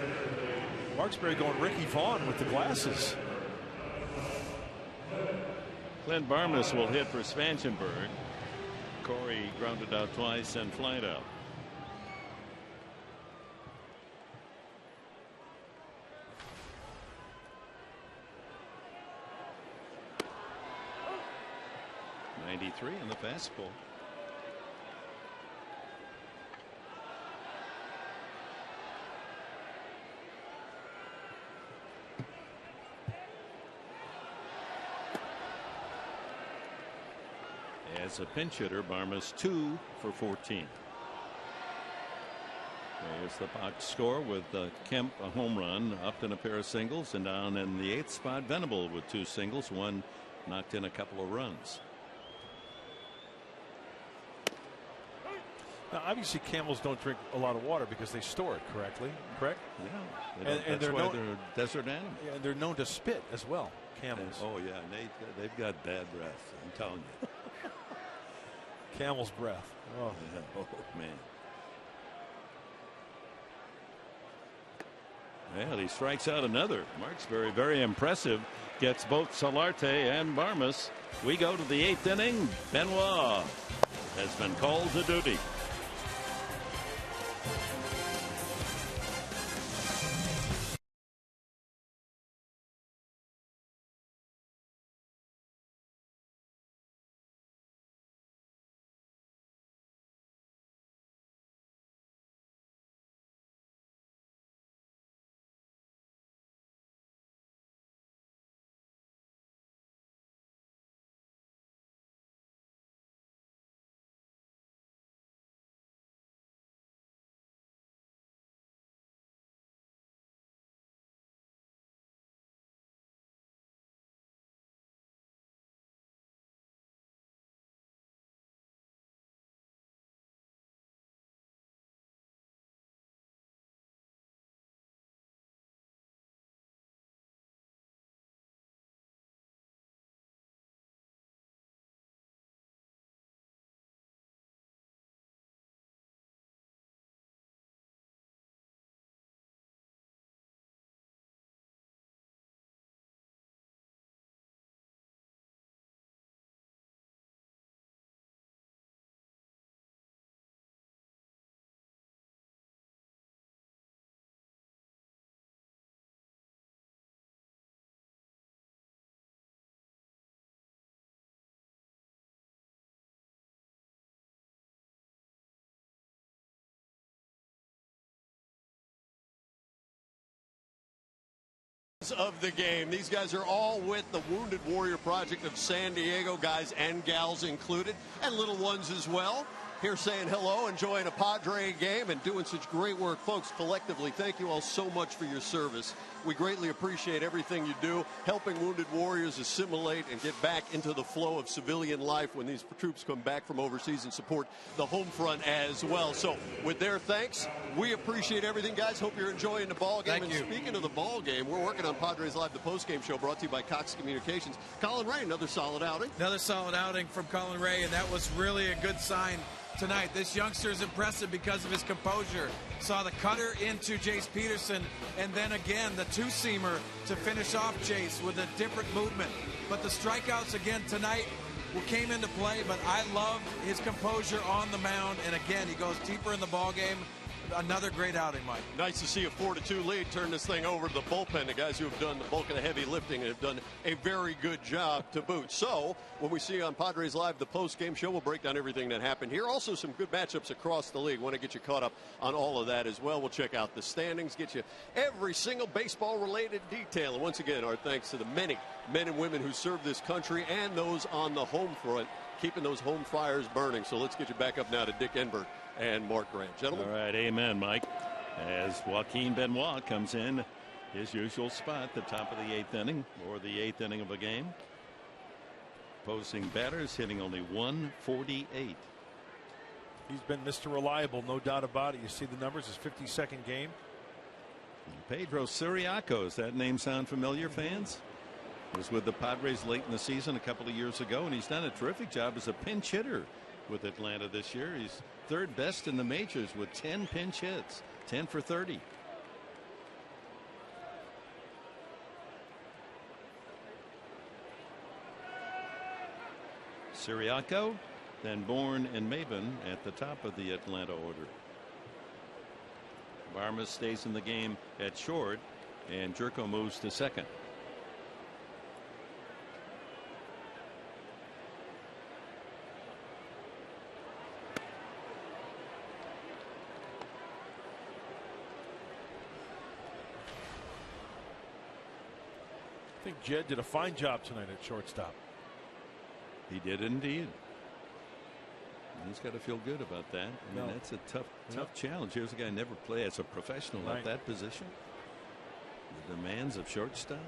Marksberry going Ricky Vaughn with the glasses. Clint Barmas will hit for Svangenberg. Corey grounded out twice and flied out. .93 in the fastball. As a pinch hitter, Barmas 2 for 14. There's the box score with Kemp a home run, Upton a pair of singles, and down in the 8th spot Venable with 2 singles. One knocked in a couple of runs. Now, obviously, camels don't drink a lot of water because they store it correctly. Correct? Yeah. And that's why they're desert animals. Yeah, and they're known to spit as well. Camels. Oh yeah, they've got bad breath. I'm telling you. Camel's breath. Oh, yeah. Oh man. Well, he strikes out another. Marksberry, very impressive. Gets both Solarte and Barmas. We go to the 8th inning. Benoit has been called to duty. Of the game. These guys are all with the Wounded Warrior Project of San Diego, guys and gals included, and little ones as well. Here saying hello, enjoying a Padre game, and doing such great work. Folks, collectively, thank you all so much for your service. We greatly appreciate everything you do, helping Wounded Warriors assimilate and get back into the flow of civilian life when these troops come back from overseas and support the home front as well. So with their thanks, we appreciate everything, guys. Hope you're enjoying the ball game. Thank you. Speaking of the ball game, we're working on Padres Live, the post-game show brought to you by Cox Communications. Colin Ray, another solid outing. Another solid outing from Colin Ray, and that was really a good sign tonight. This youngster is impressive because of his composure. Saw the cutter into Jace Peterson, and then again the two-seamer to finish off Jace with a different movement. But the strikeouts again tonight came into play, but I love his composure on the mound, and again he goes deeper in the ball game. Another great outing, Mike. Nice to see a 4-2 lead turn this thing over to the bullpen, the guys who have done the bulk of the heavy lifting and have done a very good job to boot. So when we see you on Padres Live, the post-game show, we'll break down everything that happened here. Also some good matchups across the league. Want to get you caught up on all of that as well. We'll check out the standings, get you every single baseball-related detail. And once again, our thanks to the many men and women who serve this country and those on the home front, keeping those home fires burning. So let's get you back up now to Dick Enberg and Mark Grant. Gentlemen. All right, amen, Mike. As Joaquin Benoit comes in his usual spot, the top of the 8th inning, or the 8th inning of a game. Opposing batters hitting only 148. He's been Mr. Reliable, no doubt about it. You see the numbers, his 52nd game. Pedro Ciriaco, does that name sound familiar, fans? Was with the Padres late in the season a couple of years ago, and he's done a terrific job as a pinch hitter with Atlanta this year. He's third best in the majors with 10 pinch hits, 10 for 30. Ciriaco, then Bourne and Maben at the top of the Atlanta order. Varmus stays in the game at short, and Jerko moves to second. I think Jed did a fine job tonight at shortstop. He did indeed. He's got to feel good about that. I mean, that's a tough challenge. Here's a guy who never played as a professional at that position. The demands of shortstop.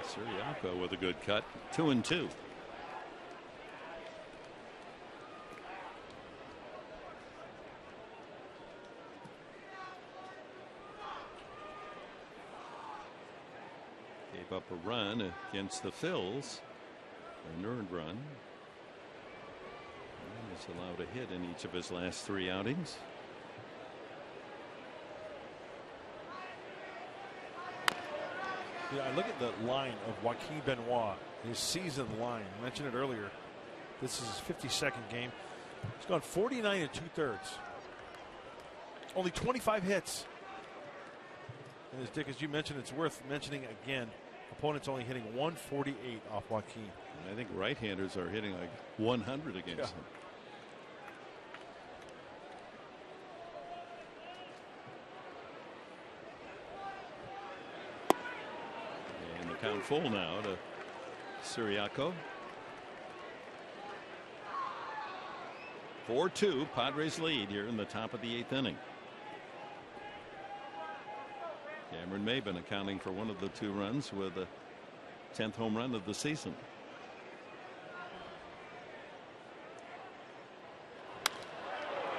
Ciriaco with a good cut. 2-2. Up a run against the Phillies, an earned run. And he's allowed a hit in each of his last 3 outings. Yeah, I look at the line of Joaquin Benoit, his season line. I mentioned it earlier. This is his 52nd game. He's gone 49 2/3. Only 25 hits. And as Dick, as you mentioned, it's worth mentioning again. Opponents only hitting 148 off Joaquin. And I think right-handers are hitting like 100 against him. And the count full now to Ciriaco. 4-2, Padres lead here in the top of the 8th inning. Cameron Maben accounting for one of the 2 runs with a 10th home run of the season.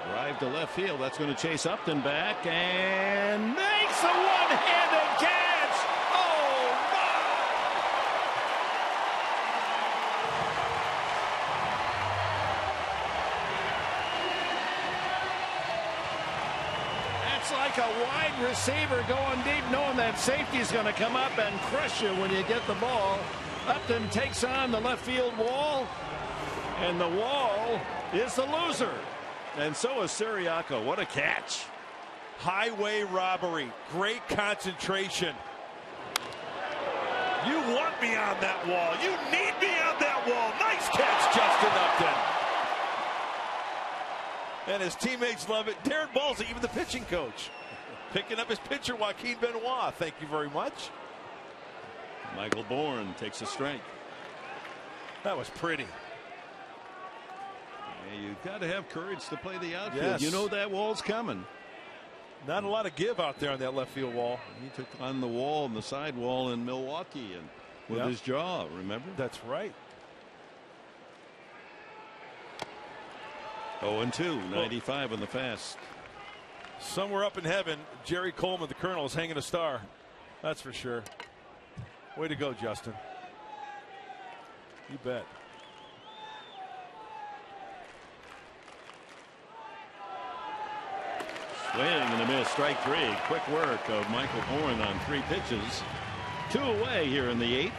Drive to left field. That's going to chase Upton back and makes a one-handed catch. Oh, my! That's like a wide receiver going deep, knowing that safety's going to come up and crush you when you get the ball. Upton takes on the left field wall, and the wall is the loser. And so is Ciriaco. What a catch. Highway robbery. Great concentration. You want me on that wall. You need me on that wall. Nice catch, Justin Upton. And his teammates love it. Darren Balsey, even the pitching coach. Picking up his pitcher, Joaquin Benoit. Thank you very much. Michael Bourne takes a strike. That was pretty. Yeah, you've got to have courage to play the outfield. Yes. You know that wall's coming. Not a lot of give out there on that left field wall. He took on the wall and the side wall in Milwaukee and with his jaw, remember? That's right. 0-2, 95 on the fast. Somewhere up in heaven, Jerry Coleman, the Colonel, is hanging a star. That's for sure. Way to go, Justin. You bet. Swing and a miss, strike 3. Quick work of Michael Bourne on 3 pitches. 2 away here in the 8th.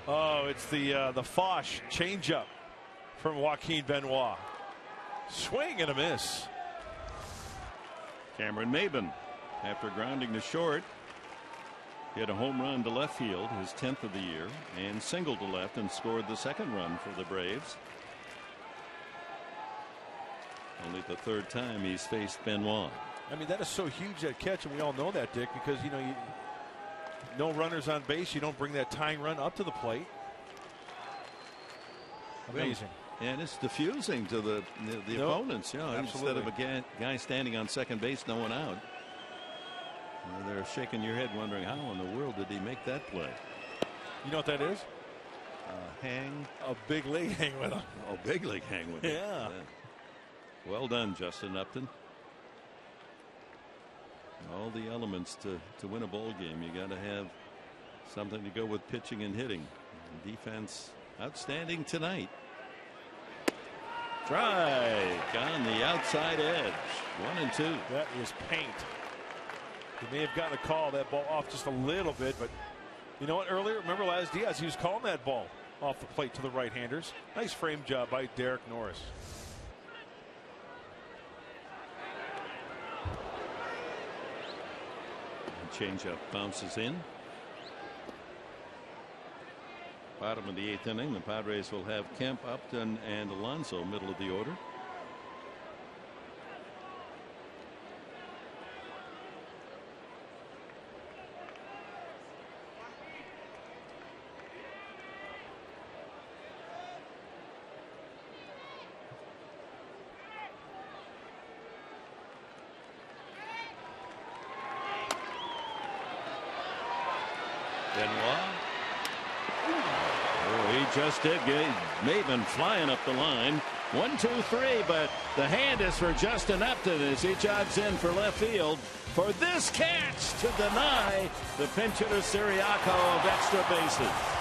Oh, it's the Foch changeup from Joaquin Benoit. Swing and a miss. Cameron Maben, after grounding to short, hit a home run to left field, his 10th of the year, and singled to left and scored the 2nd run for the Braves. Only the 3rd time he's faced Benoit. I mean, that is so huge, that catch, and we all know that, Dick, because, you know, no runners on base. You don't bring that tying run up to the plate. Amazing. And it's diffusing to the opponents. You know, instead of a guy standing on second base, no one out. They're shaking your head wondering how in the world did he make that play. You know what that is? Hang. A big league hang with him. Oh, big league hang with him. Yeah. Well done, Justin Upton. All the elements to win a ball game. You got to have something to go with pitching and hitting. And defense outstanding tonight. Strike on the outside edge. 1-2. That is paint. He may have gotten a call that ball off just a little bit, but you know what? Earlier, remember Laz Diaz? He was calling that ball off the plate to the right-handers. Nice frame job by Derek Norris. Changeup bounces in. Bottom of the 8th inning. The Padres will have Kemp, Upton, and Alonso middle of the order. Benoit. Oh, he just did get Maben flying up the line. 1-2-3, but the hand is for Justin Upton as he jogs in for left field for this catch to deny the pinch hitter Siriaco of extra bases.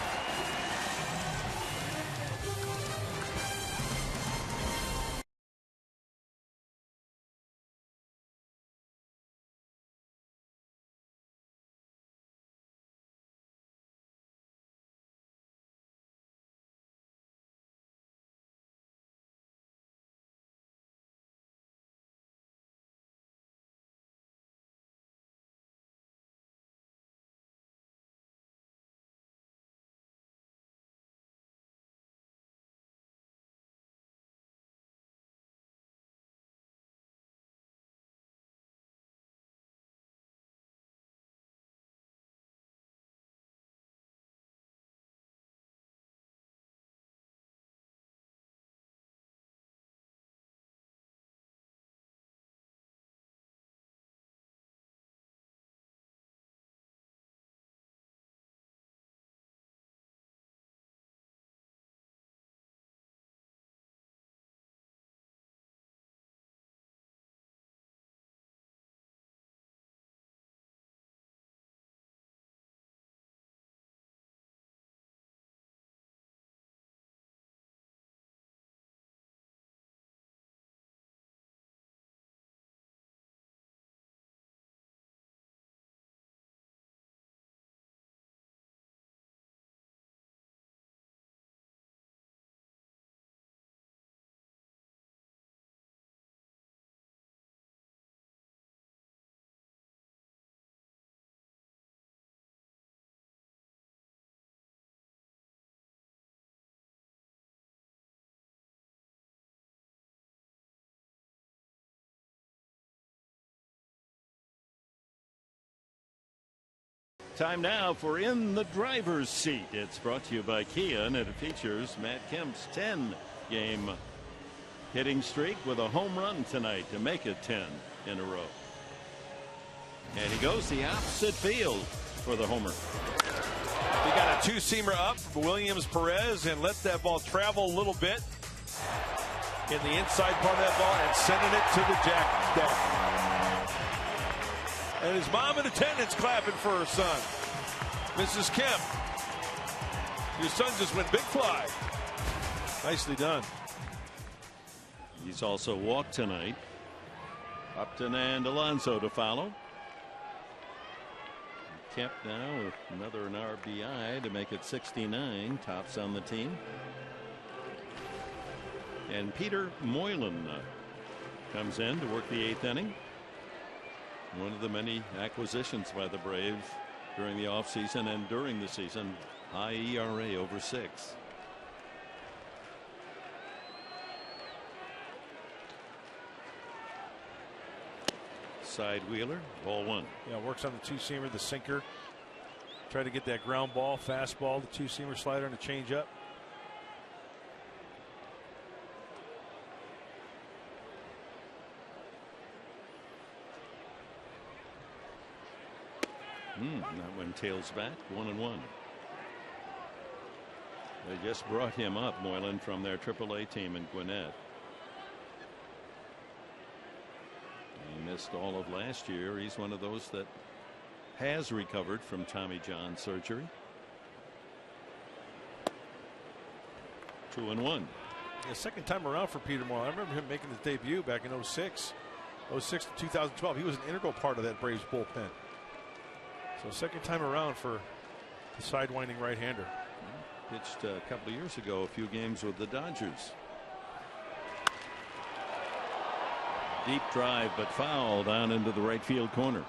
Time now for In the Driver's Seat. It's brought to you by Kia, and it features Matt Kemp's 10-game hitting streak with a home run tonight to make it 10 in a row. And he goes the opposite field for the homer. He got a two-seamer up from Williams Perez and let that ball travel a little bit in the inside part of that ball and sending it to the jack deck. And his mom in attendance clapping for her son. Mrs. Kemp, your son just went big fly. Nicely done. He's also walked tonight. Upton and Alonso to follow. Kemp now with another RBI to make it 69. Tops on the team. And Peter Moylan comes in to work the 8th inning. One of the many acquisitions by the Braves during the offseason and during the season. High ERA over 6. Side wheeler, ball 1. Yeah, works on the two-seamer, the sinker. Try to get that ground ball, fastball, the two-seamer slider, and a changeup. That one tails back, 1-1. They just brought him up, Moylan, from their AAA team in Gwinnett. He missed all of last year. He's one of those that has recovered from Tommy John surgery. 2-1. The second time around for Peter Moore. I remember him making his debut back in 06 to 2012. He was an integral part of that Braves bullpen. So second time around for the sidewinding right-hander. Pitched a couple of years ago, a few games with the Dodgers. Deep drive, but foul down into the right field corner.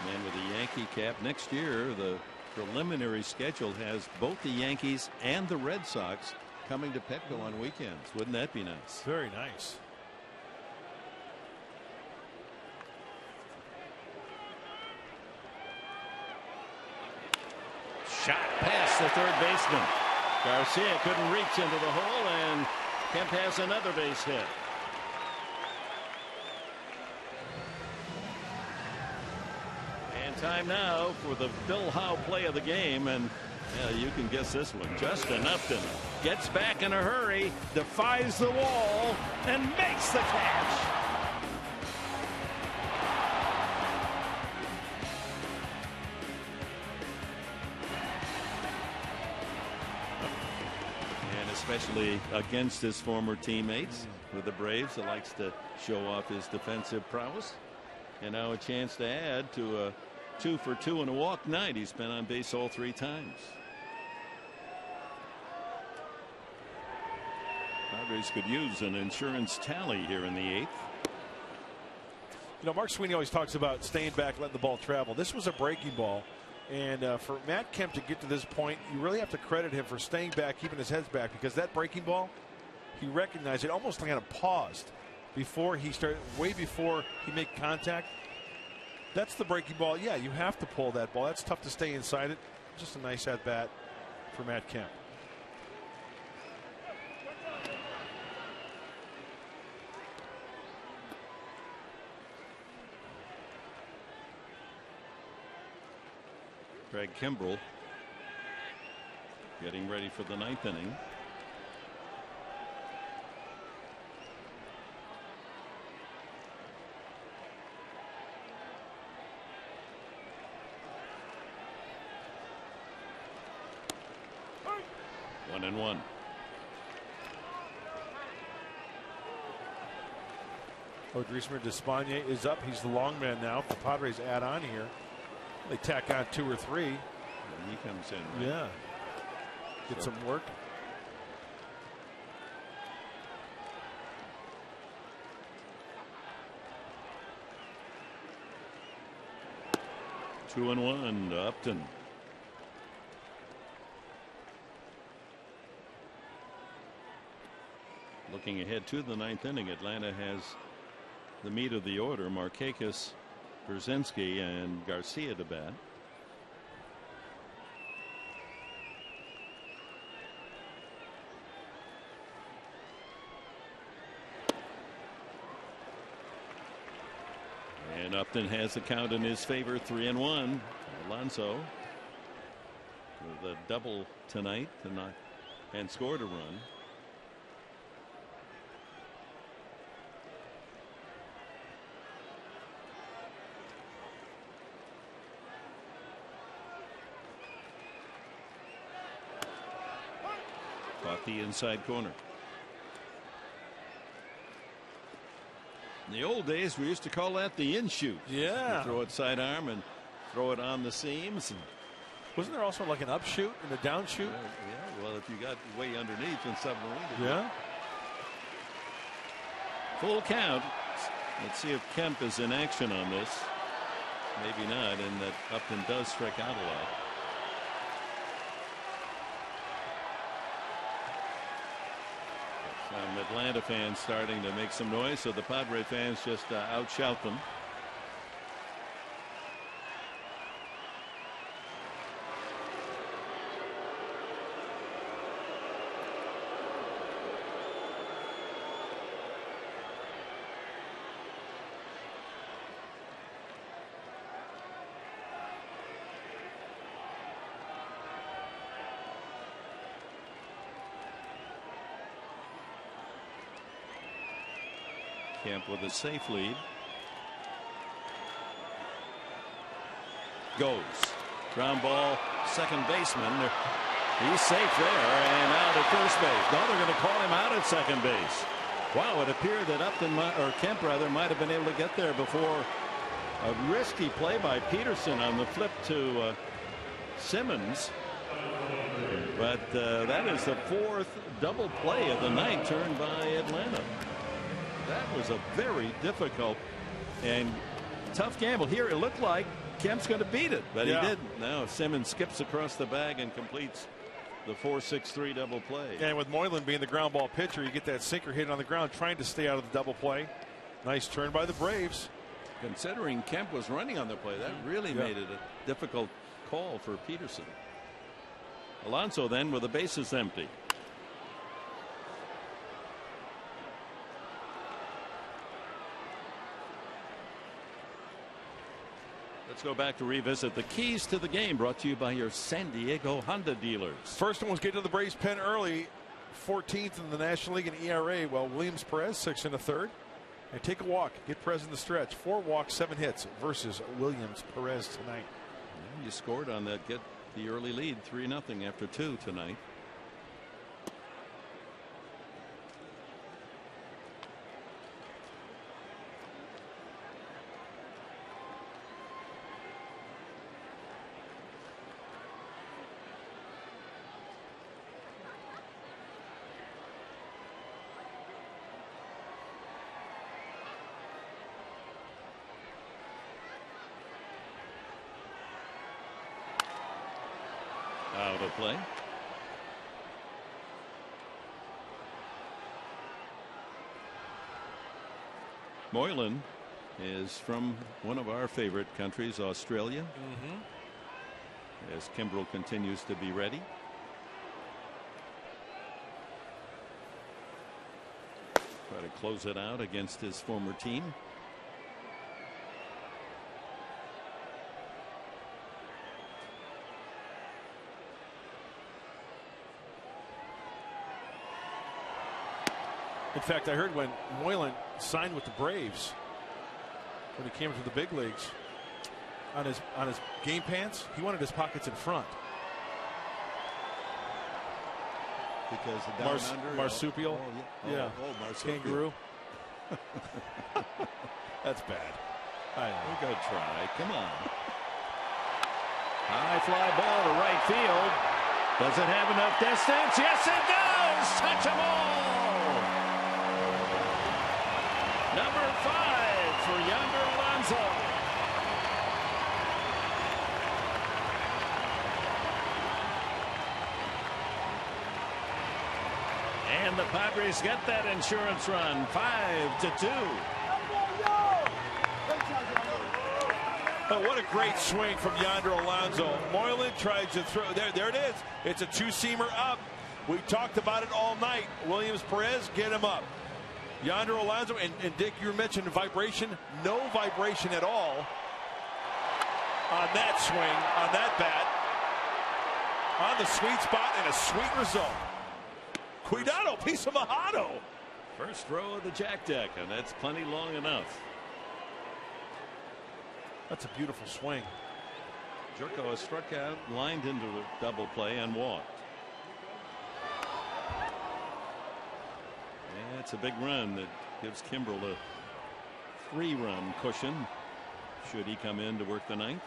Man with a Yankee cap next year. The preliminary schedule has both the Yankees and the Red Sox coming to Petco on weekends. Wouldn't that be nice? Very nice. Shot past the third baseman. Garcia couldn't reach into the hole, and Kemp has another base hit. And time now for the Bill Howe play of the game, and you can guess this one. Justin Upton gets back in a hurry, defies the wall, and makes the catch. Especially against his former teammates with the Braves, that likes to show off his defensive prowess. And now a chance to add to a 2 for 2 and a walk night. He's been on base all 3 times. Padres could use an insurance tally here in the 8th. You know, Mark Sweeney always talks about staying back, letting the ball travel. This was a breaking ball. And for Matt Kemp to get to this point, you really have to credit him for staying back, keeping his head back, because that breaking ball, he recognized it, almost kind of paused before he started, way before he made contact. That's the breaking ball. Yeah, you have to pull that ball. That's tough to stay inside it. Just a nice at bat for Matt Kemp. Craig Kimbrell getting ready for the 9th inning. One and one. Odrisamer Despaigne is up. He's the long man now. If the Padres add on here, they tack on 2 or 3. And he comes in. Right? Yeah. Get some work. Two and one to Upton. Looking ahead to the 9th inning, Atlanta has the meat of the order. Markakis, Brzezinski, and Garcia to bat. And Upton has the count in his favor, 3-1. Alonso with a double tonight and scored a run. Caught the inside corner. In the old days, we used to call that the in-shoot. Yeah. You throw it sidearm and throw it on the seams. And wasn't there also like an upshoot and a downshoot? Yeah, well, if you got way underneath in submarine. Yeah. Full count. Let's see if Kemp is in action on this. Maybe not, and that Upton does strike out a lot. Some Atlanta fans starting to make some noise, so the Padre fans just outshout them. Kemp with a safe lead. Goes. Ground ball, second baseman. He's safe there and out at first base. No, they're going to call him out at second base. Wow, it appeared that Upton, or Kemp rather, might have been able to get there before a risky play by Peterson on the flip to Simmons. But that is the 4th double play of the night turned by Atlanta. That was a very difficult and tough gamble. Here it looked like Kemp's going to beat it, but he didn't. Now Simmons skips across the bag and completes the 4-6-3 double play. And with Moylan being the ground ball pitcher, you get that sinker hit on the ground trying to stay out of the double play. Nice turn by the Braves. Considering Kemp was running on the play, that really made it a difficult call for Peterson. Alonso then with the bases empty. Let's go back to revisit the keys to the game, brought to you by your San Diego Honda dealers. First one was get to the Braves pen early, 14th in the National League in ERA, while Williams Perez 6 1/3. And take a walk, get Perez in the stretch. 4 walks, 7 hits versus Williams Perez tonight. Yeah, you scored on that, get the early lead, 3-0 after 2 tonight. Out of play. Moylan is from one of our favorite countries, Australia. As Kimbrel continues to be ready. Try to close it out against his former team. In fact, I heard when Moylan signed with the Braves, when he came into the big leagues, on his game pants, he wanted his pockets in front. Because the down under marsupial, marsupial. Kangaroo. That's bad. I know. We go try. Come on. High fly ball to right field. Does it have enough distance? Yes, it does. Touch 'em all. Number 5 for Yonder Alonso. And And the Padres get that insurance run, 5-2. Oh, what a great swing from Yonder Alonso. Moylan tries to throw. There it is. It's a two-seamer up. We talked about it all night. Williams Perez, get him up. Yonder Alonso, and Dick, you mentioned vibration. No vibration at all on that swing, on that bat. On the sweet spot, and a sweet result. Cuidado, piece of Mojado. First throw of the Jack Deck, and that's plenty long enough. That's a beautiful swing. Jerko has struck out, lined into a double play, and walked. Yeah, it's a big run that gives Kimbrel a 3-run cushion should he come in to work the ninth.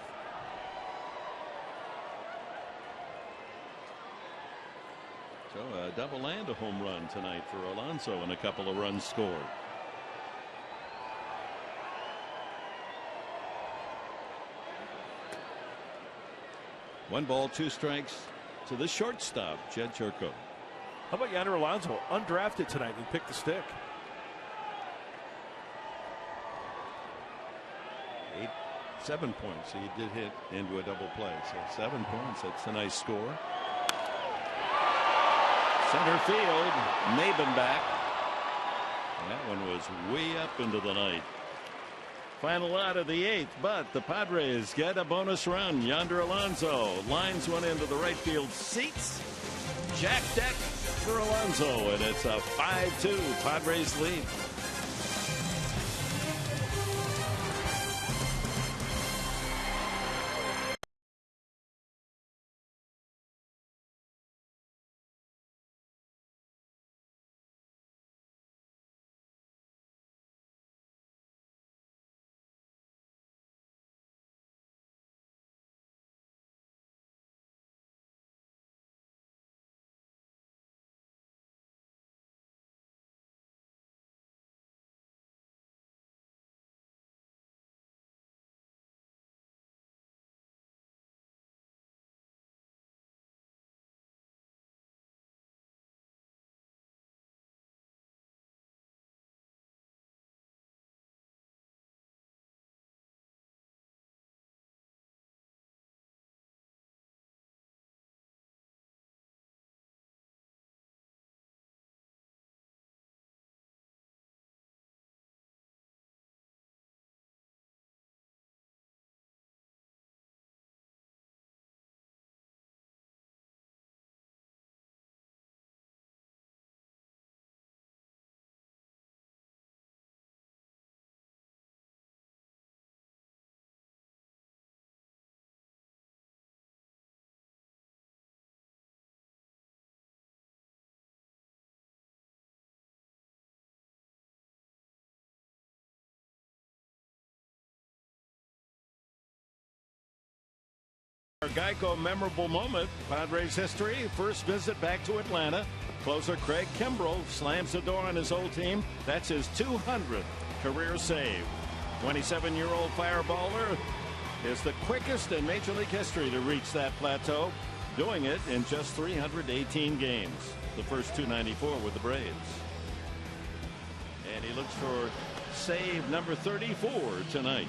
So a double and a home run tonight for Alonso, and a couple of runs scored. One ball, 2 strikes to the shortstop, Jed Jerko. How about Yonder Alonso, undrafted tonight, and picked the stick? 7 points. He did hit into a double play, so 7 points. That's a nice score. Center field, Maben back. That one was way up into the night. Final out of the 8th, but the Padres get a bonus run. Yonder Alonso lines one into the right field seats. Jack Deck for Alonso, and it's a 5-2 Padres lead. Our Geico memorable moment, Padres history, first visit back to Atlanta. Closer Craig Kimbrel slams the door on his old team. That's his 200th career save. 27-year-old fireballer is the quickest in Major League history to reach that plateau, doing it in just 318 games. The first 294 with the Braves. And he looks for save number 34 tonight.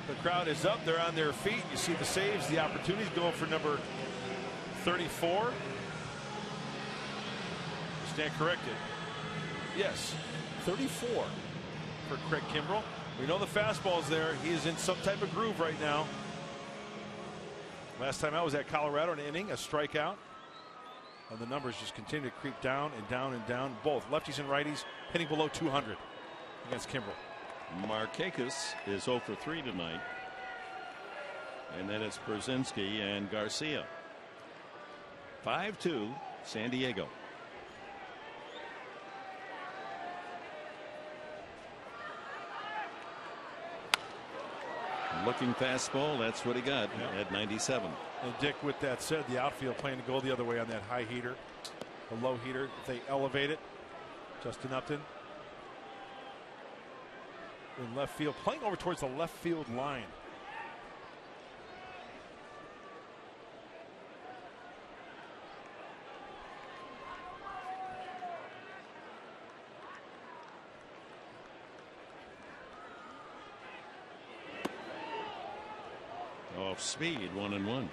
The crowd is up. They're on their feet. You see the saves, the opportunities going for number 34. Stand corrected. Yes, 34 for Craig Kimbrel. We know the fastball's there. He is in some type of groove right now. Last time I was at Colorado, an inning, a strikeout. And the numbers just continue to creep down and down and down. Both lefties and righties hitting below 200 against Kimbrel. Markakis is 0 for 3 tonight. And then it's Brzezinski and Garcia. 5-2 San Diego. Looking fastball, that's what he got at 97. And Dick, with that said, the outfield playing to go the other way on that high heater. The low heater, if they elevate it. Justin Upton in left field, playing over towards the left field line. Off speed, 1-1.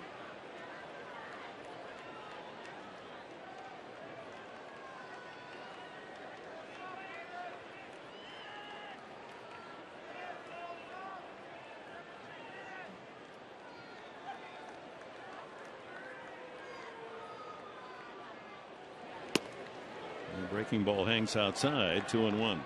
The breaking ball hangs outside, 2-1.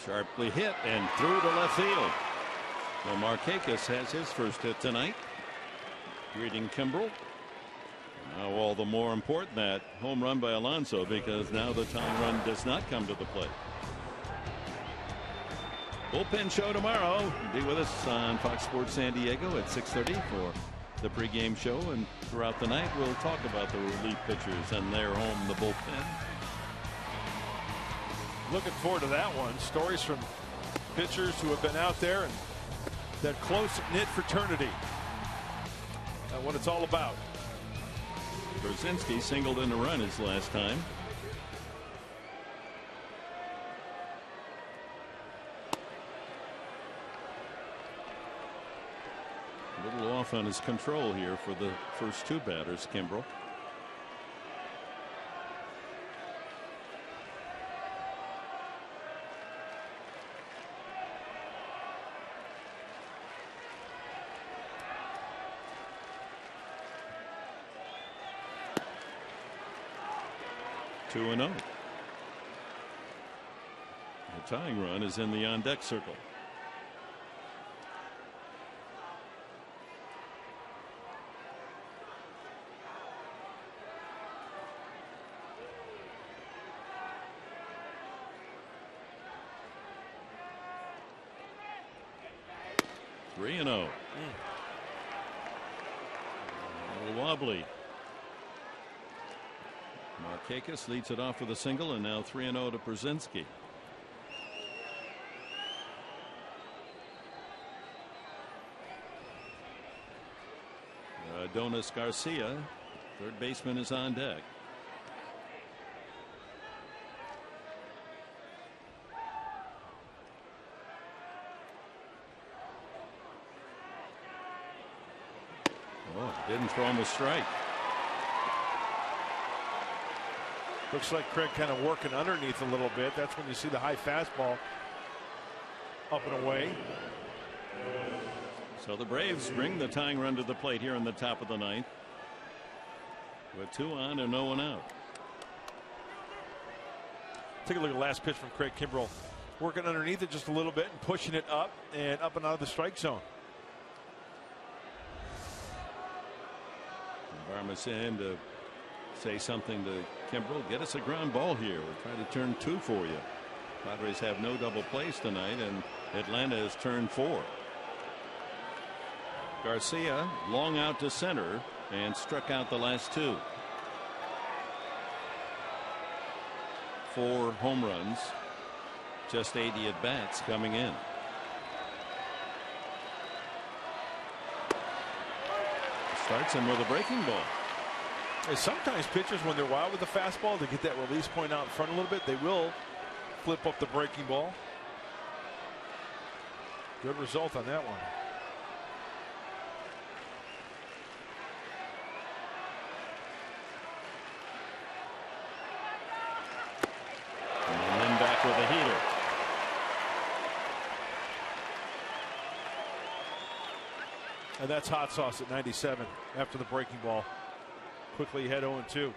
Sharply hit and through to left field. Well, Markakis has his first hit tonight. Greeting Kimbrel. Now all the more important that home run by Alonso, because now the tying run does not come to the plate. Bullpen show tomorrow. Be with us on Fox Sports San Diego at 6:30 for the pregame show, and throughout the night we'll talk about the relief pitchers and their home, the bullpen. Looking forward to that one. Stories from pitchers who have been out there and that close-knit fraternity. What it's all about. Brzezinski singled in a run his last time. A little off on his control here for the first two batters, Kimbrel. The tying run is in the on deck circle. Three and 0. A little wobbly. Markakis leads it off with a single, and now 3-0 to Brzezinski. Adonis Garcia, third baseman, is on deck. Oh, didn't throw him a strike. Looks like Craig kind of working underneath a little bit. That's when you see the high fastball up and away. So the Braves bring the tying run to the plate here in the top of the ninth, with 2 on and no one out. Take a look at the last pitch from Craig Kimbrel. Working underneath it just a little bit and pushing it up and out of the strike zone. Barmas in to say something to Kimbrel. Get us a ground ball here. We're trying to turn 2 for you. Padres have no double plays tonight, and Atlanta has turned 4. Garcia long out to center and struck out the last 2. 4 home runs, just 80 at bats coming in. Starts him with a breaking ball. And sometimes pitchers, when they're wild with the fastball, to get that release point out in front a little bit, they will flip up the breaking ball. Good result on that one. And then back with a heater. And that's hot sauce at 97 after the breaking ball. Quickly head 0-2.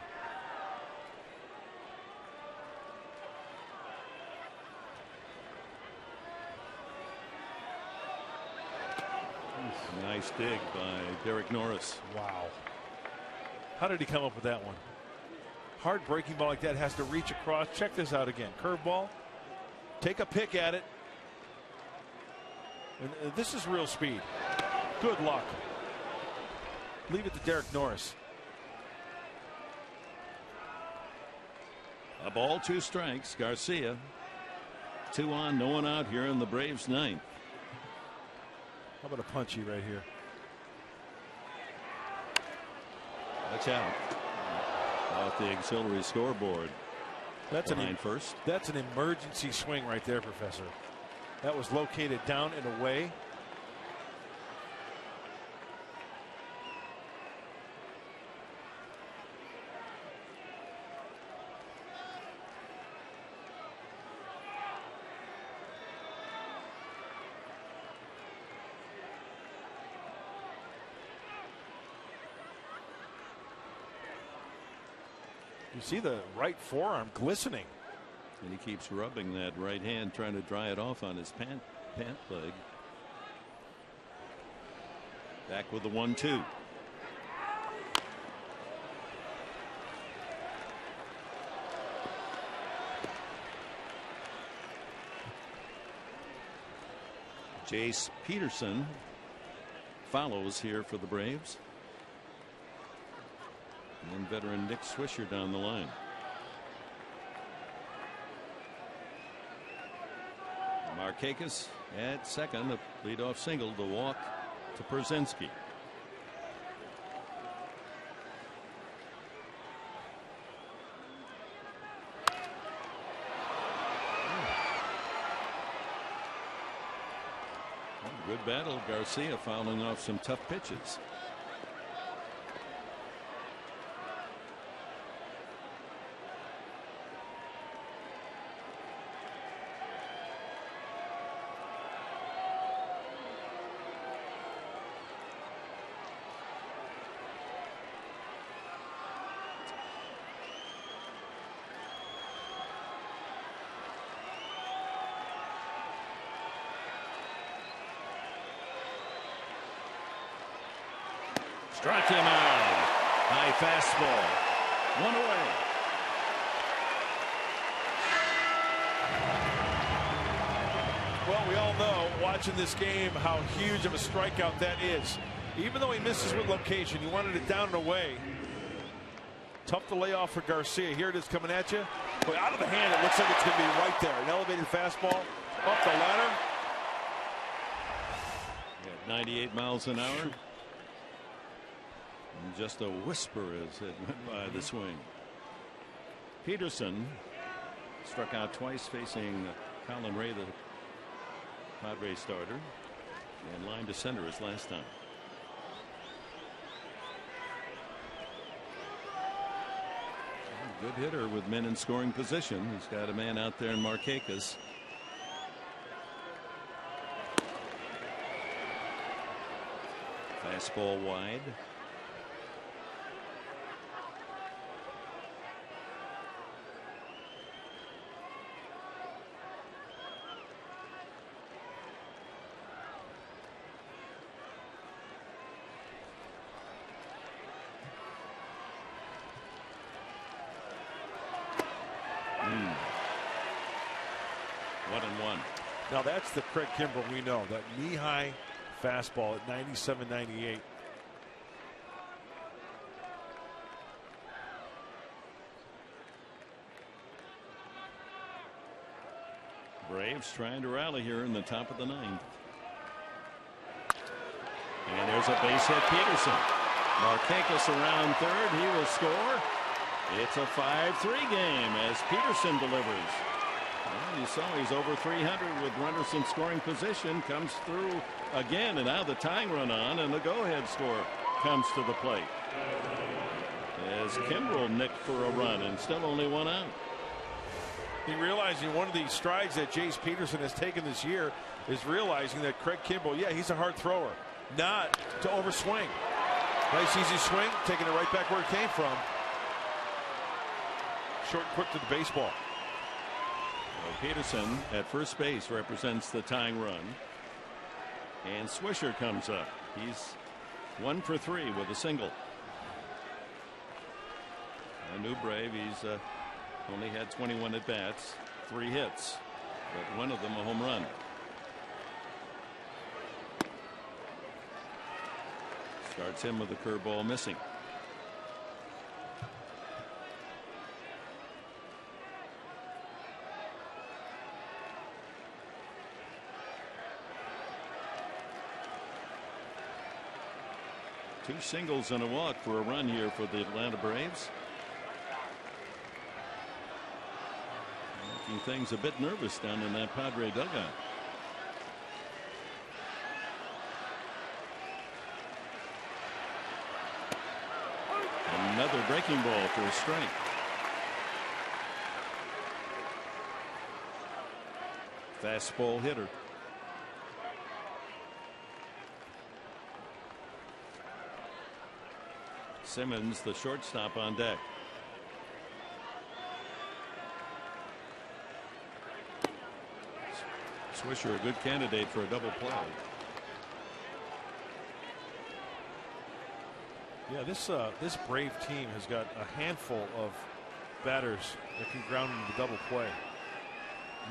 Nice dig by Derek Norris. Wow. How did he come up with that one? Hard breaking ball like that has to reach across. Check this out again. Curveball. Take a pick at it. And this is real speed. Good luck. Leave it to Derek Norris. A ball, 2 strikes. Garcia. 2 on, no one out here in the Braves' ninth. How about a punchy right here? That's out. Off the auxiliary scoreboard. That's first. That's an emergency swing right there, Professor. That was located down and away. You see the right forearm glistening. And he keeps rubbing that right hand, trying to dry it off on his pant leg. Back with the 1-2. Jace Peterson follows here for the Braves. And veteran Nick Swisher down the line. Markakis at second, a leadoff single to walk to Przinsky. Good battle. Garcia fouling off some tough pitches. Struck him out. High fastball. One away. Well, we all know watching this game how huge of a strikeout that is. Even though he misses with location, he wanted it down and away. Tough to lay off for Garcia. Here it is coming at you. But out of the hand, it looks like it's going to be right there. An elevated fastball up the ladder. At 98 miles an hour. And just a whisper as it went by the swing. Peterson struck out twice facing Colin Ray, the Padres starter, and lined to center his last time. Good hitter with men in scoring position. He's got a man out there in Markakis. Fastball wide. Now that's the Craig Kimbrell we know, that knee-high fastball at 97, 98. Braves trying to rally here in the top of the ninth. And there's a base hit. Peterson. Markakis around third. He will score. It's a 5-3 game as Peterson delivers. Well, you saw he's over 300 with runners in scoring position. Comes through again, and now the tying run on, and the go-ahead score comes to the plate. As Kimbrell nicked for a run, and still only one out. He realizing one of the strides that Jace Peterson has taken this year is realizing that Craig Kimbrell, yeah, he's a hard thrower, not to overswing. Nice easy swing, taking it right back where it came from. Short and quick to the baseball. Peterson at first base represents the tying run, and Swisher comes up. He's 1 for 3 with a single. A new Brave. He's only had 21 at bats, 3 hits, but one of them a home run. Starts him with a curveball missing. 2 singles and a walk for a run here for the Atlanta Braves. Making things a bit nervous down in that Padre dugout. Another breaking ball for a strike. Fastball hitter. Simmons, the shortstop, on deck. Swisher, a good candidate for a double play. Yeah, this Brave team has got a handful of batters that can ground into the double play.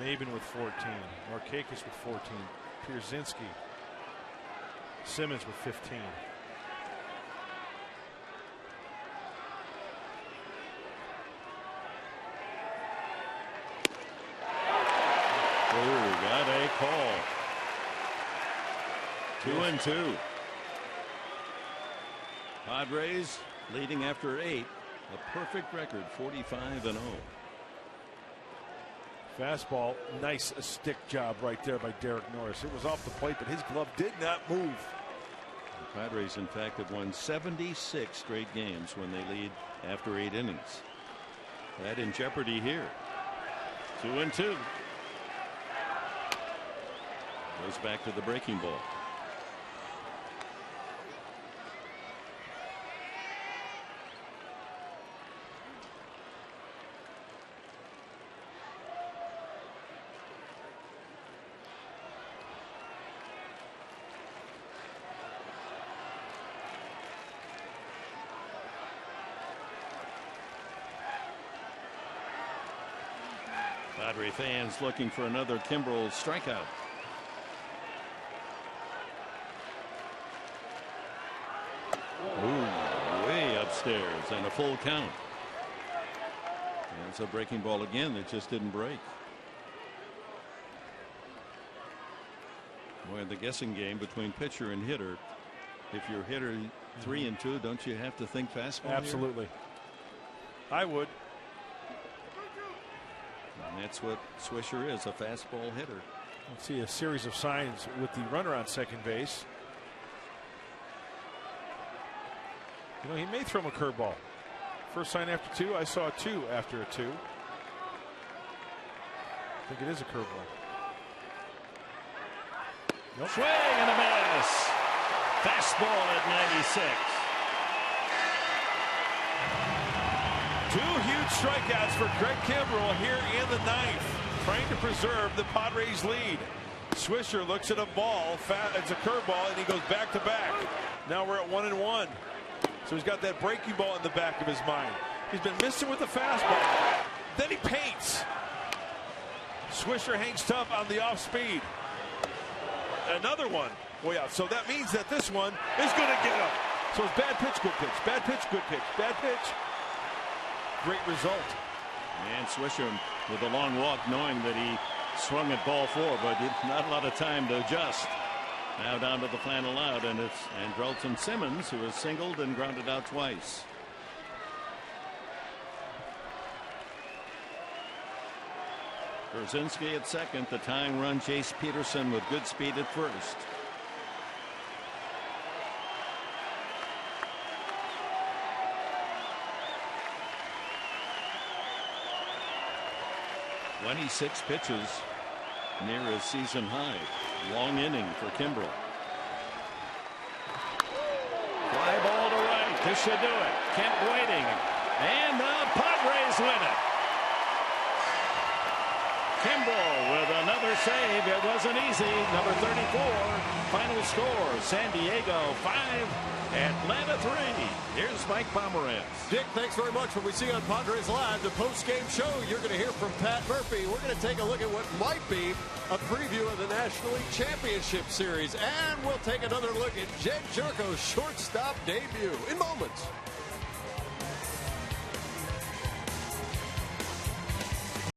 Maben with 14, Markakis with 14, Pierzynski, Simmons with 15. Oh, got a call. 2-2. Padres leading after 8. A perfect record, 45-0. Fastball, nice stick job right there by Derek Norris. It was off the plate, but his glove did not move. The Padres, in fact, have won 76 straight games when they lead after 8 innings. That in jeopardy here. 2-2. Goes back to the breaking ball. Padre fans looking for another Kimbrel strikeout. Ooh, way upstairs and a full count. And it's a breaking ball again that just didn't break. Boy, the guessing game between pitcher and hitter. If you're hitter 3-2, don't you have to think fastball? Absolutely. Here? I would. And that's what Swisher is, a fastball hitter. Let's see a series of signs with the runner on second base. You know, he may throw him a curveball. First sign after 2, I saw a 2 after a 2. I think it is a curveball. Nope. Swing and a miss. Fastball at 96. 2 huge strikeouts for Craig Kimbrel here in the 9th, trying to preserve the Padres lead. Swisher looks at a ball, it's a curveball, and he goes back to back. Now we're at 1-1. So he's got that breaking ball in the back of his mind. He's been missing with the fastball. Then he paints. Swisher hangs tough on the off speed. Another one way out. So that means that this one is going to get him. So it's bad pitch, good pitch, bad pitch, good pitch, bad pitch. Great result. And Swisher with a long walk, knowing that he swung at ball 4, but not a lot of time to adjust. Now down to the final out, and it's Andrelton Simmons, who has singled and grounded out twice. Pierzynski at second, the tying run, Chase Peterson with good speed at first. "26 pitches, near his season high. Long inning for Kimbrel. Fly ball to right. This should do it. Kemp waiting. And the Padres win it. Kimbrel with another save. It wasn't easy. Number 34. Final score, San Diego 5, Atlanta 3. Here's Mike Pomerantz. Dick, thanks very much. When we see on Padres Live, the post-game show, you're going to hear from Pat Murphy. We're going to take a look at what might be a preview of the National League Championship Series. And we'll take another look at Jed Jerko's shortstop debut in moments.